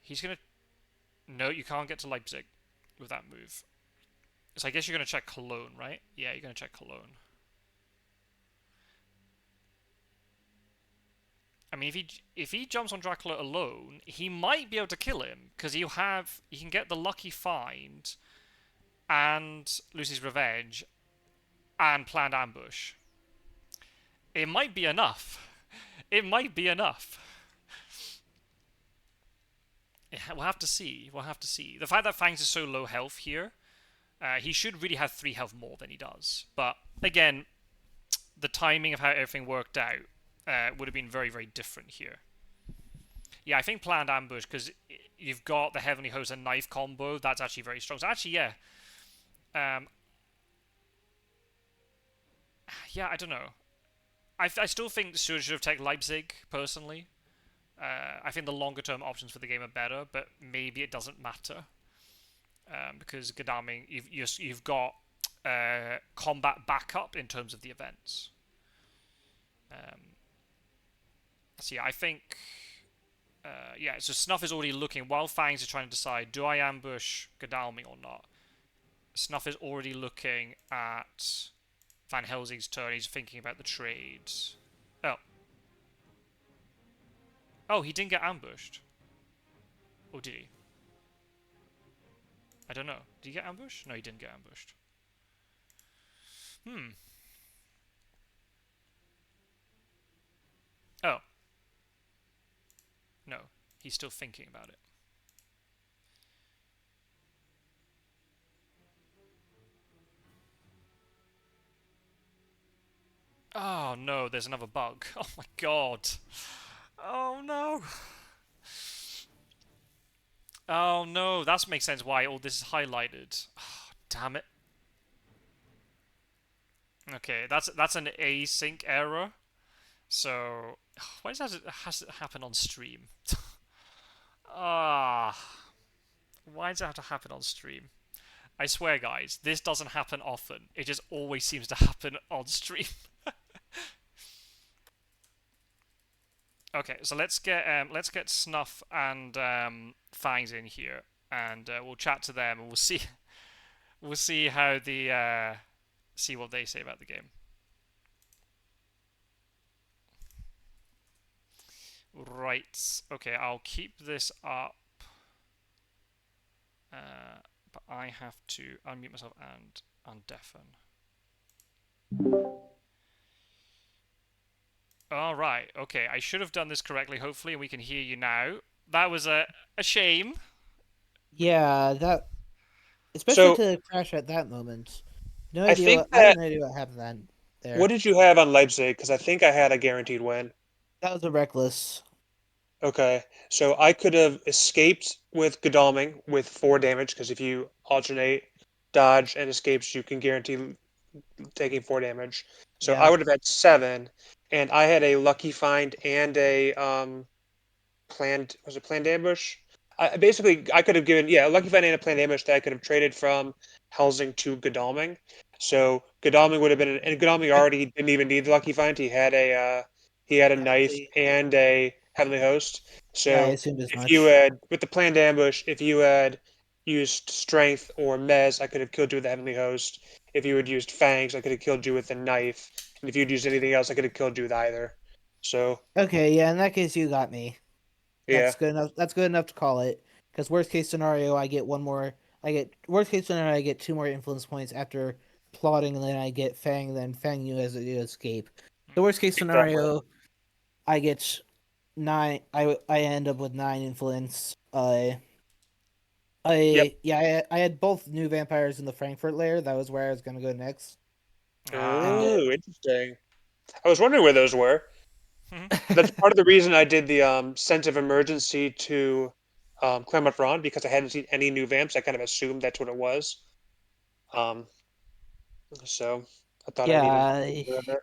He's going to. No, you can't get to Leipzig with that move. So I guess you're going to check Cologne, right? Yeah, you're going to check Cologne. I mean, if he jumps on Dracula alone, he might be able to kill him because he can get the lucky find and Lucy's revenge and planned ambush. It might be enough. It might be enough. Yeah, we'll have to see. We'll have to see. The fact that Fangs is so low health here, he should really have 3 health more than he does. But again, the timing of how everything worked out would have been very, very different here. Yeah, I think planned ambush because you've got the Heavenly Host and knife combo. That's actually very strong. So actually, yeah. Yeah, I don't know. I still think Stewart should have taken Leipzig, personally. I think the longer term options for the game are better, but maybe it doesn't matter. Because Gadami, you've got combat backup in terms of the events. So yeah, I think... yeah, so Snuff is already looking, while Fangs is trying to decide, do I ambush Godalming or not? Snuff is already looking at Van Helsing's turn. He's thinking about the trades. Oh. Oh, he didn't get ambushed. Or did he? I don't know. Did he get ambushed? No, he didn't get ambushed. Oh. No. He's still thinking about it. Oh no, there's another bug. Oh my god. Oh no. Oh no, that makes sense why all this is highlighted. Oh, damn it. Okay, that's an async error. So, why does that has to happen on stream? Ah, why does it have to happen on stream? I swear, guys, this doesn't happen often. It just always seems to happen on stream. Okay, so let's get Snuff and Fangs in here, and we'll chat to them, and we'll see how the see what they say about the game. Right. Okay, I'll keep this up. But I have to unmute myself and undeafen. Alright, okay, I should have done this correctly, hopefully, and we can hear you now. That was a shame. Yeah, that especially So to crash at that moment. No I idea think what I have that no idea what happened then what there. did you have on Leipzig? Because I think I had a guaranteed win. That was a reckless. Okay, so I could have escaped with Godalming with 4 damage because if you alternate dodge and escapes, you can guarantee taking 4 damage. So I Yeah. would have had 7, and I had a lucky find and a planned ambush. I could have given a lucky find and a planned ambush that I could have traded from Helsing to Godalming. So Godalming would have been, and Godalming already didn't even need the lucky find. He had a knife Heavenly. and a heavenly host. Yeah, I So assumed as if you much. had with the planned ambush, if you had used strength or mez, I could have killed you with the heavenly host. If you had used fangs, I could have killed you with a knife. And if you'd used anything else, I could have killed you with either. So Okay, yeah, in that case you got me. Yeah. That's good enough to call it. Because worst case scenario, I get one more. I get worst case scenario, I get two more influence points after plotting, and then I get Fang. Then Fang you as a escape. The worst case Exactly. scenario, I get nine. I end up with 9 influence. Yep. I had both new vampires in the Frankfurt lair. That was where I was gonna go next. And Ah. Oh, interesting. I was wondering where those were. Mhm. That's part of the reason I did the sense of emergency to Claremont Ron because I hadn't seen any new vamps. I kind of assumed that's what it was. Um, so I thought I needed yeah, to remember it.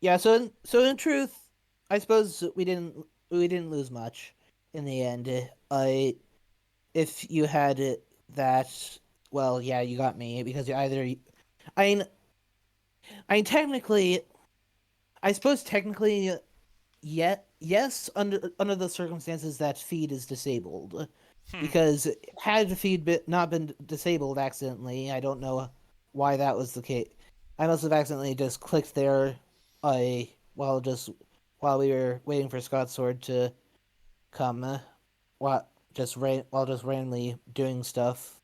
yeah. So in truth, I suppose we didn't lose much in the end. If you had that, well, yeah, you got me because you either. I mean, technically, I suppose technically, yes, under the circumstances that feed is disabled, Hmm. because had the feed not been disabled accidentally, I don't know why that was the case. I must have accidentally just clicked there, while we were waiting for Scott's sword to come, while just randomly doing stuff,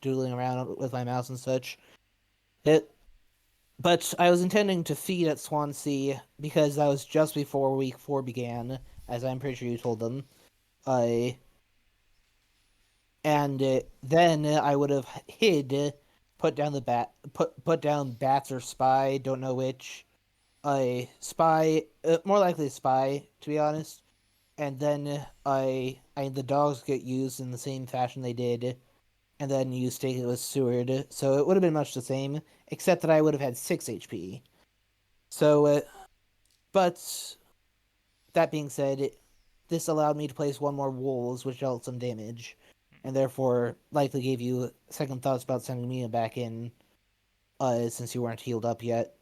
doodling around with my mouse and such. It But I was intending to feed at Swansea because that was just before week 4 began, as I'm pretty sure you told them. I and then I would have hid, put down bats or spy, don't know which. I spy, more likely spy, to be honest. And then the dogs get used in the same fashion they did, and then you stake it with Seward. So it would have been much the same, except that I would have had 6 HP. So, but that being said, this allowed me to place one more wolves, which dealt some damage, and therefore likely gave you second thoughts about sending me back in, since you weren't healed up yet.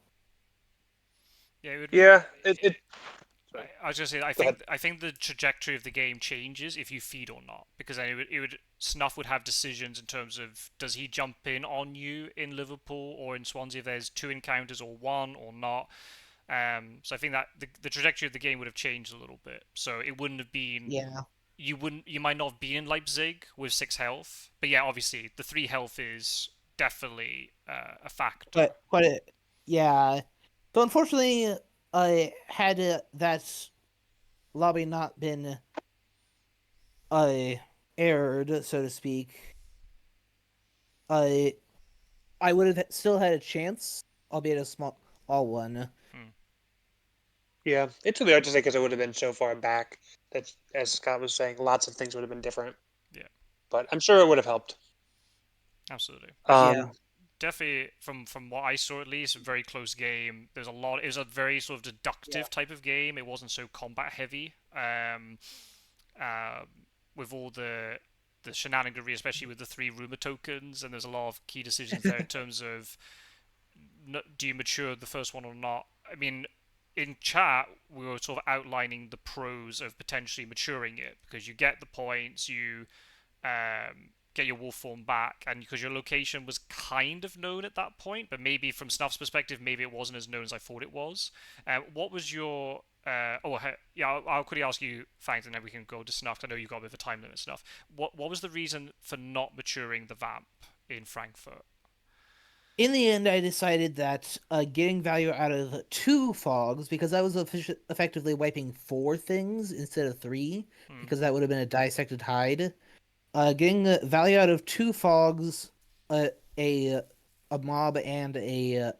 Yeah, it would be. Yeah. It. Sorry. I was gonna say, Go ahead. I think the trajectory of the game changes if you feed or not, because then it would Snuff would have decisions in terms of does he jump in on you in Liverpool or in Swansea if there's 2 encounters or one or not. So I think that the trajectory of the game would have changed a little bit. So it wouldn't have been Yeah, you might not have been in Leipzig with 6 health, but yeah, obviously the 3 health is definitely a factor. yeah. So unfortunately, had that lobby not been uh aired, so to speak, uh, I would have still had a chance, albeit a small one. Hmm. Yeah. It's really hard to say because it would have been so far back that, as Scott was saying, lots of things would have been different. Yeah, But I'm sure it would have helped. absolutely. Yeah, Definitely from what I saw at least, a very close game. There's a lot. It was a very sort of yeah. deductive type of game. It wasn't so combat heavy. Um, with all the shenaniganry, especially with the 3 rumor tokens, and there's a lot of key decisions there in terms of do you mature the first one or not. I mean, in chat we were sort of outlining the pros of potentially maturing it because you get the points, you get your wolf form back, and because your location was kind of known at that point, but maybe from Snuff's perspective, maybe it wasn't as known as I thought it was. What was your yeah, I'll quickly ask you, Fangs, and then we can go to Snuff. I know you've got a bit of a time limit, Snuff. What was the reason for not maturing the vamp in Frankfurt? In the end, I decided that getting value out of 2 fogs, because I was effectively wiping 4 things instead of 3, Hmm. because that would have been a dissected hide. Getting value out of 2 fogs, uh, a a mob, and uh,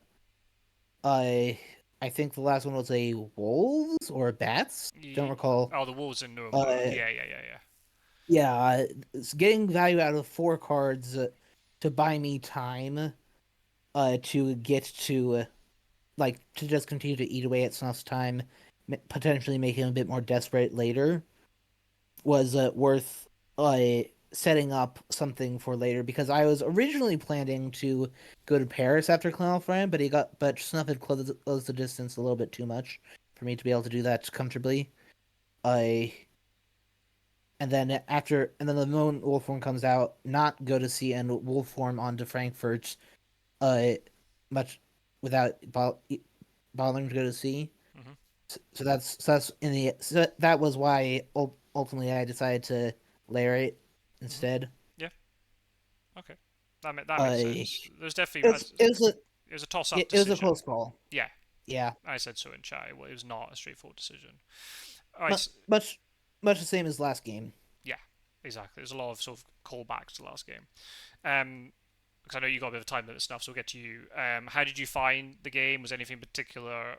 I think the last one was a wolves or bats. Don't recall. Oh, the Wolves in Nuremberg. Uh, Yeah, yeah, yeah, yeah. yeah, it's getting value out of 4 cards to buy me time to get to to just continue to eat away at Snuff's time, potentially making him a bit more desperate later, was worth setting up something for later, because I was originally planning to go to Paris after Clownfriend, but Snuff had closed the distance a little bit too much for me to be able to do that comfortably. I and then the moment Wolfform comes out, not go to sea and Wolfform onto Frankfurt, uh, much without bothering to go to sea. Hmm. So that was why. ultimately I decided to layer it Hmm. instead. Yeah. Okay. That makes Uh, sense. There's definitely it was a it was a toss up it was a decision. close call. Yeah, Yeah, I said so in chat. Well, it was not a straightforward decision. All right. much much the same as last game. Yeah, exactly. There's a lot of sort of callbacks to last game. Because I know you got a bit of time limit stuff, so we'll get to you. How did you find the game? Was there anything particular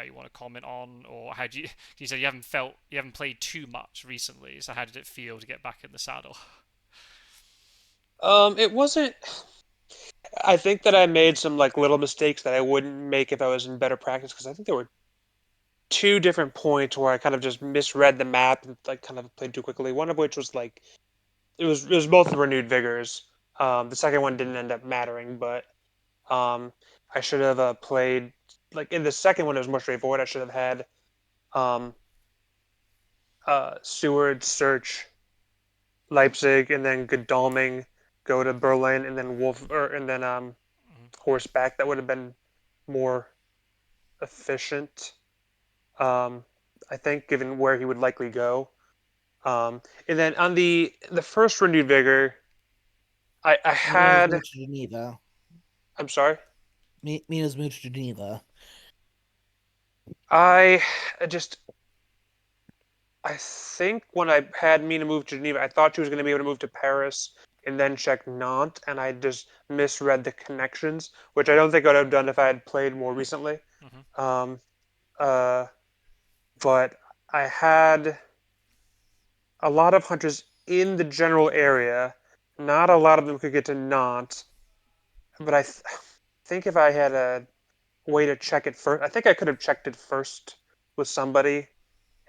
you want to comment on, or how do you? You said you haven't played too much recently. So how did it feel to get back in the saddle? It wasn't. I think that I made some like little mistakes that I wouldn't make if I was in better practice because I think there were two different points where I kind of just misread the map and like kind of played too quickly. One of which was like it was both renewed vigors. The second one didn't end up mattering, but um, I should have played like in the second one it was more straightforward. I should have had um, Seward search Leipzig and then Godalming go to Berlin and then Mhm. horseback. That would have been more efficient. Um, I think given where he would likely go. And then on the first renewed vigor, I Mina's had. moved to Geneva. I'm sorry. Mina's moved to Geneva. I just I think when I had Mina move to Geneva, I thought she was going to be able to move to Paris and then check Nantes, and I just misread the connections, which I don't think I would have done if I had played more recently. Mhm. Um, uh, but I had a lot of hunters in the general area. Not a lot of them could get to Nantes, but think if I had a way to check it first, I think I could have checked it first with somebody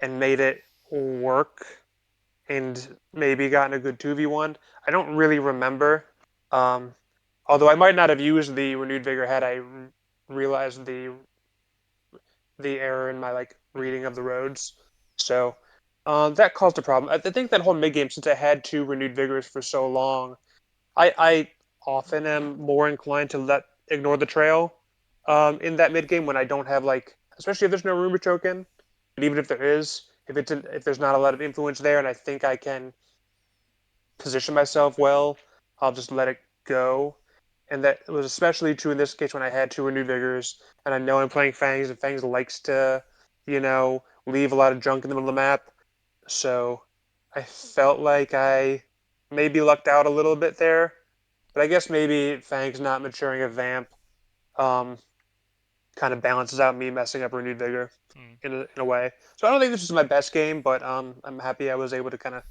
and made it work and maybe gotten a good 2v1. I don't really remember. Um, Although I might not have used the renewed vigor had I realized the error in my like Mhm. reading of the roads. So that caused a problem. I think that whole mid game, since I had two renewed vigors for so long, I often am more inclined to let ignore the trail in that mid game when I don't have like, especially if there's no rumor token, but even if there is, if there's not a lot of influence there, and I think I can position myself well, I'll just let it go. And that was especially true in this case when I had two renewed vigors, and I know I'm playing Fangs, and Fangs likes to, leave a lot of junk in the middle of the map. So I felt like I maybe lucked out a little bit there. But I guess maybe Fangs not maturing a Vamp um, kind of balances out me messing up renewed vigor Mhm. in a way. So I don't think this is my best game, but I'm happy I was able to kind of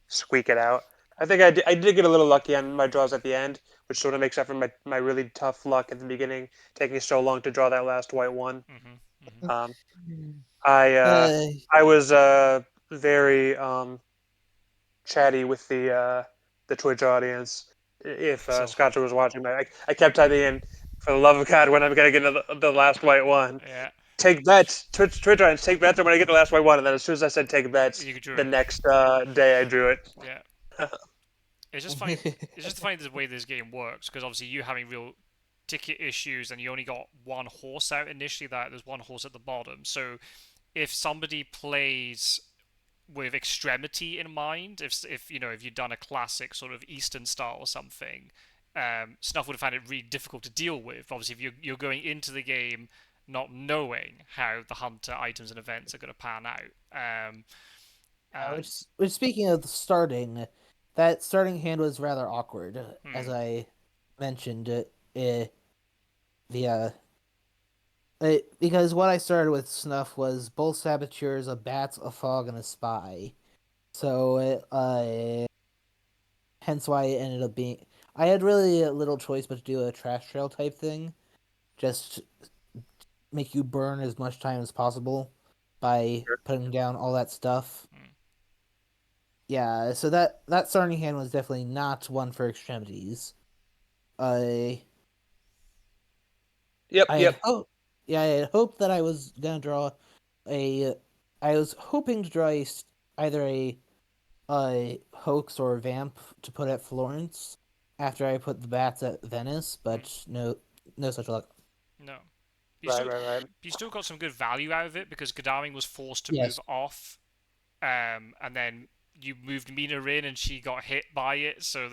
squeak it out. I think I did get a little lucky on my draws at the end, which sort of makes up for my really tough luck at the beginning, taking so long to draw that last white one. Mhm. Mhm. Um, I Uh, I was very chatty with the Twitch audience. If So Scotcher was watching, I kept typing in, "For the love of God, when I'm gonna get the last white one? yeah, Take bets, Twitch audience, take bets when I get the last white one." And then as soon as I said take bets, you drew the it. next day I drew it. Yeah. It's just funny. It's just funny the way this game works because obviously you having real ticket issues and you only got one horse out initially. That there's one horse at the bottom. So if somebody plays with extremity in mind, if you know if you'd done a classic sort of Eastern style or something, Snuff would have found it really difficult to deal with. Obviously, if you're going into the game not knowing how the hunter items and events are going to pan out, and which speaking of the starting, that starting hand was rather awkward, as hmm, I mentioned. The because what I started with Snuff was both saboteurs, a bat, a fog, and a spy. So hence why it ended up being. I had really little choice but to do a trash trail type thing, just make you burn as much time as possible by putting down all that stuff. hmm, Yeah, so that starting hand was definitely not one for extremities. I Yep, I yep. had hoped, yeah, I had hoped that I was gonna draw a. I was hoping to draw either a hoax or a vamp to put at Florence after I put the bats at Venice, hmm, but no such luck. no. Right, right, right. You still got some good value out of it because Godalming was forced to move Yes. off and then you moved Mina in and she got hit by it, so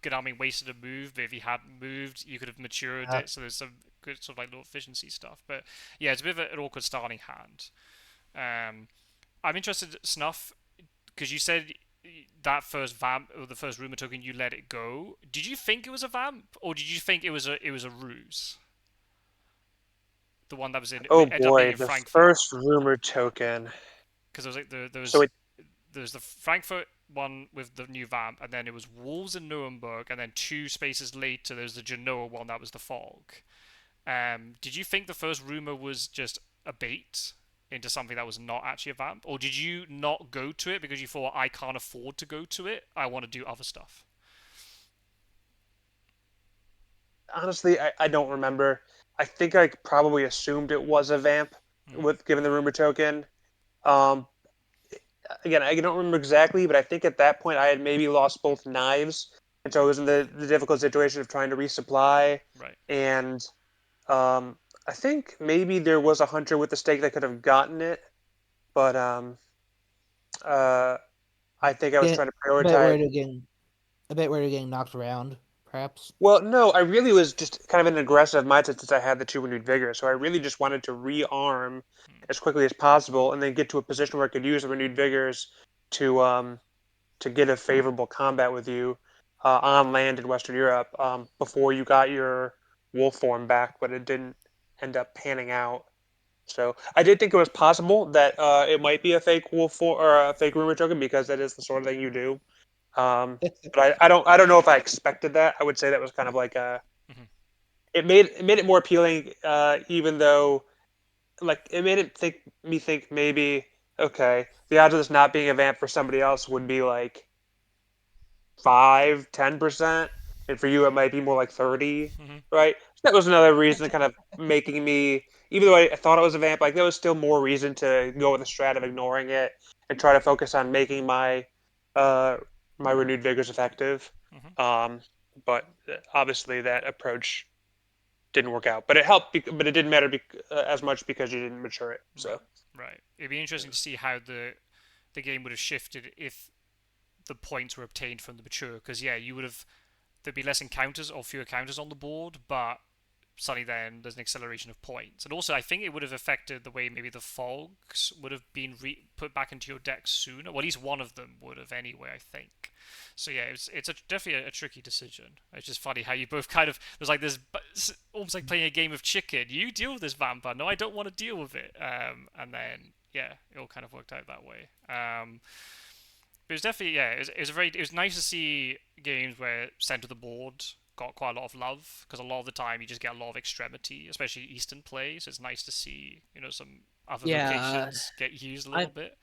Godalming wasted a move, but if he hadn't moved, you could have matured Uh, it, so there's some good sort of like little efficiency stuff. But yeah, it's a bit of an awkward starting hand. I'm interested, Snuff, because you said that first vamp or the first rumor token you let it go. Did you think it was a vamp, or did you think it was a ruse? The one that was in Oh ended up being boy, in the Frankfurt, first rumor token. because there was like So it there's the Frankfurt one with the new vamp, and then it was Wolves in Nuremberg, and then two spaces later there's the Genoa one that was the fog. Did you think the first rumor was just a bait into something that was not actually a vamp, or did you not go to it because you thought I can't afford to go to it? I want to do other stuff. honestly, I don't remember. I think I probably assumed it was a vamp Hmm. with given the rumor token. Um, Again, I don't remember exactly, but I think at that point I had maybe lost both knives, and so I was in the difficult situation of trying to resupply. Right. And um, I think maybe there was a hunter with the stake that could have gotten it, but uh, I think I was yeah, trying to a bit prioritize. worried of getting a bit worried of getting knocked around, perhaps. Well, no, I really was just kind of an aggressive mindset since I had the two renewed vigor. So I really just wanted to rearm Hmm. as quickly as possible, and then get to a position where I could use the renewed vigors to to get a favorable combat with you on land in Western Europe before you got your wolf form back, but it didn't end up panning out. So I did think it was possible that it might be a fake wolf form or a fake rumor token because that is the sort of thing you do. But I don't know if I expected that. I would say that was kind of like a Hmm. it made it more appealing, even though like it made it think maybe okay the odds of this not being a vamp for somebody else would be like 5, 10%, and for you it might be more like 30, Hmm. right? So that was another reason kind of making me, even though I thought it was a vamp, like there was still more reason to go with the strat of ignoring it and try to focus on making uh my renewed vigors effective. Hmm. Um, but obviously that approach didn't work out, but it helped. But it didn't matter as much because you didn't mature it. Right. So Right. It'd be interesting to see how the game would have shifted if the points were obtained from the mature. Because yeah, you would have there'd be less encounters or fewer counters on the board, but suddenly then there's an acceleration of points. And also, I think it would have affected the way maybe the fogs would have been put back into your deck sooner. Well, at least one of them would have anyway, I think. So yeah, definitely a tricky decision. It's just funny how you both kind of there's like this almost like playing a game of chicken. You deal with this vampire. No, I don't want to deal with it. And then yeah, it all kind of worked out that way. But it was definitely yeah. It was nice to see games where center of the board got quite a lot of love because a lot of the time you just get a lot of extremity, especially Eastern play. So it's nice to see some other Yeah, locations get used a little I bit.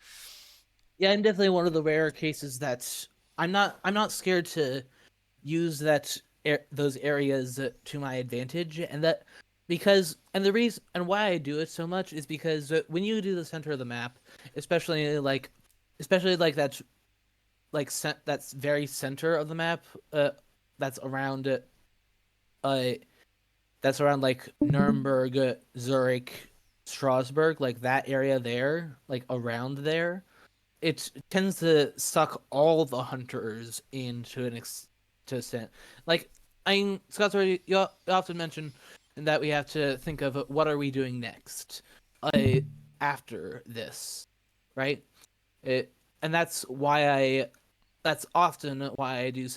yeah, I'm definitely one of the rare cases that I'm not scared to use those areas to my advantage, and that because and the reason and why I do it so much is because when you do the center of the map, especially like that's that's very center of the map, that's around uh that's around like Nuremberg, Zurich, Strasbourg, like that area there, like around there, it tends to suck all the hunters into to extent. Like Scott's already you often mention that we have to think of what are we doing next, after this, right? It and that's often why I do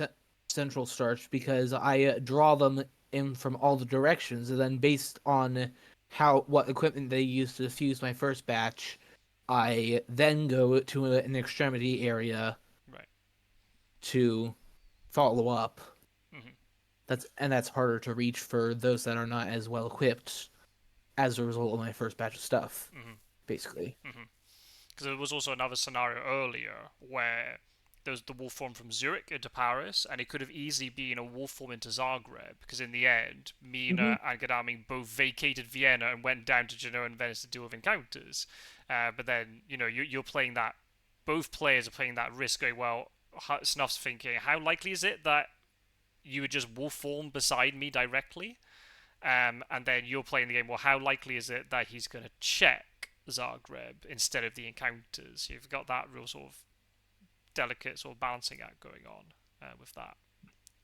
central starch because I draw them in from all the directions, and then based on what equipment they use to fuse my first batch, I then go to an extremity area Right. to follow up. Hmm. That's harder to reach for those that are not as well equipped as a result of my first batch of stuff, Hmm. basically. Hmm. Because there was also another scenario earlier where there was the wolf form from Zurich into Paris, and it could have easily been a wolf form into Zagreb, because in the end, Hmm. Mina and Gadaming both vacated Vienna and went down to Genoa and Venice to deal with encounters. But then, you're playing that, both players are playing that risk, going, well, Snuff's thinking, how likely is it that you would just wolf form beside me directly? And then you're playing the game, well, how likely is it that he's going to check? Zagreb instead of the encounters. You've got that real sort of delicate sort of balancing act going on with that.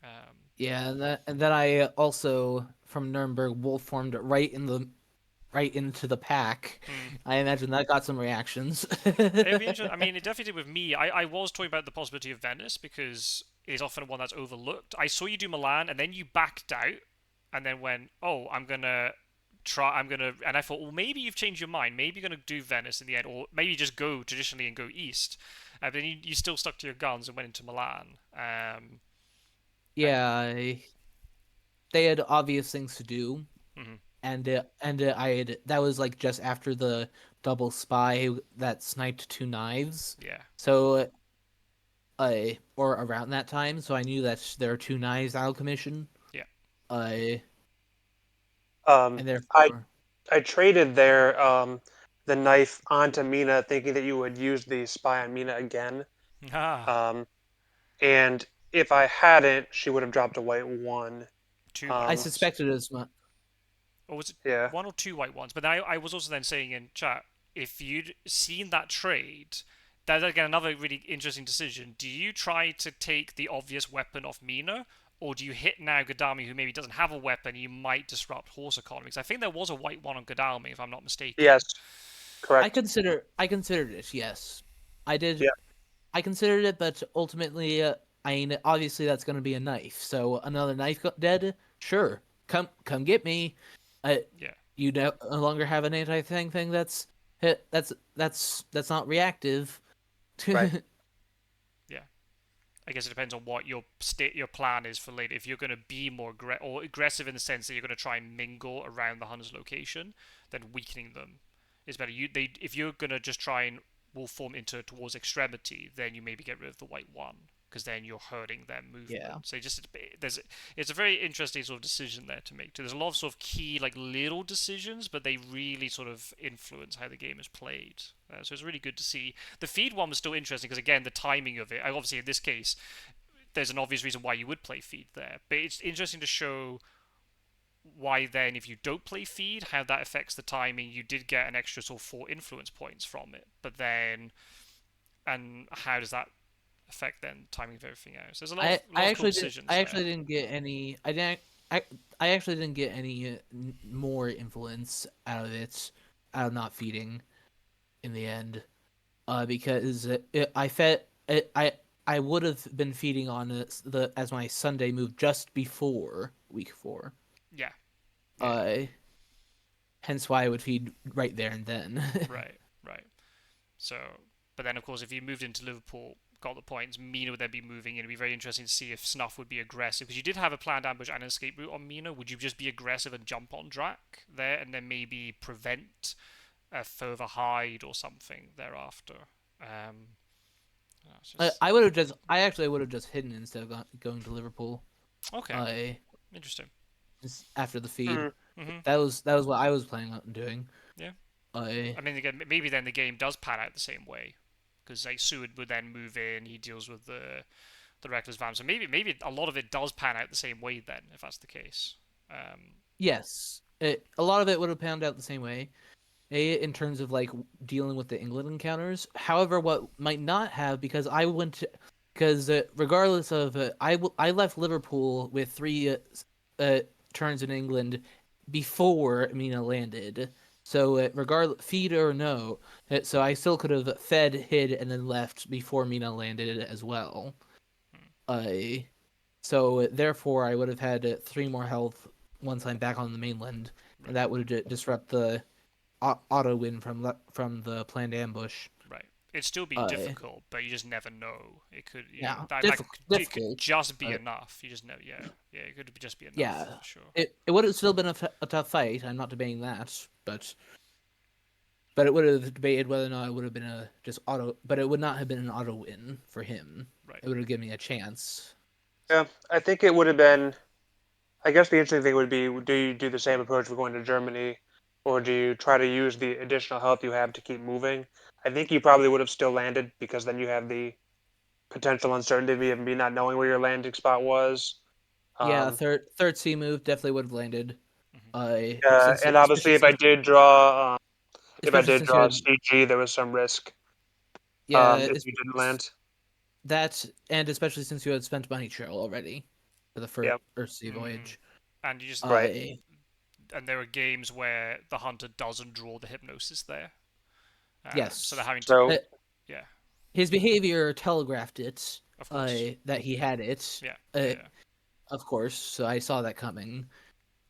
Um, Yeah, and then I also from Nuremberg wolf formed right into the pack. hmm. I imagine that got some reactions. It'd be interesting. I mean, it definitely did with me. I was talking about the possibility of Venice because it is often one that's overlooked. I saw you do Milan, and then you backed out, and then went, "Oh, I'm gonna try. I'm gonna." And I thought, well, maybe you've changed your mind. Maybe you're gonna do Venice in the end, or maybe just go traditionally and go east. But then you still stuck to your guns and went into Milan. And Yeah, they had obvious things to do, mhm, and I had that was like just after the double spy that sniped two knives. yeah, So or around that time, so I knew that there are two knives out of commission. yeah. Uh, Um, and I therefore, I traded the knife onto Mina, thinking that you would use the spy on Mina again. Ah, Um, and if I hadn't, she would have dropped a white one. two white I Um, ones. suspected as much. Or was it yeah. one or two white ones? But I was also then saying in chat, if you'd seen that trade, that's again another really interesting decision. Do you try to take the obvious weapon off Mina, or do you hit now Godalming, who maybe doesn't have a weapon? You might disrupt horse economy. Because I think there was a white one on Godalming, if I'm not mistaken. Yes. Correct. I considered it. Yes, I did. Yeah. I considered it, but ultimately, I mean, obviously that's going to be a knife. So another knife dead. Sure, come get me. Uh, Yeah, you no longer have an anti-thing thing that's not reactive. Right. yeah. I guess it depends on what your plan is for later. If you're going to be more or aggressive in the sense that you're going to try and mingle around the hunter's location, then weakening them is better. If you're going to just try and wolf form into towards extremity, then you maybe get rid of the white one because then you're hurting their movement. Yeah. So it's a very interesting sort of decision there to make too. There's a lot of sort of key like little decisions, but they really sort of influence how the game is played. So it's really good to see. The feed one was still interesting because again the timing of it. Obviously in this case, there's an obvious reason why you would play feed there, but it's interesting to show why then if you don't play feed how that affects the timing. You did get an extra sort of 4 influence points from it, but then and how does that affect then timing of everything else? There's a lot of cool I decisions there. actually didn't get any. I I actually didn't get any more influence out of it, out of not feeding in the end. Because I fed I would have been feeding on the as my Sunday move just before week 4. Yeah, yeah, yeah. Uh, hence why I would feed right there and then. Right, right. So, but then of course, if you moved into Liverpool, got the points, Mina would then be moving in. It'd be very interesting to see if Snuff would be aggressive because you did have a planned ambush and an escape route on Mina. Would you just be aggressive and jump on Drac there, and then maybe prevent a further hide or something thereafter? It's just I actually would have just hidden instead of going to Liverpool. okay, Uh, interesting. just after the feed. Mhm. Hmm. That was what I was planning on doing. Yeah. Uh, I mean, again, maybe then the game does pan out the same way because like Seward would then move in. He deals with the reckless van. So maybe a lot of it does pan out the same way then, if that's the case. yes, a lot of it would have panned out the same way. In terms of like dealing with the England encounters. However, what might not have because regardless of I left Liverpool with 3 uh, turns in England before Mina landed. So regardless, feed or no, so I still could have fed, hid, and then left before Mina landed as well. Uh, so therefore, I would have had 3 more health once I'm back on the mainland, and Right, that would disrupt the auto win from the planned ambush. right. It'd still be Uh, difficult, but you just never know. It could, yeah, it could difficult. just be Uh, enough. You just know, yeah, yeah. It could just be enough yeah, for sure. it would have still been a tough fight. I'm not debating that, but it would have debated whether or not it would have been a just auto. But it would not have been an auto win for him. Right. It would have given me a chance. Yeah. I think it would have been. I guess the interesting thing would be: do you do the same approach for going to Germany, or do you try to use the additional health you have to keep moving? I think you probably would have still landed because then you have the potential uncertainty of me not knowing where your landing spot was. Yeah, Um, third C move definitely would have landed. Hmm. Since and obviously, especially if I since did draw If I especially did since you draw a had CG, there was some risk yeah, if you didn't land. that, and especially since you had spent money trail already for the first Yep. Earthsea Mm. voyage. And you just Right. I and there are games where the hunter doesn't draw the hypnosis there, so they're yes, having to So uh, yeah, his behavior telegraphed it. of course, That he had it. yeah, Uh, yeah. of course, so I saw that coming.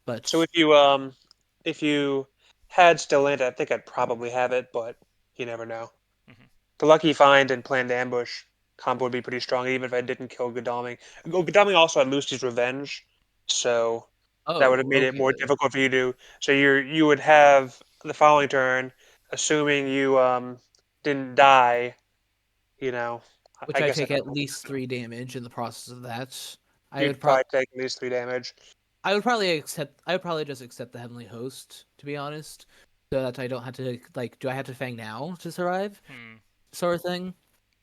But so if you had still landed, I think I'd probably have it, but you never know. Hmm. The lucky find and planned ambush combo would be pretty strong, even if I didn't kill Godalming. Godalming also had Lucy's Revenge, so that would have oh, made it more okay. difficult for you to. So you would have the following turn, assuming you didn't die. You know, Which I I guess I take don't at know. least 3 damage in the process of that. I would You'd pro probably take at least 3 damage. I would probably accept. I would probably just accept the Heavenly Host, to be honest, so that I don't have to like. Do I have to Fang now to survive? Hmm. Sort of thing.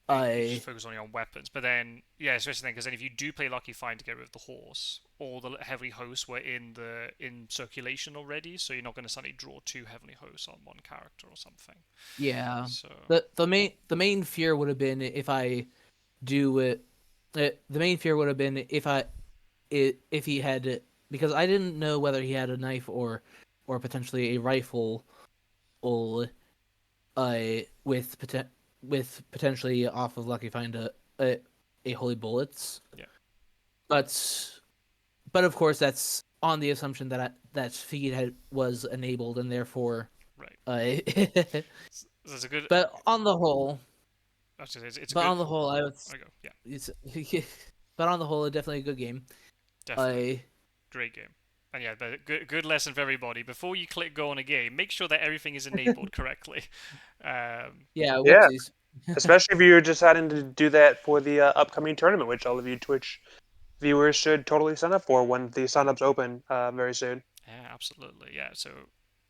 You just I focus only on weapons, but then yeah, especially then because then if you do play Lucky Find to get rid of the horse, all the heavy hosts were in circulation already, so you're not going to suddenly draw two heavenly hosts on one character or something. yeah. So The main fear would have been if I do it. The main fear would have been if he had, because I didn't know whether he had a knife or potentially a rifle, or with potentially off of Lucky Find a holy bullets. yeah, But of course that's on the assumption that feed was enabled, and therefore right. uh, There's a good. but on the whole Actually, it's a but good. on the whole I would I go. Yeah, it's but on the whole, definitely a good game. definitely I great game. And yeah, but good lesson for everybody. Before you click go on a game, make sure that everything is enabled correctly. Um, Yeah, Yeah, whoopsies. especially if you're deciding to do that for the upcoming tournament, which all of you Twitch viewers should totally sign up for when the signups open very soon. yeah, absolutely. Yeah. So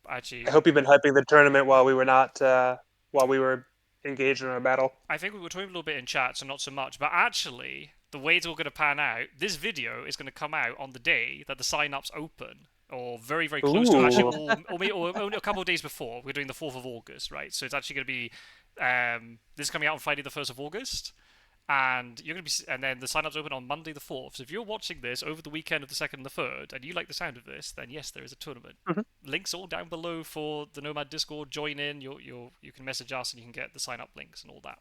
I actually, hope you've been hyping the tournament while we were not while we were engaged in our battle. I think we were talking a little bit in chat, so not so much. But actually, the way it's all going to pan out, this video is going to come out on the day that the sign-ups open, or very, very close to actually, Ooh. or only a couple of days before. We're doing the 4th of August, right? So it's actually going to be this is coming out on Friday the 1st of August, and you're going to be, and then the sign-ups open on Monday the 4th. So if you're watching this over the weekend of the 2nd and the 3rd, and you like the sound of this, then yes, there is a tournament. Mhm. Links all down below for the Nomad Discord. Join in. You can message us and you can get the sign-up links and all that.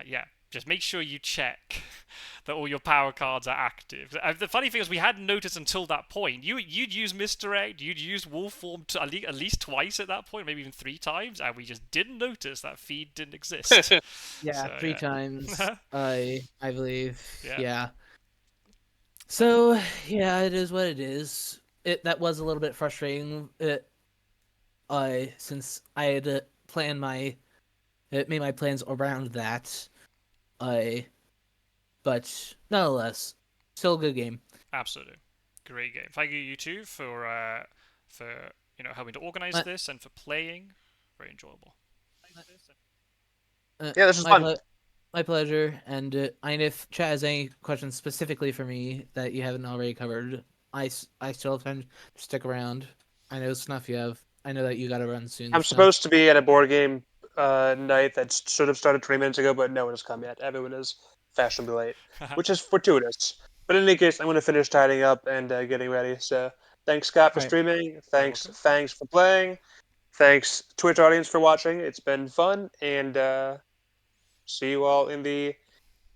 Yeah, just make sure you check that all your power cards are active. The funny thing is, we hadn't noticed until that point. You'd use Misdirect, you'd use Wolf Form at least twice at that point, maybe even 3 times, and we just didn't notice that feed didn't exist. Yeah, So three times. yeah, I believe. yeah, Yeah. but So yeah, it is what it is. That was a little bit frustrating. Since I had planned made my plans around that. I But nonetheless, still a good game. absolutely great game. Thank you two for helping to organize My this and for playing. Very enjoyable. Yeah, this is my fun. my pleasure. And if chat has any questions specifically for me that you haven't already covered, I still have time to stick around. I know Snuff, I know that you got to run soon, I'm Snuff. supposed to be at a board game night that should have started 20 minutes ago, but no one has come yet. Everyone is fashionably late, which is fortuitous. But in any case, I'm going to finish tidying up and getting ready. So thanks, Scott, for All right, streaming. Very Thanks, welcome. Fangs, for playing. Thanks, Twitch audience, for watching. It's been fun, and see you all in the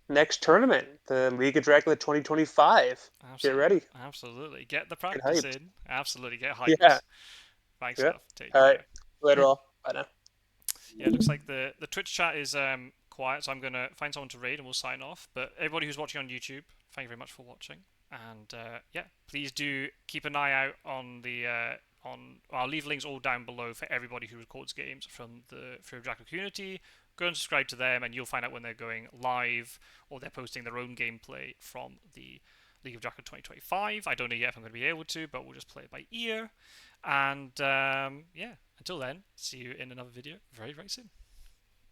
next tournament, the League of Dracula 2025. Get Absolutely. ready. Absolutely. Get the Get practice hyped. in. Absolutely. Get Yeah. hyped. Thanks, Yeah. stuff. Take All right. care. Later, all. Bye now. Yeah, it looks like the Twitch chat is quiet, so I'm gonna find someone to raid and we'll sign off. But everybody who's watching on YouTube, thank you very much for watching. And yeah, please do keep an eye out on the on. I'll leave links all down below for everybody who records games from the Fury of Dracula community. Go and subscribe to them, and you'll find out when they're going live or they're posting their own gameplay from the League of Dracula 2025. I don't know yet if I'm going to be able to, but we'll just play it by ear. And yeah, until then, see you in another video very, very soon.